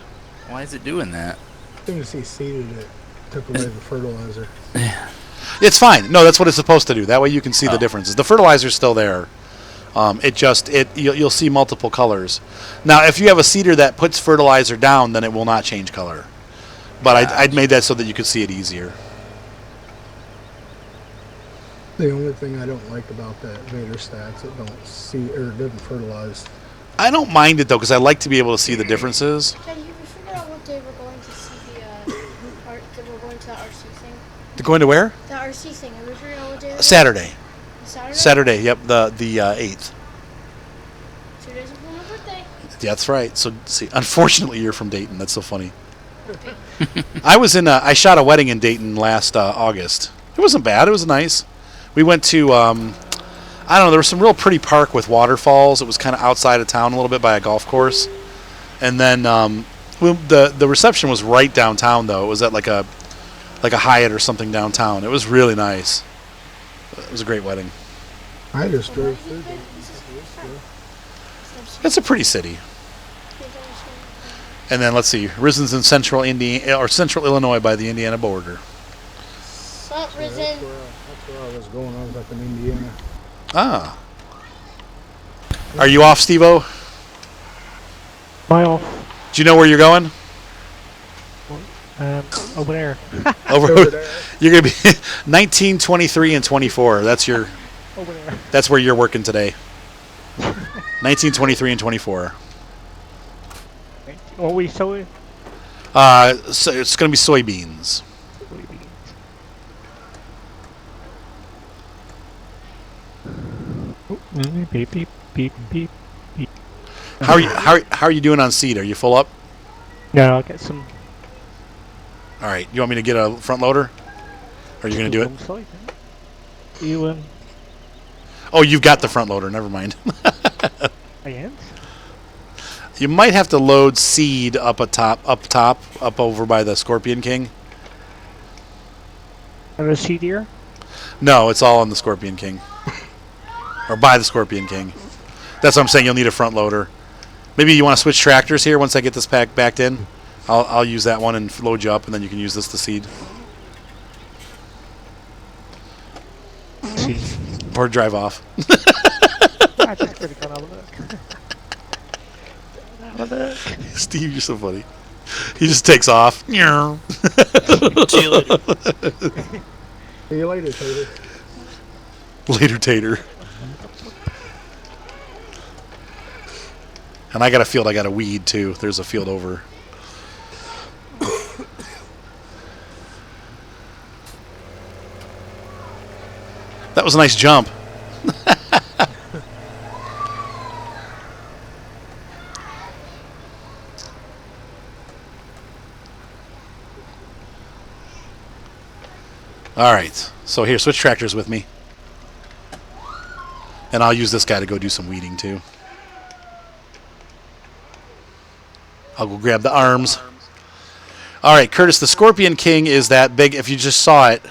Why is it doing that? As soon as he seeded it, took away the fertilizer. It's fine. No, that's what it's supposed to do. That way you can see the Oh. differences. The fertilizer's still there. You'll see multiple colors. Now, if you have a seeder that puts fertilizer down, then it will not change color. But I'd made that so that you could see it easier. The only thing I don't like about that Vader stats, it don't see or it doesn't fertilize. I don't mind it though because I like to be able to see the differences. Dad, we figured out what day we're going to see that we're going to the RC thing. Going to where? The RC thing. Have we figured out what day? Saturday. Saturday. Saturday. Yep. The 8th. 2 days before my birthday. Yeah, that's right. So see, unfortunately, you're from Dayton. That's so funny. I shot a wedding in Dayton last August. It wasn't bad. It was nice. We went to, I don't know, there was some real pretty park with waterfalls. It was kind of outside of town a little bit by a golf course. And then the reception was right downtown, though. It was at like a Hyatt or something downtown. It was really nice. It was a great wedding. I just drove through there. It's a pretty city. And then let's see, Risen's in central Indiana or central Illinois by the Indiana border. Sup, That's Risen? where I was going. I was up in Indiana. Ah. Are you off, Steve-O? My off. Do you know where you're going? Over there. Over there. You're gonna be 19, 23, and 24. That's Over there. that's where you're working today. 19, 23, and 24. What we sowing? So it's gonna be soybeans. Soybeans. Beep beep beep beep beep. How are you doing on seed? Are you full up? No, I'll get some. All right. You want me to get a front loader? Or are you gonna do it? You Oh, you've got the front loader. Never mind. I am. You might have to load seed up over by the Scorpion King. Have a seed here. No, it's all on the Scorpion King. Or by the Scorpion King. That's what I'm saying. You'll need a front loader. Maybe you want to switch tractors here once I get this pack backed in. I'll use that one and load you up, and then you can use this to seed. Seed. Or drive off. I just gotta go have a look. Have a look. Steve, you're so funny. He just takes off. See you later. See you later, Tater. Later, Tater. And I got a field I got to weed, too. There's a field over. That was a nice jump. All right. So here, switch tractors with me. And I'll use this guy to go do some weeding, too. I'll go grab the arms. All right, Curtis, the Scorpion King is that big. If you just saw it.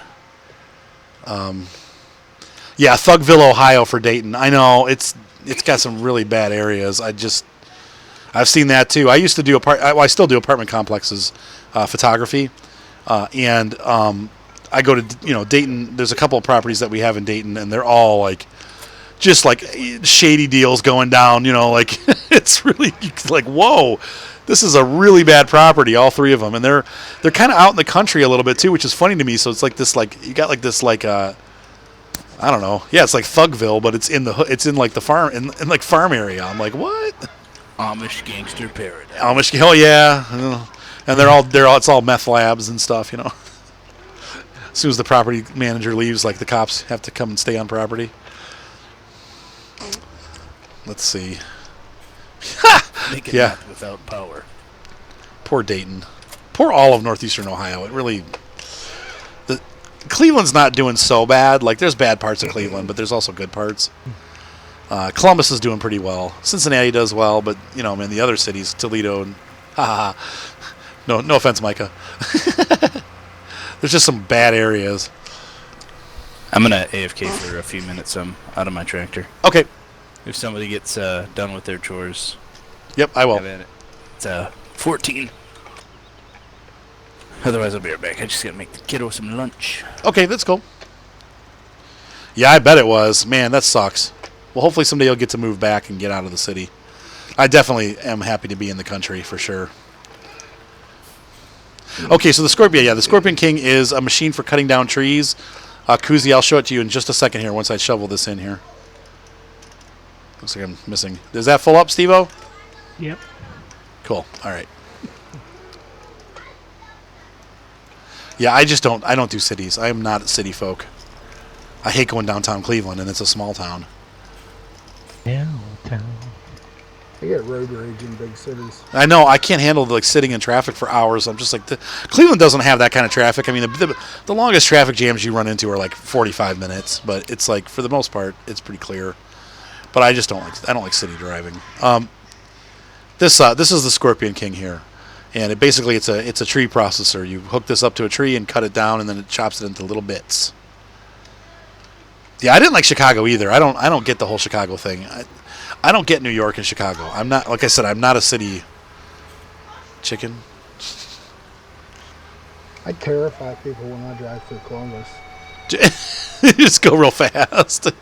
Yeah, Thugville, Ohio for Dayton. I know, it's it's got some really bad areas. I've seen that too. I used to do I still do apartment complexes photography, and I go to Dayton. There's a couple of properties that we have in Dayton, and they're all like just like shady deals going down. Like it's really like whoa. This is a really bad property, all three of them, and they're kind of out in the country a little bit too, which is funny to me. So it's like this, like you got like this, like I don't know, yeah, it's like Thugville, but it's in like the farm, in like farm area. I'm like, what? Amish gangster paradise. Amish, hell yeah, and it's all meth labs and stuff. As soon as the property manager leaves, like the cops have to come and stay on property. Let's see. Make Yeah. without power. Poor Dayton. Poor all of northeastern Ohio. Cleveland's not doing so bad. Like, there's bad parts of Cleveland, but there's also good parts. Columbus is doing pretty well. Cincinnati does well, but, the other cities, Toledo and... No offense, Micah. There's just some bad areas. I'm going to AFK for a few minutes. I'm out of my tractor. Okay. If somebody gets done with their chores... Yep, I will. have at it. It's 14. Otherwise, I'll be right back. I just got to make the kiddo some lunch. Okay, that's cool. Yeah, I bet it was. Man, that sucks. Well, hopefully someday you'll get to move back and get out of the city. I definitely am happy to be in the country, for sure. Okay, so the Scorpion King is a machine for cutting down trees. Kuzi, I'll show it to you in just a second here once I shovel this in here. Looks like I'm missing. Is that full up, Steve-O? Yep. Cool. All right. Yeah, I don't do cities. I am not city folk. I hate going downtown Cleveland, and it's a small town. Downtown. I get road rage in big cities. I know. I can't handle sitting in traffic for hours. I'm just like, Cleveland doesn't have that kind of traffic. I mean, the longest traffic jams you run into are like 45 minutes, but it's like, for the most part, it's pretty clear. But I don't like city driving. This is the Scorpion King here, and it's a tree processor. You hook this up to a tree and cut it down, and then it chops it into little bits. Yeah, I didn't like Chicago either. I don't get the whole Chicago thing. I don't get New York and Chicago. I'm not, like I said, I'm not a city chicken. I terrify people when I drive through Columbus. Just go real fast.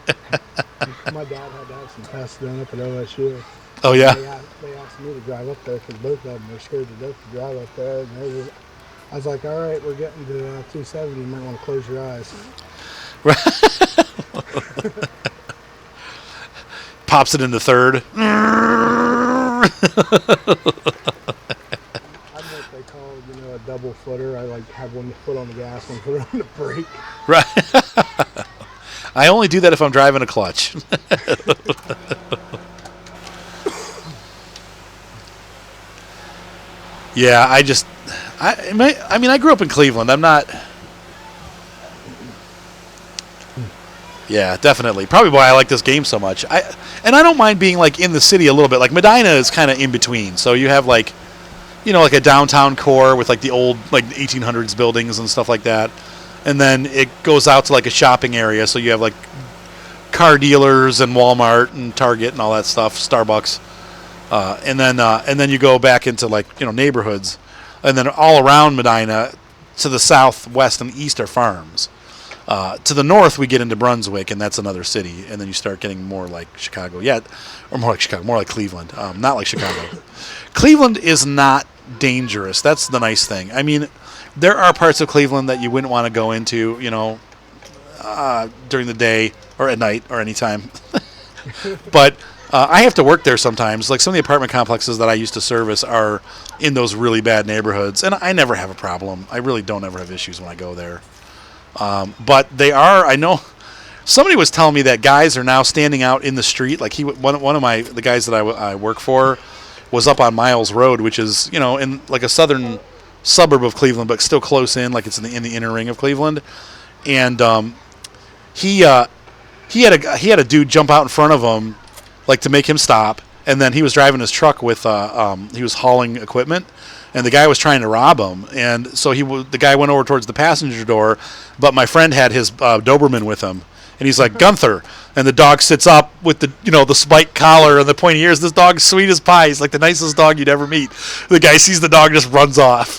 My dad had to have some tests done up at OSU. Oh yeah. They asked me to drive up there because both of them were scared to death to drive up there. And I was like, all right, we're getting to 270. You might want to close your eyes. Pops it into third. I'm what they call, a double footer. I like have one foot on the gas, one foot on the brake. Right. I only do that if I'm driving a clutch. Yeah, I grew up in Cleveland. I'm not. Yeah, definitely. Probably why I like this game so much. I don't mind being like in the city a little bit. Like Medina is kind of in between. So you have like a downtown core with like the old like 1800s buildings and stuff like that. And then it goes out to like a shopping area. So you have like car dealers and Walmart and Target and all that stuff, Starbucks. And then you go back into like, neighborhoods. And then all around Medina to the south, west, and east are farms. To the north, we get into Brunswick, and that's another city. And then you start getting more like Chicago. Yeah, or more like Chicago, more like Cleveland. Not like Chicago. Cleveland is not dangerous. That's the nice thing. I mean, there are parts of Cleveland that you wouldn't want to go into, during the day or at night or anytime. But I have to work there sometimes. Like some of the apartment complexes that I used to service are in those really bad neighborhoods, and I never have a problem. I really don't ever have issues when I go there. But they are. I know somebody was telling me that guys are now standing out in the street. Like one of the guys that I work for was up on Miles Road, which is in like a southern suburb of Cleveland, but still close in, like it's in the inner ring of Cleveland. And he had a dude jump out in front of him, like to make him stop. And then he was driving his truck with he was hauling equipment, and the guy was trying to rob him. And so the guy went over towards the passenger door, but my friend had his Doberman with him, And he's like, Gunther. And the dog sits up with the, the spike collar and the pointy ears. This dog's sweet as pie. He's like the nicest dog you'd ever meet. The guy sees the dog and just runs off.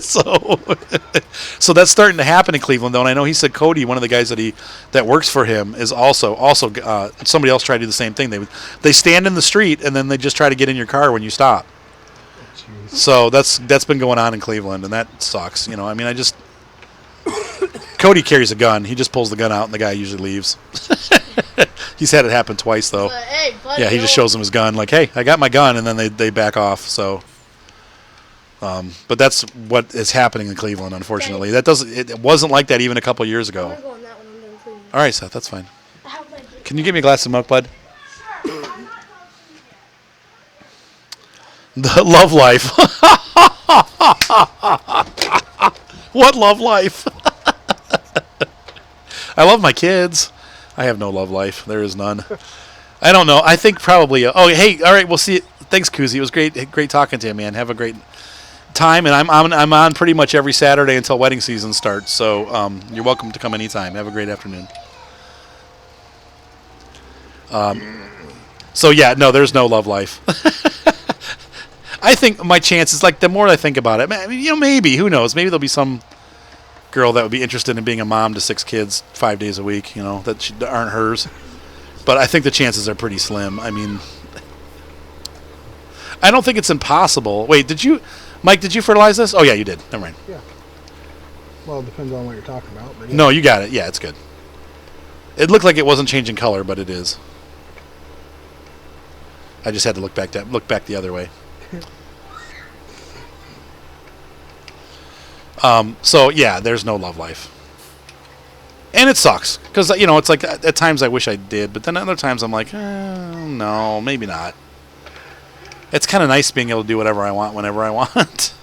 So that's starting to happen in Cleveland, though. And I know he said Cody, one of the guys that works for him, is also somebody else tried to do the same thing. They stand in the street and then they just try to get in your car when you stop. Jeez. So that's been going on in Cleveland, and that sucks. Cody carries a gun. He just pulls the gun out, and the guy usually leaves. He's had it happen twice, though. Hey, buddy, Yeah, he just shows them his gun, like, hey, I got my gun, and then they back off. So, but that's what is happening in Cleveland, unfortunately. It wasn't like that even a couple years I'm ago. gonna go on that one. I'm done cleaning. All right, Seth, that's fine. I have my drink. Can you give me a glass of milk, bud? The love life. What love life? I love my kids. I have no love life. There is none. I don't know. I think probably. Hey, all right. We'll see. Thanks, Kuzi. It was great talking to you, man. Have a great time. And I'm on pretty much every Saturday until wedding season starts. So you're welcome to come anytime. Have a great afternoon. So yeah, no, there's no love life. I think my chances, like, the more I think about it, maybe, who knows? Maybe there'll be some girl that would be interested in being a mom to 6 kids 5 days a week, that aren't hers. But I think the chances are pretty slim. I mean, I don't think it's impossible. Wait, Mike, did you fertilize this? Oh, yeah, you did. Never mind. Yeah. Well, it depends on what you're talking about. But yeah. No, you got it. Yeah, it's good. It looked like it wasn't changing color, but it is. I just had to look back the other way. So yeah, there's no love life, and it sucks because it's like at times I wish I did, but then other times I'm like, no, maybe not. It's kind of nice being able to do whatever I want whenever I want,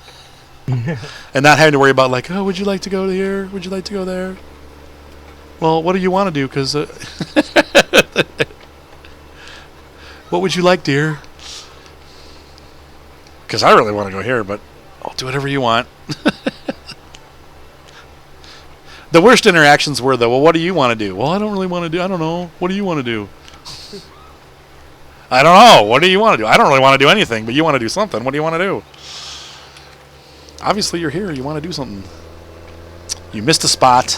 and not having to worry about like, oh, would you like to go here? Would you like to go there? Well, what do you want to do? Because what would you like, dear? Because I really want to go here, but I'll do whatever you want. The worst interactions were, though, well, what do you want to do? Well, I don't really want to do, I don't know. What do you want to do? I don't know. What do you want to do? I don't really want to do anything, but you want to do something. What do you want to do? Obviously, you're here. You want to do something. You missed a spot.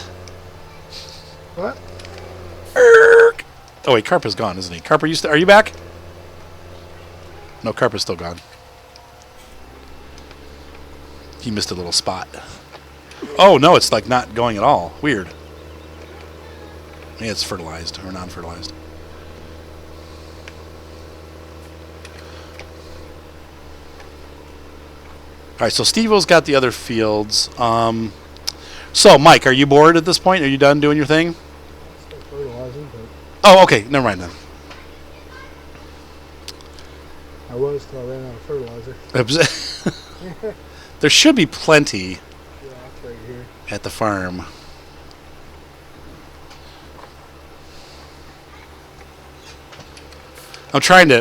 What? Erk. Oh, wait, Carp is gone, isn't he? Carp, are you back? No, Carp is still gone. He missed a little spot. Oh, no, it's like not going at all. Weird. Yeah, it's fertilized or non-fertilized. All right, so Steve-O's got the other fields. So, Mike, are you bored at this point? Are you done doing your thing? Still fertilizing, but Oh, okay. Never mind then. I was till I ran out of fertilizer. There should be plenty Yeah, it's right here. at the farm.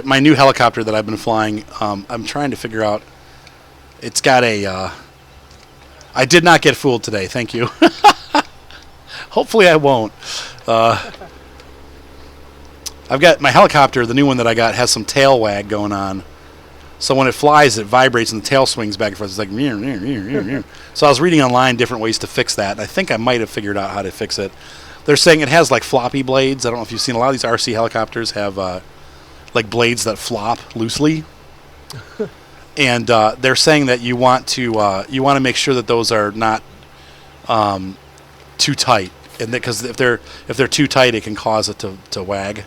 My new helicopter that I've been flying, I'm trying to figure out, it's got I did not get fooled today, thank you. Hopefully I won't. I've got my helicopter, the new one that I got, has some tail wag going on. So when it flies, it vibrates and the tail swings back and forth. It's like, meow, meow, meow, meow, meow. So I was reading online different ways to fix that. And I think I might have figured out how to fix it. They're saying it has like floppy blades. I don't know if you've seen a lot of these RC helicopters have like blades that flop loosely. And they're saying that you want to make sure that those are not too tight, and because if they're too tight, it can cause it to wag.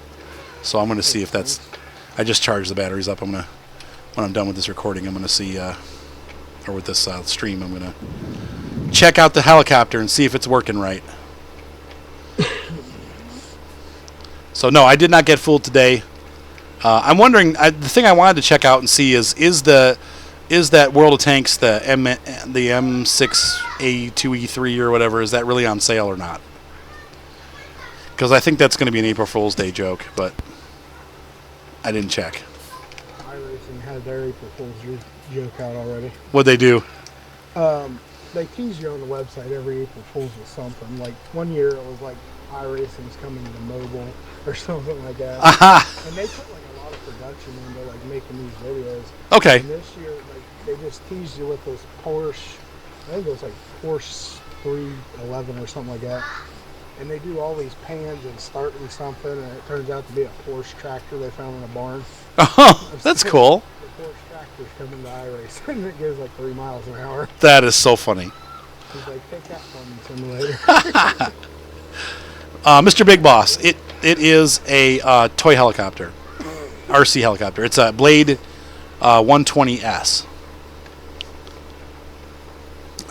So I'm going to see if that's. I just charged the batteries up. When I'm done with this recording, I'm going to see, or with this stream, I'm going to check out the helicopter and see if it's working right. So no, I did not get fooled today. I'm wondering. The thing I wanted to check out and see is that World of Tanks, the M6A2E3 or whatever, is that really on sale or not? Because I think that's going to be an April Fool's Day joke, but I didn't check. iRacing had their April Fool's joke out already. What'd they do? they tease you on the website every April Fool's with something. Like one year it was like iRacing's coming to mobile or something like that. And they put like a lot of production into like making these videos. Okay. And this year, like they just teased you with this Porsche. I think it was like Porsche 311 or something like that. And they do all these pans and starting something, and it turns out to be a Porsche tractor they found in a barn. Oh, that's cool. The Porsche tractor's coming to iRacing, and it goes like 3 miles an hour. That is so funny. He's like, take that farming simulator. Mr. Big Boss, it is a toy helicopter, RC helicopter. It's a Blade 120S.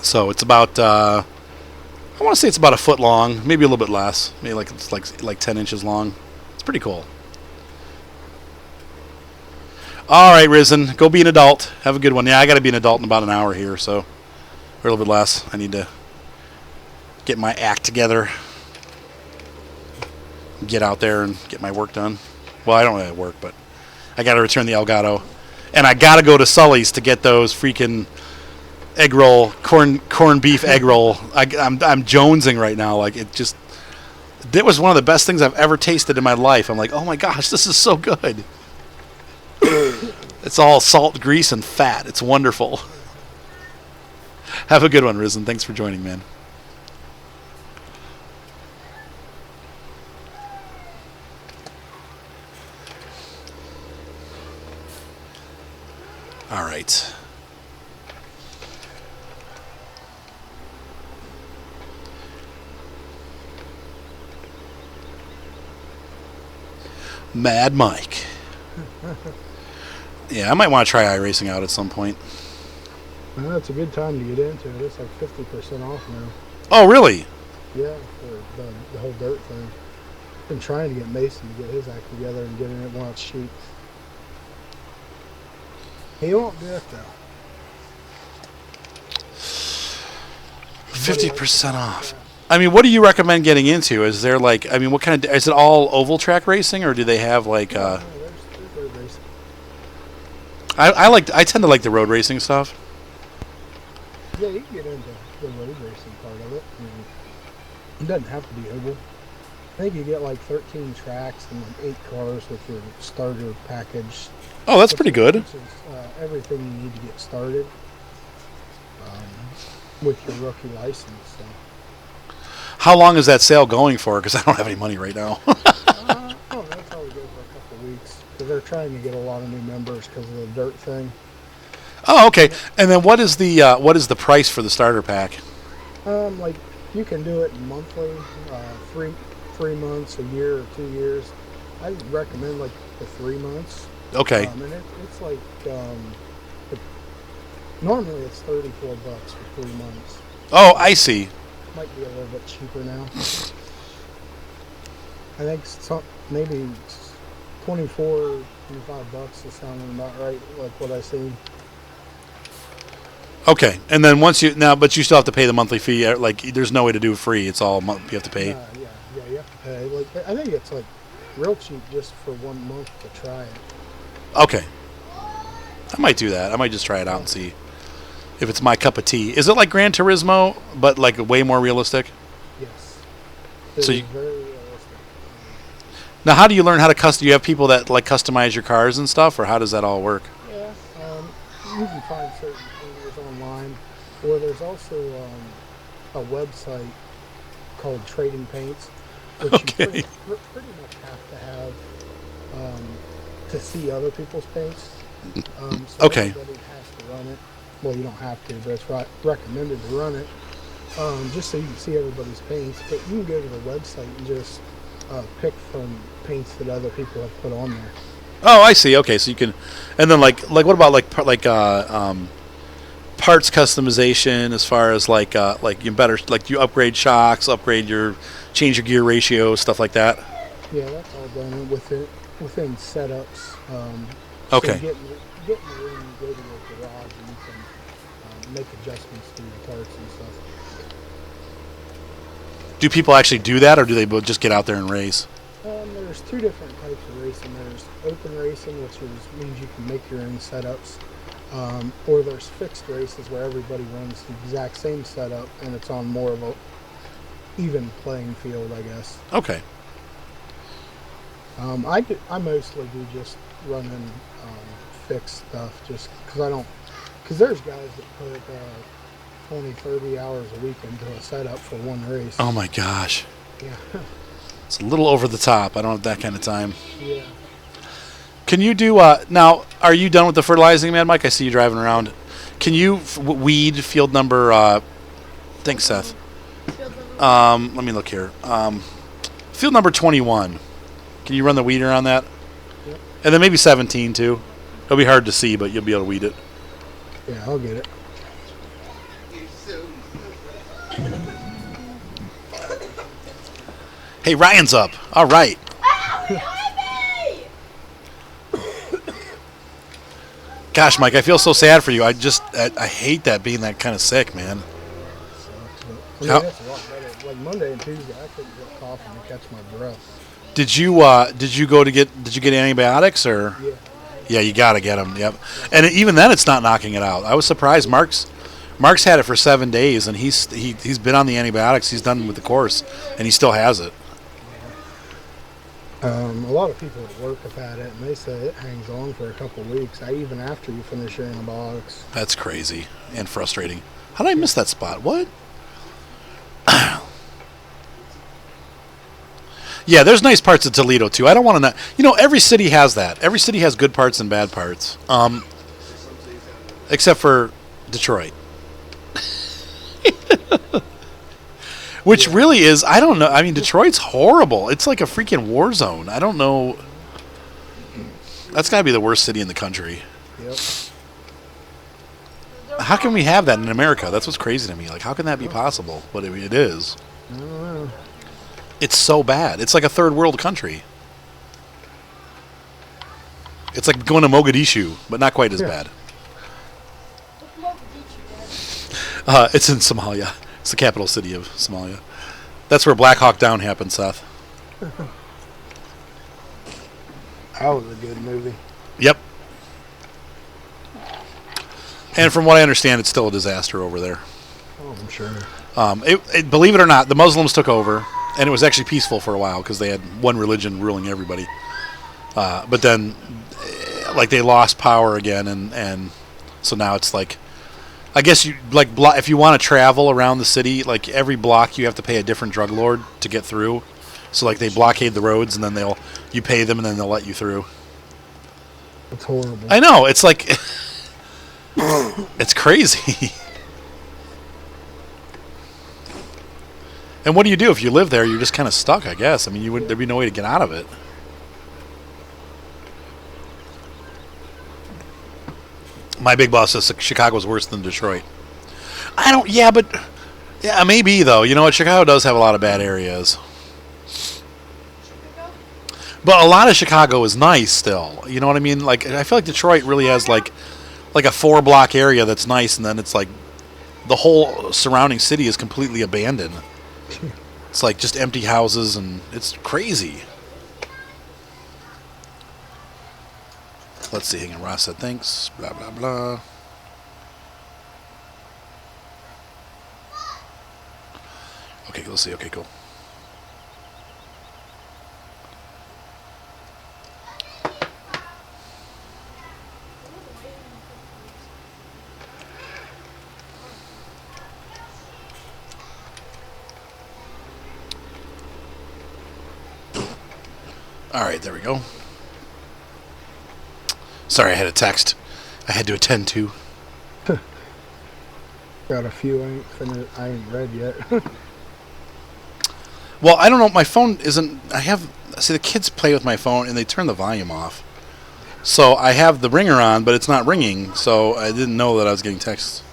So it's about I want to say it's about a foot long, maybe a little bit less, maybe like it's like 10 inches long. It's pretty cool. All right, Risen, go be an adult. Have a good one. Yeah, I got to be an adult in about an hour here, so or a little bit less. I need to get my act together, get out there and get my work done. Well, I don't really have work, but I got to return the Elgato, and I got to go to Sully's to get those freaking egg roll, corn beef egg roll. I'm jonesing right now. Like it was one of the best things I've ever tasted in my life. I'm like, oh my gosh, this is so good. It's all salt, grease, and fat. It's wonderful. Have a good one, Risen. Thanks for joining, man. All right. Mad Mike. Yeah, I might want to try iRacing out at some point. Well, it's a good time to get into it. It's like 50% off now. Oh, really? Yeah, for the whole dirt thing. Been trying to get Mason to get his act together and getting it while it's cheap. He won't do it though. 50% off. I mean, what do you recommend getting into? Is there like, I mean, what kind of, is it all oval track racing, or do they have like, There's road racing. I tend to like the road racing stuff. Yeah, you can get into the road racing part of it. I mean, it doesn't have to be oval. I think you get like 13 tracks and like 8 cars with your starter package. Oh, that's pretty good. Which is everything you need to get started with your rookie license. So. How long is that sale going for? Because I don't have any money right now. Oh, that's probably good for a couple of weeks because they're trying to get a lot of new members because of the dirt thing. Oh, okay. And then what is the price for the starter pack? Like you can do it monthly, 3 months, a year, or 2 years. I recommend like the 3 months. Okay. And it's like normally it's $34 for 3 months. Oh, I see. Might be a little bit cheaper now. I think maybe 24, 25 bucks is sounding about right, like what I seen. Okay, and then once but you still have to pay the monthly fee. Like, there's no way to do it free. It's all you have to pay. Yeah, you have to pay. Like, I think it's like real cheap just for 1 month to try it. Okay, I might do that. I might just try it out and see if it's my cup of tea. Is it like Gran Turismo, but like way more realistic? Yes. So It's very realistic. Now, how do you learn how to custom? Do you have people that like customize your cars and stuff, or how does that all work? Yeah, you can find certain painters online, or there's also a website called Trading Paints, which Okay. you pretty much have to have to see other people's paints. So Okay. everybody has to run it. Well, you don't have to, but it's recommended to run it, just so you can see everybody's paints. But you can go to the website and just pick from paints that other people have put on there. Oh, I see. Okay, so you can, and then like what about parts customization as far as like you upgrade shocks, change your gear ratio, stuff like that. Yeah, that's all done within setups. Okay. So getting the room, you go to the garage and you can make adjustments to your parts and stuff. Do people actually do that, or do they just get out there and race? There's 2 different types of racing. There's open racing, which means you can make your own setups. Or there's fixed races where everybody runs the exact same setup and it's on more of a even playing field, I guess. Okay. I mostly do just running fixed stuff just because there's guys that put 20, 30 hours a week into a setup for one race. Oh my gosh. Yeah. It's a little over the top. I don't have that kind of time. Yeah. Can you do now? Are you done with the fertilizing, Mad Mike? I see you driving around. Can you weed field number? Thanks, Seth. Let me look here. Field number 21. Can you run the weeder on that? Yep. And then maybe 17 too. It'll be hard to see, but you'll be able to weed it. Yeah, I'll get it. Hey, Ryan's up. All right. Gosh, Mike, I feel so sad for you. I hate that being that kind of sick, man. I mean, it's a lot better. Like Monday and Tuesday, I couldn't get coffee to catch my breath. Did you get antibiotics or? Yeah. Yeah, you got to get them. Yep. And even then, it's not knocking it out. I was surprised. Mark's had it for 7 days, and he's been on the antibiotics. He's done with the course, and he still has it. A lot of people at work have had it, and they say it hangs on for a couple of weeks, even after you finish your antibiotics. That's crazy and frustrating. How did I miss that spot? What? Yeah, there's nice parts of Toledo too. I don't want to. Every city has that. Every city has good parts and bad parts. Except for Detroit. Which really is, I don't know. I mean, Detroit's horrible. It's like a freaking war zone. I don't know. That's got to be the worst city in the country. Yep. How can we have that in America? That's what's crazy to me. Like, how can that be possible? But it is. I don't know. It's so bad. It's like a third world country. It's like going to Mogadishu, but not quite as bad. It's in Somalia. It's the capital city of Somalia. That's where Black Hawk Down happened, Seth. That was a good movie. Yep. And from what I understand, it's still a disaster over there. Oh, I'm sure. Believe it or not, the Muslims took over, and it was actually peaceful for a while because they had one religion ruling everybody. But then, like, they lost power again, and so now it's like, I guess if you want to travel around the city, like every block you have to pay a different drug lord to get through. So like they blockade the roads, and then you pay them, and then they'll let you through. It's horrible. I know, it's like it's crazy. And what do you do if you live there? You're just kind of stuck, I guess. I mean, there'd be no way to get out of it. My big boss says Chicago's worse than Detroit. Yeah, maybe though. You know what? Chicago does have a lot of bad areas. But a lot of Chicago is nice still. You know what I mean? Like, I feel like Detroit really has like a 4-block area that's nice, and then it's like the whole surrounding city is completely abandoned. It's like just empty houses, and it's crazy. Let's see. Hang on, Ross said thanks. Blah, blah, blah. Okay, let's see. Okay, cool. All right, there we go. Sorry, I had a text I had to attend to. Got a few I ain't read yet. Well, I don't know. My phone isn't. See, the kids play with my phone and they turn the volume off. So I have the ringer on, but it's not ringing. So I didn't know that I was getting texts.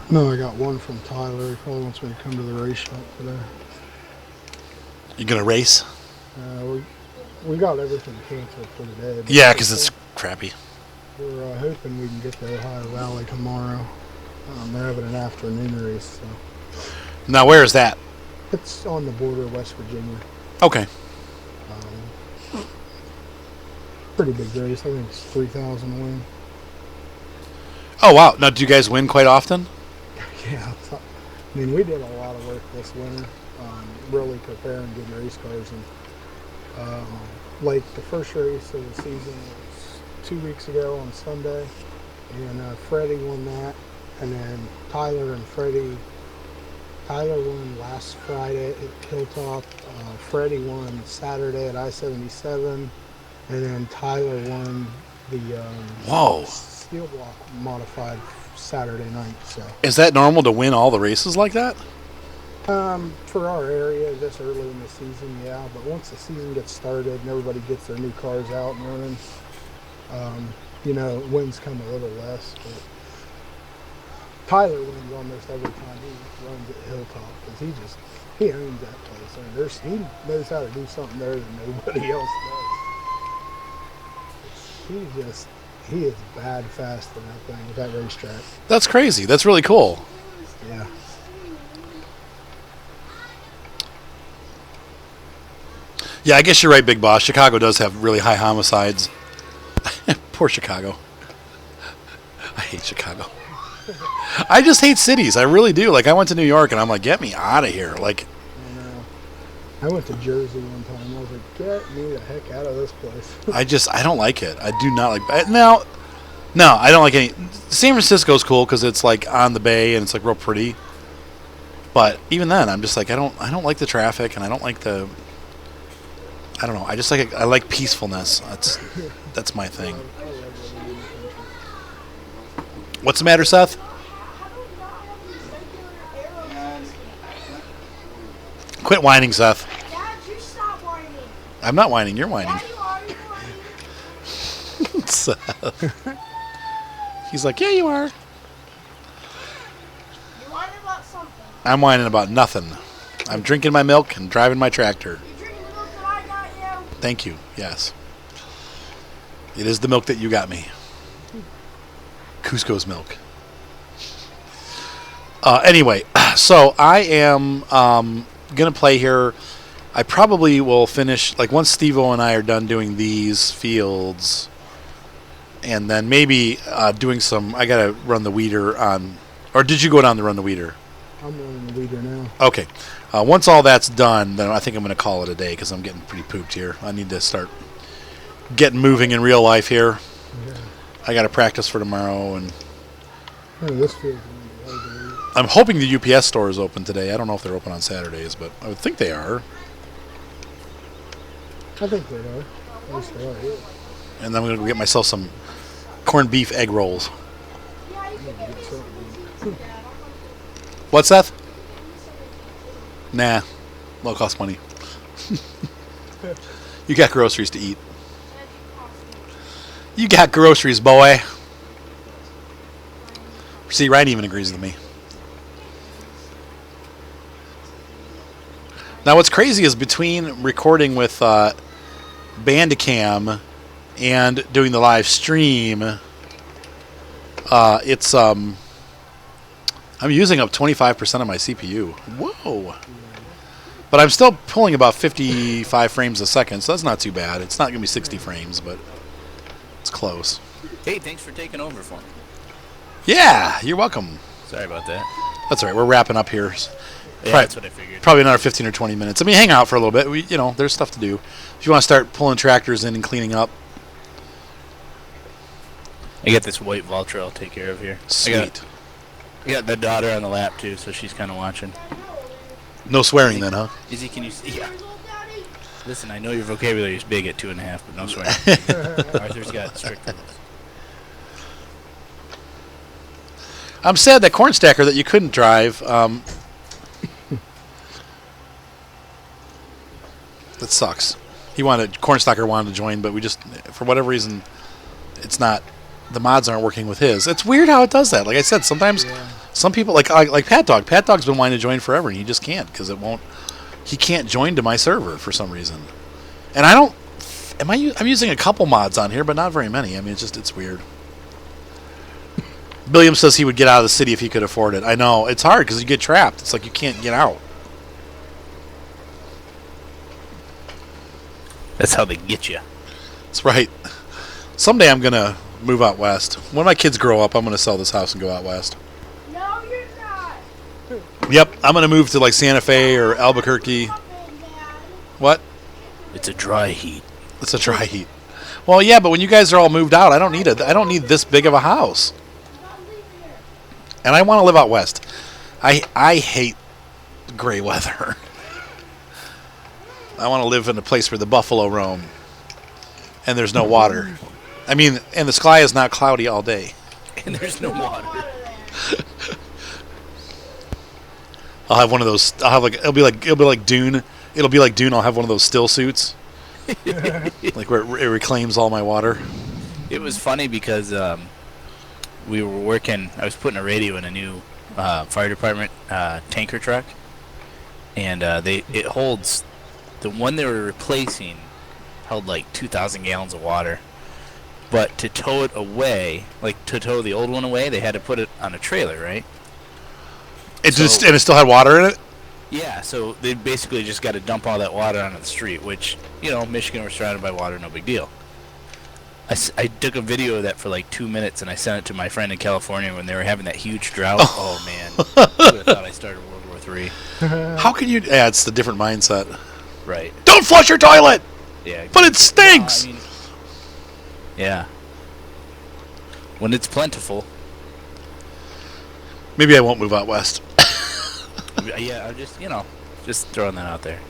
No, I got one from Tyler. He probably wants me to come to the race shop today. You gonna race? We got everything canceled for today. Yeah, because it's crappy. We're hoping we can get to Ohio Valley tomorrow. They're having an afternoon race. So. Now, where is that? It's on the border of West Virginia. Okay. Pretty big race. I think it's 3,000 to win. Oh wow. Now, do you guys win quite often? Yeah. I mean, we did a lot of work this winter, really preparing good race cars. And like the first race of the season was 2 weeks ago on Sunday, and Freddie won that. And then Tyler and Freddie. Tyler won last Friday at Hilltop. Freddie won Saturday at I-77. And then Tyler won the Whoa. steel block modified Saturday night. So Is that normal to win all the races like that? for our area, this early in the season, yeah. But once the season gets started and everybody gets their new cars out and running, wins come a little less. But Tyler wins almost every time he runs at Hilltop because he owns that place. I mean, he knows how to do something there that nobody else does. He is bad fast in that thing, with that racetrack. That's crazy. That's really cool. Yeah. Yeah, I guess you're right, Big Boss. Chicago does have really high homicides. Poor Chicago. I hate Chicago. I just hate cities. I really do. Like, I went to New York, and I'm like, get me out of here. Like, I went to Jersey one time. I was like, get me the heck out of this place. I don't like it. I do not like. No, I don't like any. San Francisco's cool because it's like on the bay and it's like real pretty. But even then, I'm just like, I don't like the traffic, and I don't like the. I don't know. I like peacefulness. That's my thing. What's the matter, Seth? Quit whining, Seth. Dad, you stop whining. I'm not whining. You're whining. Yeah, you are. You're whining. Seth. He's like, yeah, you are. You're whining about something. I'm whining about nothing. I'm drinking my milk and driving my tractor. You're drinking the milk that I got you. Thank you. Yes. It is the milk that you got me. Cusco's milk. Anyway, so I am going to play here. I probably will finish, like, once Steve-O and I are done doing these fields, and then maybe doing some, I got to run the weeder on, or did you go down to run the weeder? I'm running the weeder now. Okay. Once all that's done, then I think I'm going to call it a day because I'm getting pretty pooped here. I need to start getting moving in real life here. Yeah. I got to practice for tomorrow, and This feels really hard to read. I'm hoping the UPS store is open today. I don't know if they're open on Saturdays, but I would think they are. I think they are. At least they are here. And then I'm going to get myself some corned beef egg rolls. What's that? Nah. Low cost money. You got groceries to eat. You got groceries, boy. See, Ryan even agrees with me. Now, what's crazy is between recording with Bandicam and doing the live stream, I'm using up 25% of my CPU. Whoa. But I'm still pulling about 55 frames a second, so that's not too bad. It's not going to be 60 frames, but it's close. Hey, thanks for taking over for me. Yeah, you're welcome. Sorry about that. That's all right. We're wrapping up here. Yeah, that's what I figured. Probably another 15 or 20 minutes. I mean, hang out for a little bit. There's stuff to do. If you want to start pulling tractors in and cleaning up. I got this white Valtra I'll take care of here. Sweet. I got the daughter on the lap, too, so she's kind of watching. No swearing then, huh? Izzy, can you see? Yeah. Listen, I know your vocabulary is big at 2.5, but no swearing. Arthur's got strict rules. I'm sad that corn stacker that you couldn't drive. That sucks. Corn stacker wanted to join, but we just, for whatever reason, it's not. The mods aren't working with his. It's weird how it does that. Like I said, sometimes some people like Pat Dog. Pat Dog's been wanting to join forever, and he just can't because it won't. He can't join to my server for some reason. And I don't. I'm using a couple mods on here, but not very many. I mean, it's weird. William says he would get out of the city if he could afford it. I know it's hard because you get trapped. It's like you can't get out. That's how they get you. That's right. Someday I'm gonna move out west. When my kids grow up, I'm gonna sell this house and go out west. No, you're not. Yep, I'm gonna move to like Santa Fe or Albuquerque. What? It's a dry heat. It's a dry heat. Well, yeah, but when you guys are all moved out, I don't need this big of a house. And I want to live out west. I hate gray weather. I want to live in a place where the buffalo roam and there's no water. I mean, and the sky is not cloudy all day. And there's no water. I'll have one of those. I'll have like it'll be like Dune. It'll be like Dune. I'll have one of those still suits, like where it reclaims all my water. It was funny because we were working. I was putting a radio in a new fire department tanker truck, and it holds the one they were replacing held like 2,000 gallons of water. But to tow it away, like to tow the old one away, they had to put it on a trailer, right? And it still had water in it? Yeah, so they basically just got to dump all that water onto the street, which, Michigan, we're surrounded by water, no big deal. I took a video of that for like 2 minutes, and I sent it to my friend in California when they were having that huge drought. Oh, man. I would have thought I started World War III. How can you... Yeah, it's the different mindset. Right. Don't flush your toilet! Yeah. Exactly. But it stinks! Yeah. When it's plentiful. Maybe I won't move out west. Yeah, I'm just throwing that out there.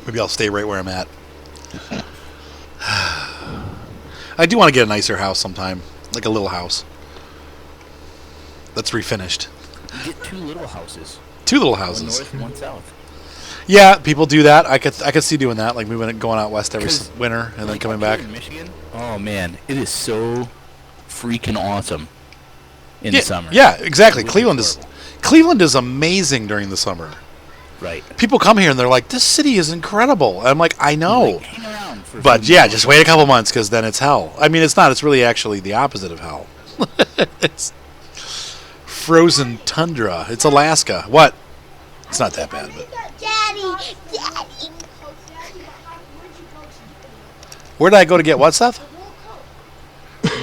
Maybe I'll stay right where I'm at. I do want to get a nicer house sometime, like a little house that's refinished. You get 2 little houses. 2 little One houses. north, one south. Yeah, people do that. I could see doing that, like going out west every winter and then coming back. In Michigan, oh man, it is so freaking awesome in the summer. Yeah, exactly. Cleveland is amazing during the summer. Right. People come here and they're like, "This city is incredible." I'm like, "I know." Hang around for But yeah, just wait a couple months because then it's hell. I mean, it's not. It's really actually the opposite of hell. It's frozen tundra. It's Alaska. What? It's not that bad, but. Daddy. Where did I go to get what, Seth?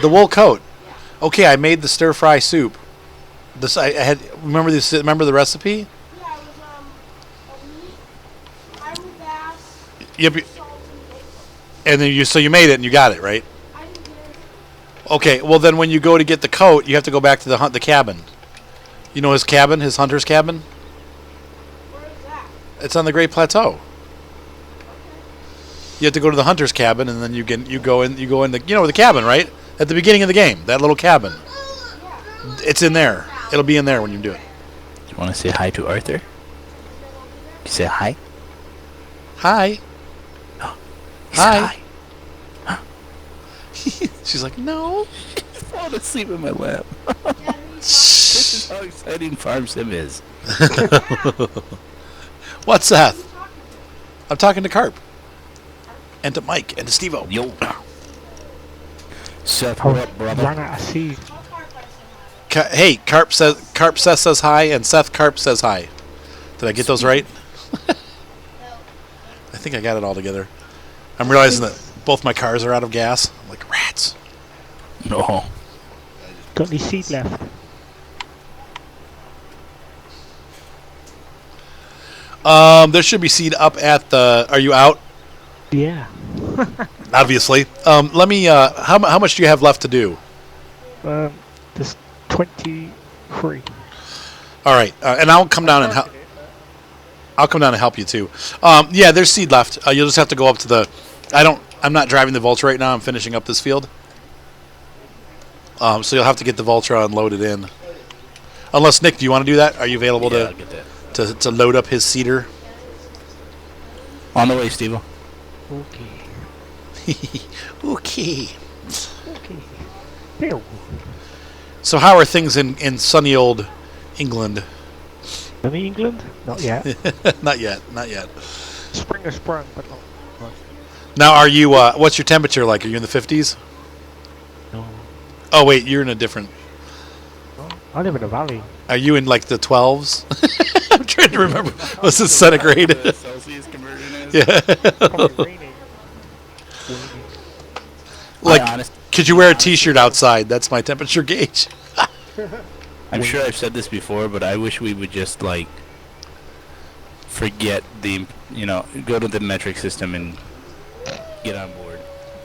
The wool coat. Okay, I made the stir fry soup. This I had. Remember this? Remember the recipe? Yeah, it was a meat, Iowa bass, Yep. salt, and bacon. And then you made it and you got it right. I didn't get it. Okay. Well, then when you go to get the coat, you have to go back to the cabin. You know his cabin, his hunter's cabin. Where is that? It's on the Great Plateau. You have to go to the hunter's cabin, and then you go in the cabin, right? At the beginning of the game, that little cabin. It's in there. It'll be in there when you do it. Do you want to say hi to Arthur? You say hi? Hi. Oh, Hi. hi. She's like, no. Falling asleep in my lap. This is how exciting Farm Sim is. What's Seth? I'm talking to Carp. And to Mike and to Steve-O. Yo. Seth, I what up, brother? ran out of seed. Hey, Carp says hi, and Seth Carp says hi. Did I get those right? I think I got it all together. I'm realizing that both my cars are out of gas. I'm like, rats. No. Got any seed left? There should be seed up at the... Are you out? Yeah. Obviously. Let me... How much do you have left to do? There's 23. All right. And I'll come down and help. I'll come down and help you too. Yeah, there's seed left. You'll just have to go up to the... I'm not driving the Vulture right now. I'm finishing up this field. So you'll have to get the Vulture unloaded in. Unless, Nick, do you want to do that? Are you available I'll get that. to load up his seeder? On the way, Steve. Okay. Okay. Okay. Bill. So how are things in sunny old England? In England? Not yet. Not yet. Not yet. Spring has sprung, but not. Now, are you... what's your temperature like? Are you in the 50s? No. Oh, wait. You're in a different... I live in a valley. Are you in like the 12s? I'm trying to remember. What's the centigrade? The Celsius conversion is. Yeah. Probably raining. Like, honest- could you wear a T-shirt outside? That's my temperature gauge. I'm sure I've said this before, but I wish we would just like forget the, go to the metric system and get on board.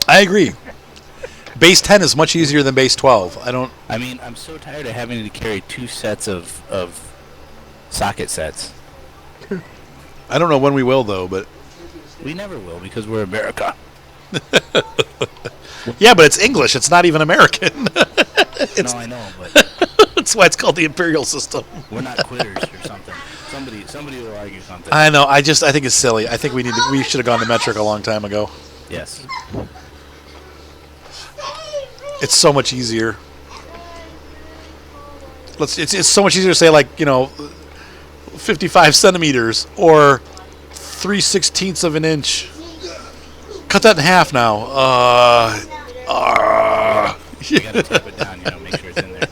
I agree. Base 10 is much easier than base 12. I mean, I'm so tired of having to carry 2 sets of socket sets. I don't know when we will though, but We never will because we're America. yeah, but it's English. It's not even American. No, I know, but That's why it's called the imperial system. we're not quitters or something. Somebody will argue something. I know. I think it's silly. I think we should have gone to metric a long time ago. Yes. It's so much easier. It's so much easier to say 55 centimeters or 3/16 of an inch. Cut that in half now. You gotta tap it down, make sure it's in there.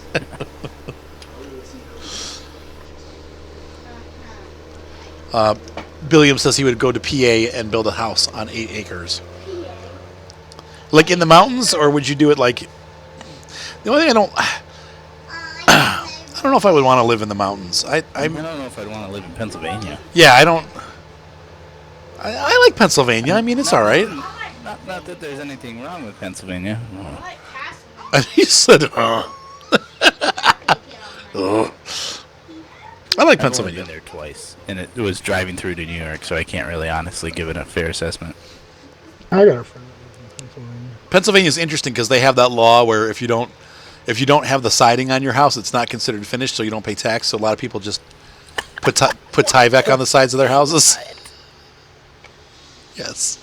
Billiam says he would go to PA and build a house on 8 acres. Like in the mountains, or would you do it like... The only thing I don't know if I would want to live in the mountains. I don't know if I'd want to live in Pennsylvania. Yeah, I don't... I like Pennsylvania. I mean, it's all right. Not that there's anything wrong with Pennsylvania. He said, Ugh. I like I've Pennsylvania. only been there twice, and it was driving through to New York, so I can't really honestly give it a fair assessment. I got a friend that lives in Pennsylvania. Pennsylvania is interesting because they have that law where if you don't have the siding on your house, it's not considered finished, so you don't pay tax. So a lot of people just put Tyvek on the sides of their houses. Yes,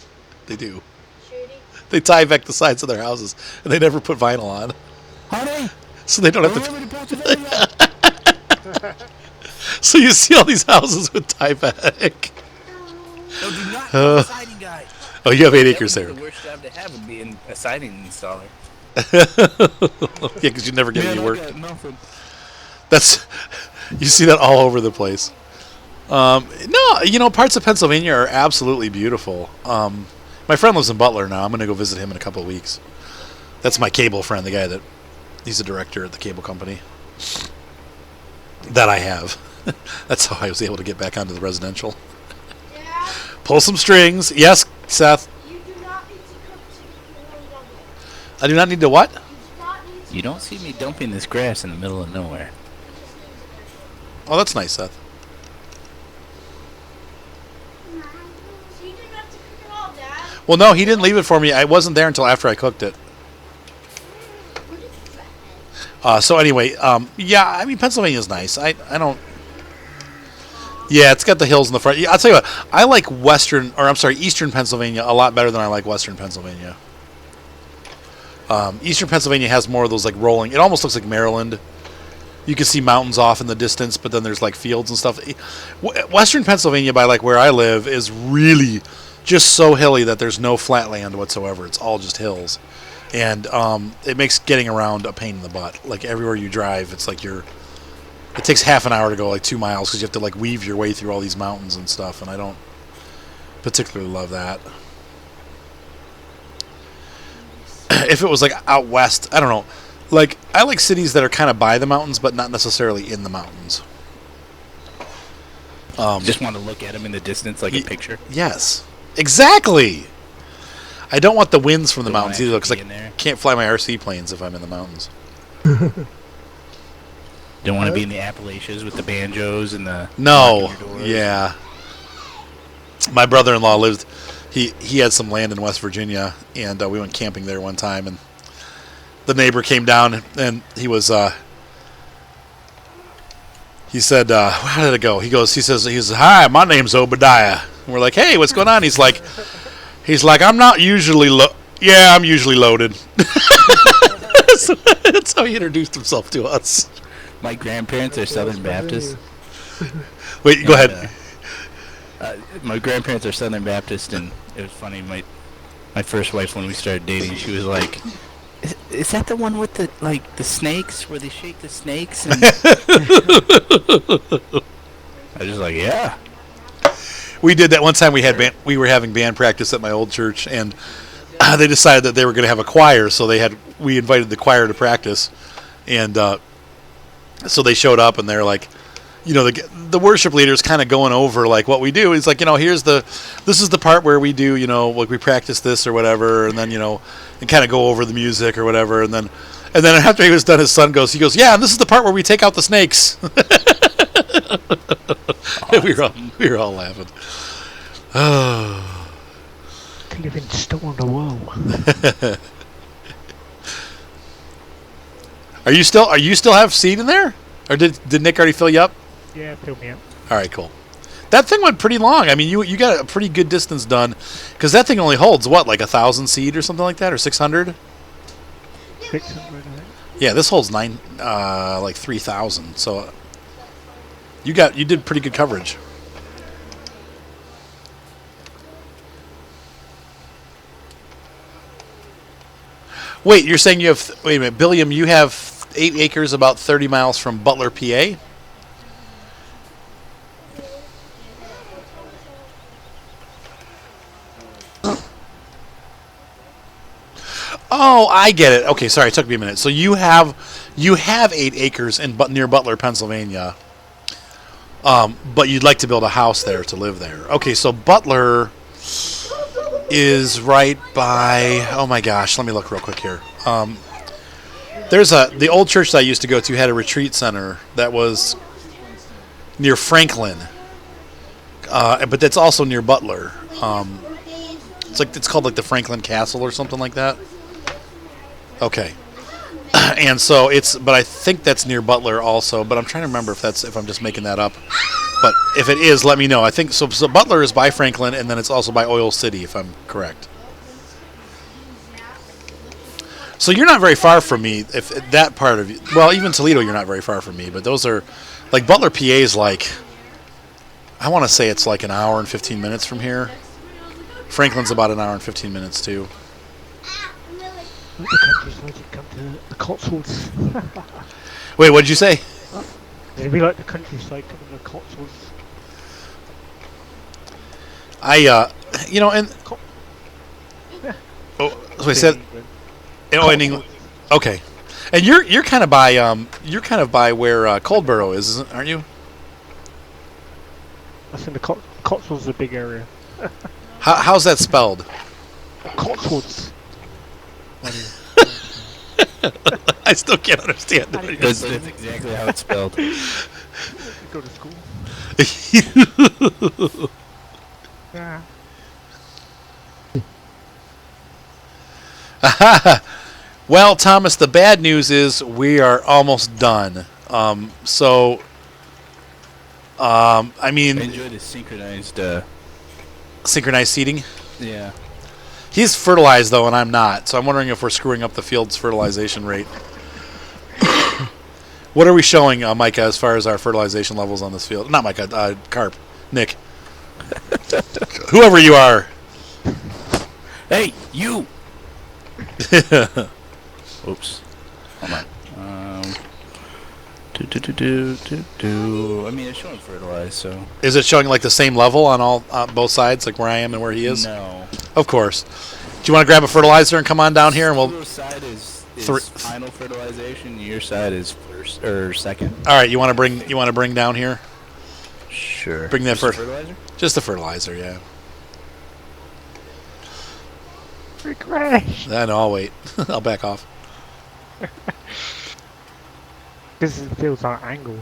they do. They Tyvek the sides of their houses, and they never put vinyl on, Honey, so they don't have to. remember to Pennsylvania? So you see all these houses with Tyvek. No, do not call the siding guy. Oh, you have 8 That acres would there. be the worst job to have would be a siding installer. Yeah, because you never get any work. I got nothing. You see that all over the place. No, parts of Pennsylvania are absolutely beautiful. My friend lives in Butler now. I'm going to go visit him in a couple of weeks. That's my cable friend, the guy he's a director at the cable company that I have. That's how I was able to get back onto the residential. Dad, Pull some strings. Yes, Seth. you do not need to cook chicken when you're younger. I do not need to what? You do not need to You don't see me dumping this grass in the middle of nowhere. Oh, that's nice, Seth. So you didn't have to cook it all, Dad. Well, no, he didn't leave it for me. I wasn't there until after I cooked it. So anyway, yeah, I mean, Pennsylvania's nice. I don't... Yeah, it's got the hills in the front. Yeah, I'll tell you what, I like Eastern Pennsylvania a lot better than I like Western Pennsylvania. Eastern Pennsylvania has more of those like rolling... It almost looks like Maryland. You can see mountains off in the distance, but then there's like fields and stuff. Western Pennsylvania, by like where I live, is really just so hilly that there's no flat land whatsoever. It's all just hills. And it makes getting around a pain in the butt. Like everywhere you drive, it's like it takes half an hour to go like 2 miles because you have to like weave your way through all these mountains and stuff. And I don't particularly love that. If it was like out west, I don't know. Like I like cities that are kind of by the mountains, but not necessarily in the mountains. Just want to look at them in the distance like a picture. Yes, exactly. I don't want the winds from the Don't mountains wanna either because actually I be in there. can't fly my RC planes if I'm in the mountains. Don't want to be in the Appalachians with the banjos and the No, knocking your doors. yeah. My brother-in-law lived. He had some land in West Virginia, and we went camping there one time. And the neighbor came down, and he was. He said, "How did it go?" He says, "Hi, my name's Obadiah." And we're like, "Hey, what's going on?" He's like, "I'm not usually yeah, I'm usually loaded." So that's how he introduced himself to us. My grandparents are Southern Baptists. Wait, go ahead. My grandparents are Southern Baptist, and it was funny. My first wife, when we started dating, she was like, Is that the one with the snakes where they shake the snakes? And I was just like, yeah. We did that one time. We were having band practice at my old church, and they decided that they were going to have a choir, so we invited the choir to practice, and so they showed up, and they're like, the worship leader's kind of going over like what we do. He's like, this is the part where we do, like we practice this or whatever, and then and kind of go over the music or whatever, and then after he was done, his son goes, yeah, and this is the part where we take out the snakes. we were all laughing. Oh. Living still on the wall. Are you still have seed in there, or did Nick already fill you up? Yeah, fill me up. All right, cool. That thing went pretty long. I mean, you got a pretty good distance done, because that thing only holds what, like 1,000 seed or something like that, or 600. 600, I think. Yeah, this holds like 3,000. So you did pretty good coverage. Wait, you're saying wait a minute, Billiam, you have 8 acres about 30 miles from Butler, PA? Oh, I get it. Okay, sorry, it took me a minute. So you have 8 acres near Butler, Pennsylvania, but you'd like to build a house there to live there. Okay, so Butler is right by. Oh my gosh, let me look real quick here. There's the old church that I used to go to had a retreat center that was near Franklin, but that's also near Butler. It's called like the Franklin Castle or something like that. Okay, and so but I think that's near Butler also. But I'm trying to remember if I'm just making that up. But if it is, let me know. I think so. So Butler is by Franklin, and then it's also by Oil City, if I'm correct. So you're not very far from me. If that part of you, well, even Toledo, you're not very far from me. But those are like Butler, PA is like, I want to say it's like an hour and 15 minutes from here. Franklin's about an hour and 15 minutes too. The countryside, you come to the Cotswolds. Wait, what did you say? It'd be like the countryside coming to the Cotswolds. And so I said, in England. Okay, and you're kind of by where Coldborough is, aren't you? I think the Cotswolds is a big area. How's that spelled? Cotswolds. I still can't understand it. That's exactly how it's spelled. Go to school. Yeah. Well, Thomas, the bad news is we are almost done. I mean, I enjoy the synchronized seeding. Yeah. He's fertilized though, and I'm not. So I'm wondering if we're screwing up the field's fertilization rate. What are we showing, Micah, as far as our fertilization levels on this field? Not Micah, Carp, Nick, whoever you are. Hey, you. Oops. Hold on. I mean, it's showing fertilized, so. Is it showing like the same level on both sides, like where I am and where he is? No. Of course. Do you want to grab a fertilizer and come on down here, and we'll? Your side is final fertilization. Your side is first or second. All right. You want to bring down here? Sure. Bring that fertilizer. Just the fertilizer, yeah. Crash. I know. I'll wait. I'll back off. This feels like angle.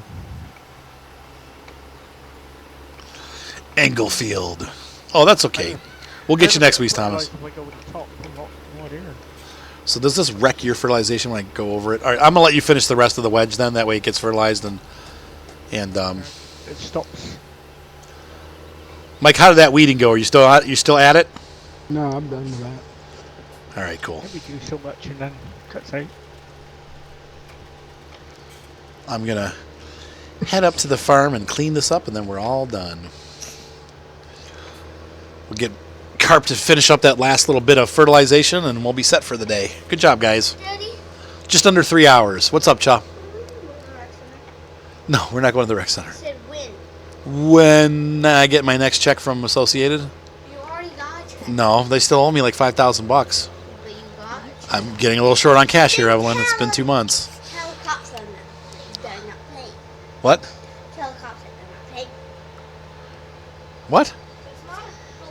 Englefield. Oh, that's okay. We'll get you next week, Thomas. So does this wreck your fertilization when I go over it? All right, I'm gonna let you finish the rest of the wedge then. That way it gets fertilized and it stops. Mike, how did that weeding go? Are you still at it? No, I'm done with that. All right, cool. We do so much and then cuts out. I'm gonna head up to the farm and clean this up, and then we're all done. We'll get carp to finish up that last little bit of fertilization, and we'll be set for the day. Good job, guys. Daddy, Just under 3 hours. What's up, Cha? No, we're not going to the rec center. I said when. When I get my next check from Associated? You already got a check. No, they still owe me like $5,000. But you got a check. I'm getting a little short on cash here, Evelyn. It's been 2 months. Tell the cops on them. They're not paid. What? Tell the cops that they're not paid. What? it's not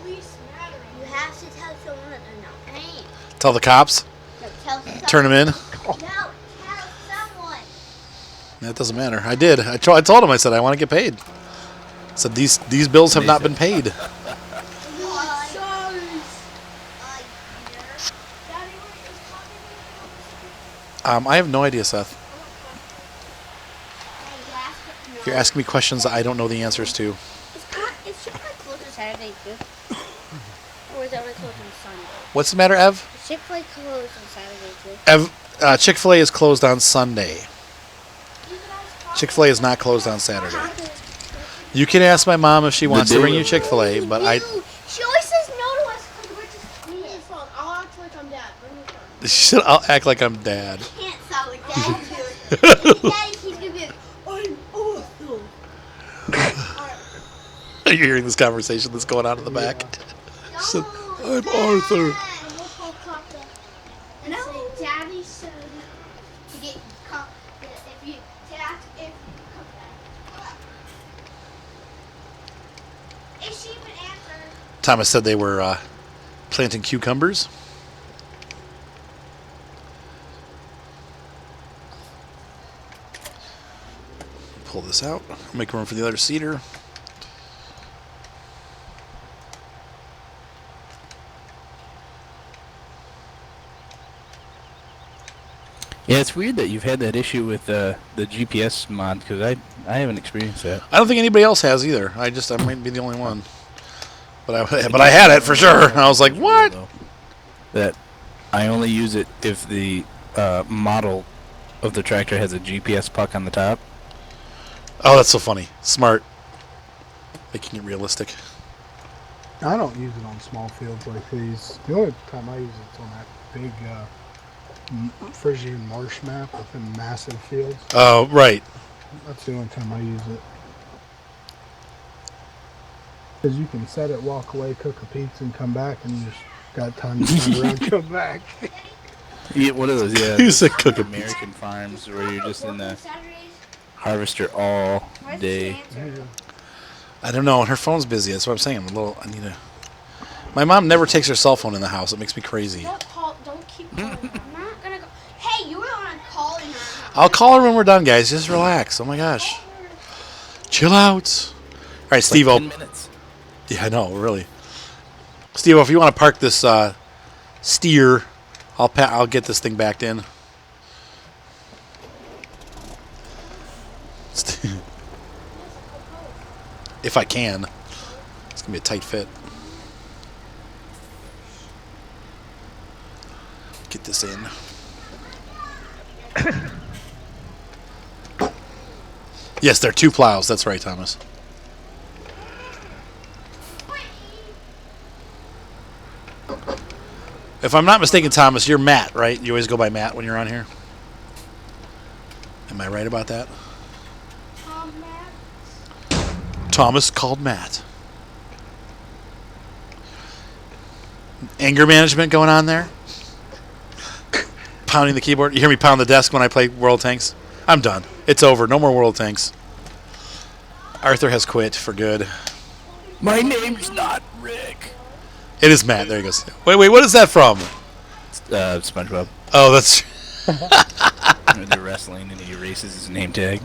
police mattering. You have to tell someone that they're not paying. Tell the cops? No, tell someone. Turn them in? No, tell someone. That doesn't matter. I did. I told him. I said I want to get paid. I said these bills have not been paid. Sorry. Daddy, what are you talking I have no idea, Seth. You're asking me questions that I don't know the answers to. Is Chick-fil-A closed on Saturday too? Or is it only closed on Sunday? What's the matter, Ev? Is Chick-fil-A closed on Saturday too? Chick-fil-A is closed on Sunday. Chick-fil-A is not closed on Saturday. You can ask my mom if she wants to bring you Chick-fil-A, but I. She always says no to us because we're just Bring your phone. I'll act like I'm dad. Bring your phone. She said I'll act like I'm dad. can't sound like Daddy. Daddy, he's gonna be like, I'm awesome. Are you hearing this conversation that's going on in the back? She said, I'm Arthur. And we'll call Papa and say, Daddy said to get caught. If you come back. Is she even answered? Thomas said they were planting cucumbers. Pull this out. Make room for the other cedar. Yeah, it's weird that you've had that issue with the GPS mod because I haven't experienced that. I don't think anybody else has either. I might be the only one. But I had it for sure. And I was like, what? That I only use it if the model of the tractor has a GPS puck on the top. Oh, that's so funny. Smart. Making it realistic. I don't use it on small fields like these. The only time I use it's on that big Frisian marsh map within massive fields. Oh, right. That's the only time I use it. Because you can set it, walk away, cook a pizza, and come back, and you just got time to turn around and come back. Yeah, what are those? Yeah, You said cook a American farms where you're just in the Saturdays? harvester all Why does day. she answer? I don't know. Her phone's busy. That's what I'm saying. I need to. My mom never takes her cell phone in the house. It makes me crazy. Don't call. Don't keep calling. I'm not gonna go. Hey, you were the one calling her. I'll call her when we're done, guys. Just relax. Oh my gosh. Chill out. All right, Steve. Like 10 minutes. Yeah, I know. Really. Steve, if you want to park this steer, I'll get this thing backed in. If I can. It's gonna be a tight fit. Get this in. Yes, there are 2 plows. That's right, Thomas. If I'm not mistaken, Thomas, you're Matt, right? You always go by Matt when you're on here. Am I right about that? Thomas called Matt. Anger management going on there? Pounding the keyboard. You hear me pound the desk when I play World Tanks? I'm done. It's over. No more World Tanks. Arthur has quit for good. My name's not Rick. It is Matt. There he goes. Wait. What is that from? SpongeBob. Oh, that's... They're wrestling and he erases his name tag.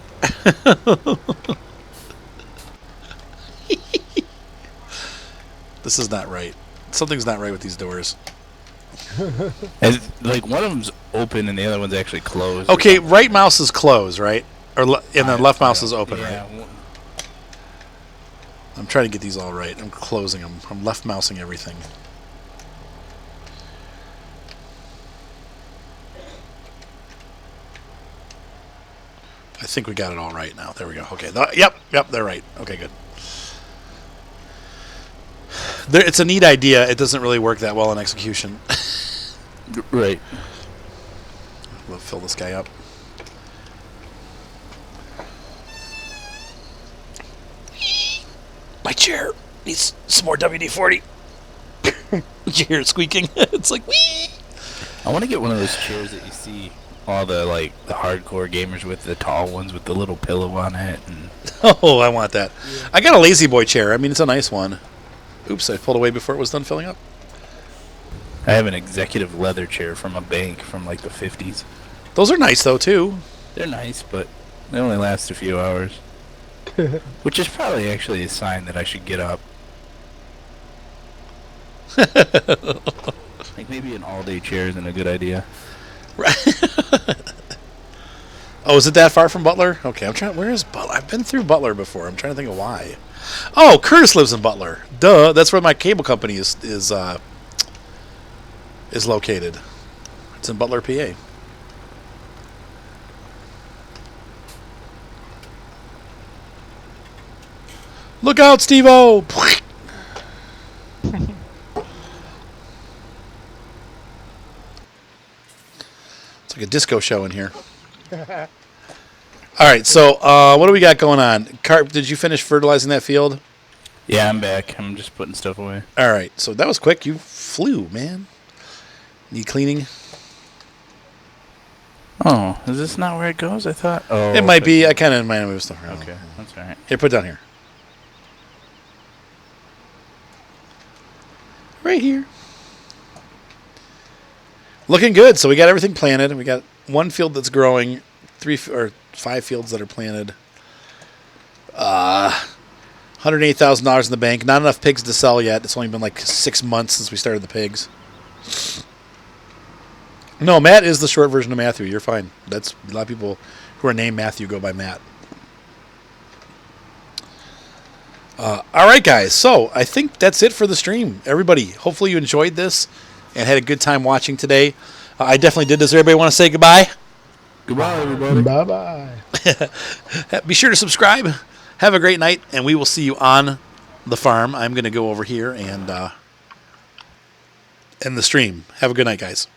This is not right. Something's not right with these doors. And, like one of them's open and the other one's actually closed. Okay, right mouse is closed, right? And then left mouse is open, Yeah, right? I'm trying to get these all right. I'm closing them. I'm left mousing everything. I think we got it all right now. There we go. Okay. Yep, they're right. Okay, good. It's a neat idea. It doesn't really work that well in execution. Right. We'll fill this guy up. My chair needs some more WD-40. Did you hear it squeaking? It's like, wee! I want to get one of those chairs that you see all the the hardcore gamers with, the tall ones with the little pillow on it. And Oh, I want that. I got a Lazy Boy chair. I mean, it's a nice one. Oops, I pulled away before it was done filling up. I have an executive leather chair from a bank from like the 50s. Those are nice, though, too. They're nice, but they only last a few hours. Which is probably actually a sign that I should get up. Like maybe an all-day chair isn't a good idea. Oh, is it that far from Butler? Okay, I'm trying. Where is Butler? I've been through Butler before. I'm trying to think of why. Oh, Curtis lives in Butler. Duh. That's where my cable company is located. It's in Butler, PA. Look out, Steve-O! It's like a disco show in here. All right, so what do we got going on? Carp, did you finish fertilizing that field? Yeah, I'm back. I'm just putting stuff away. All right, so that was quick. You flew, man. Need cleaning? Oh, is this not where it goes? I thought. Oh, It might be. I kind of might move stuff around. Okay, that's all right. Here, put it down here. Right here. Looking good. So we got everything planted. We got one field that's growing, 5 fields that are planted. $108,000 in the bank. Not enough pigs to sell yet. It's only been like 6 months since we started the pigs. No, Matt is the short version of Matthew. You're fine. That's a lot of people who are named Matthew go by Matt. All right, guys. So I think that's it for the stream. Everybody, hopefully you enjoyed this and had a good time watching today. I definitely did. Does everybody want to say goodbye? Goodbye, everybody. Bye-bye. Be sure to subscribe. Have a great night, and we will see you on the farm. I'm going to go over here and end the stream. Have a good night, guys.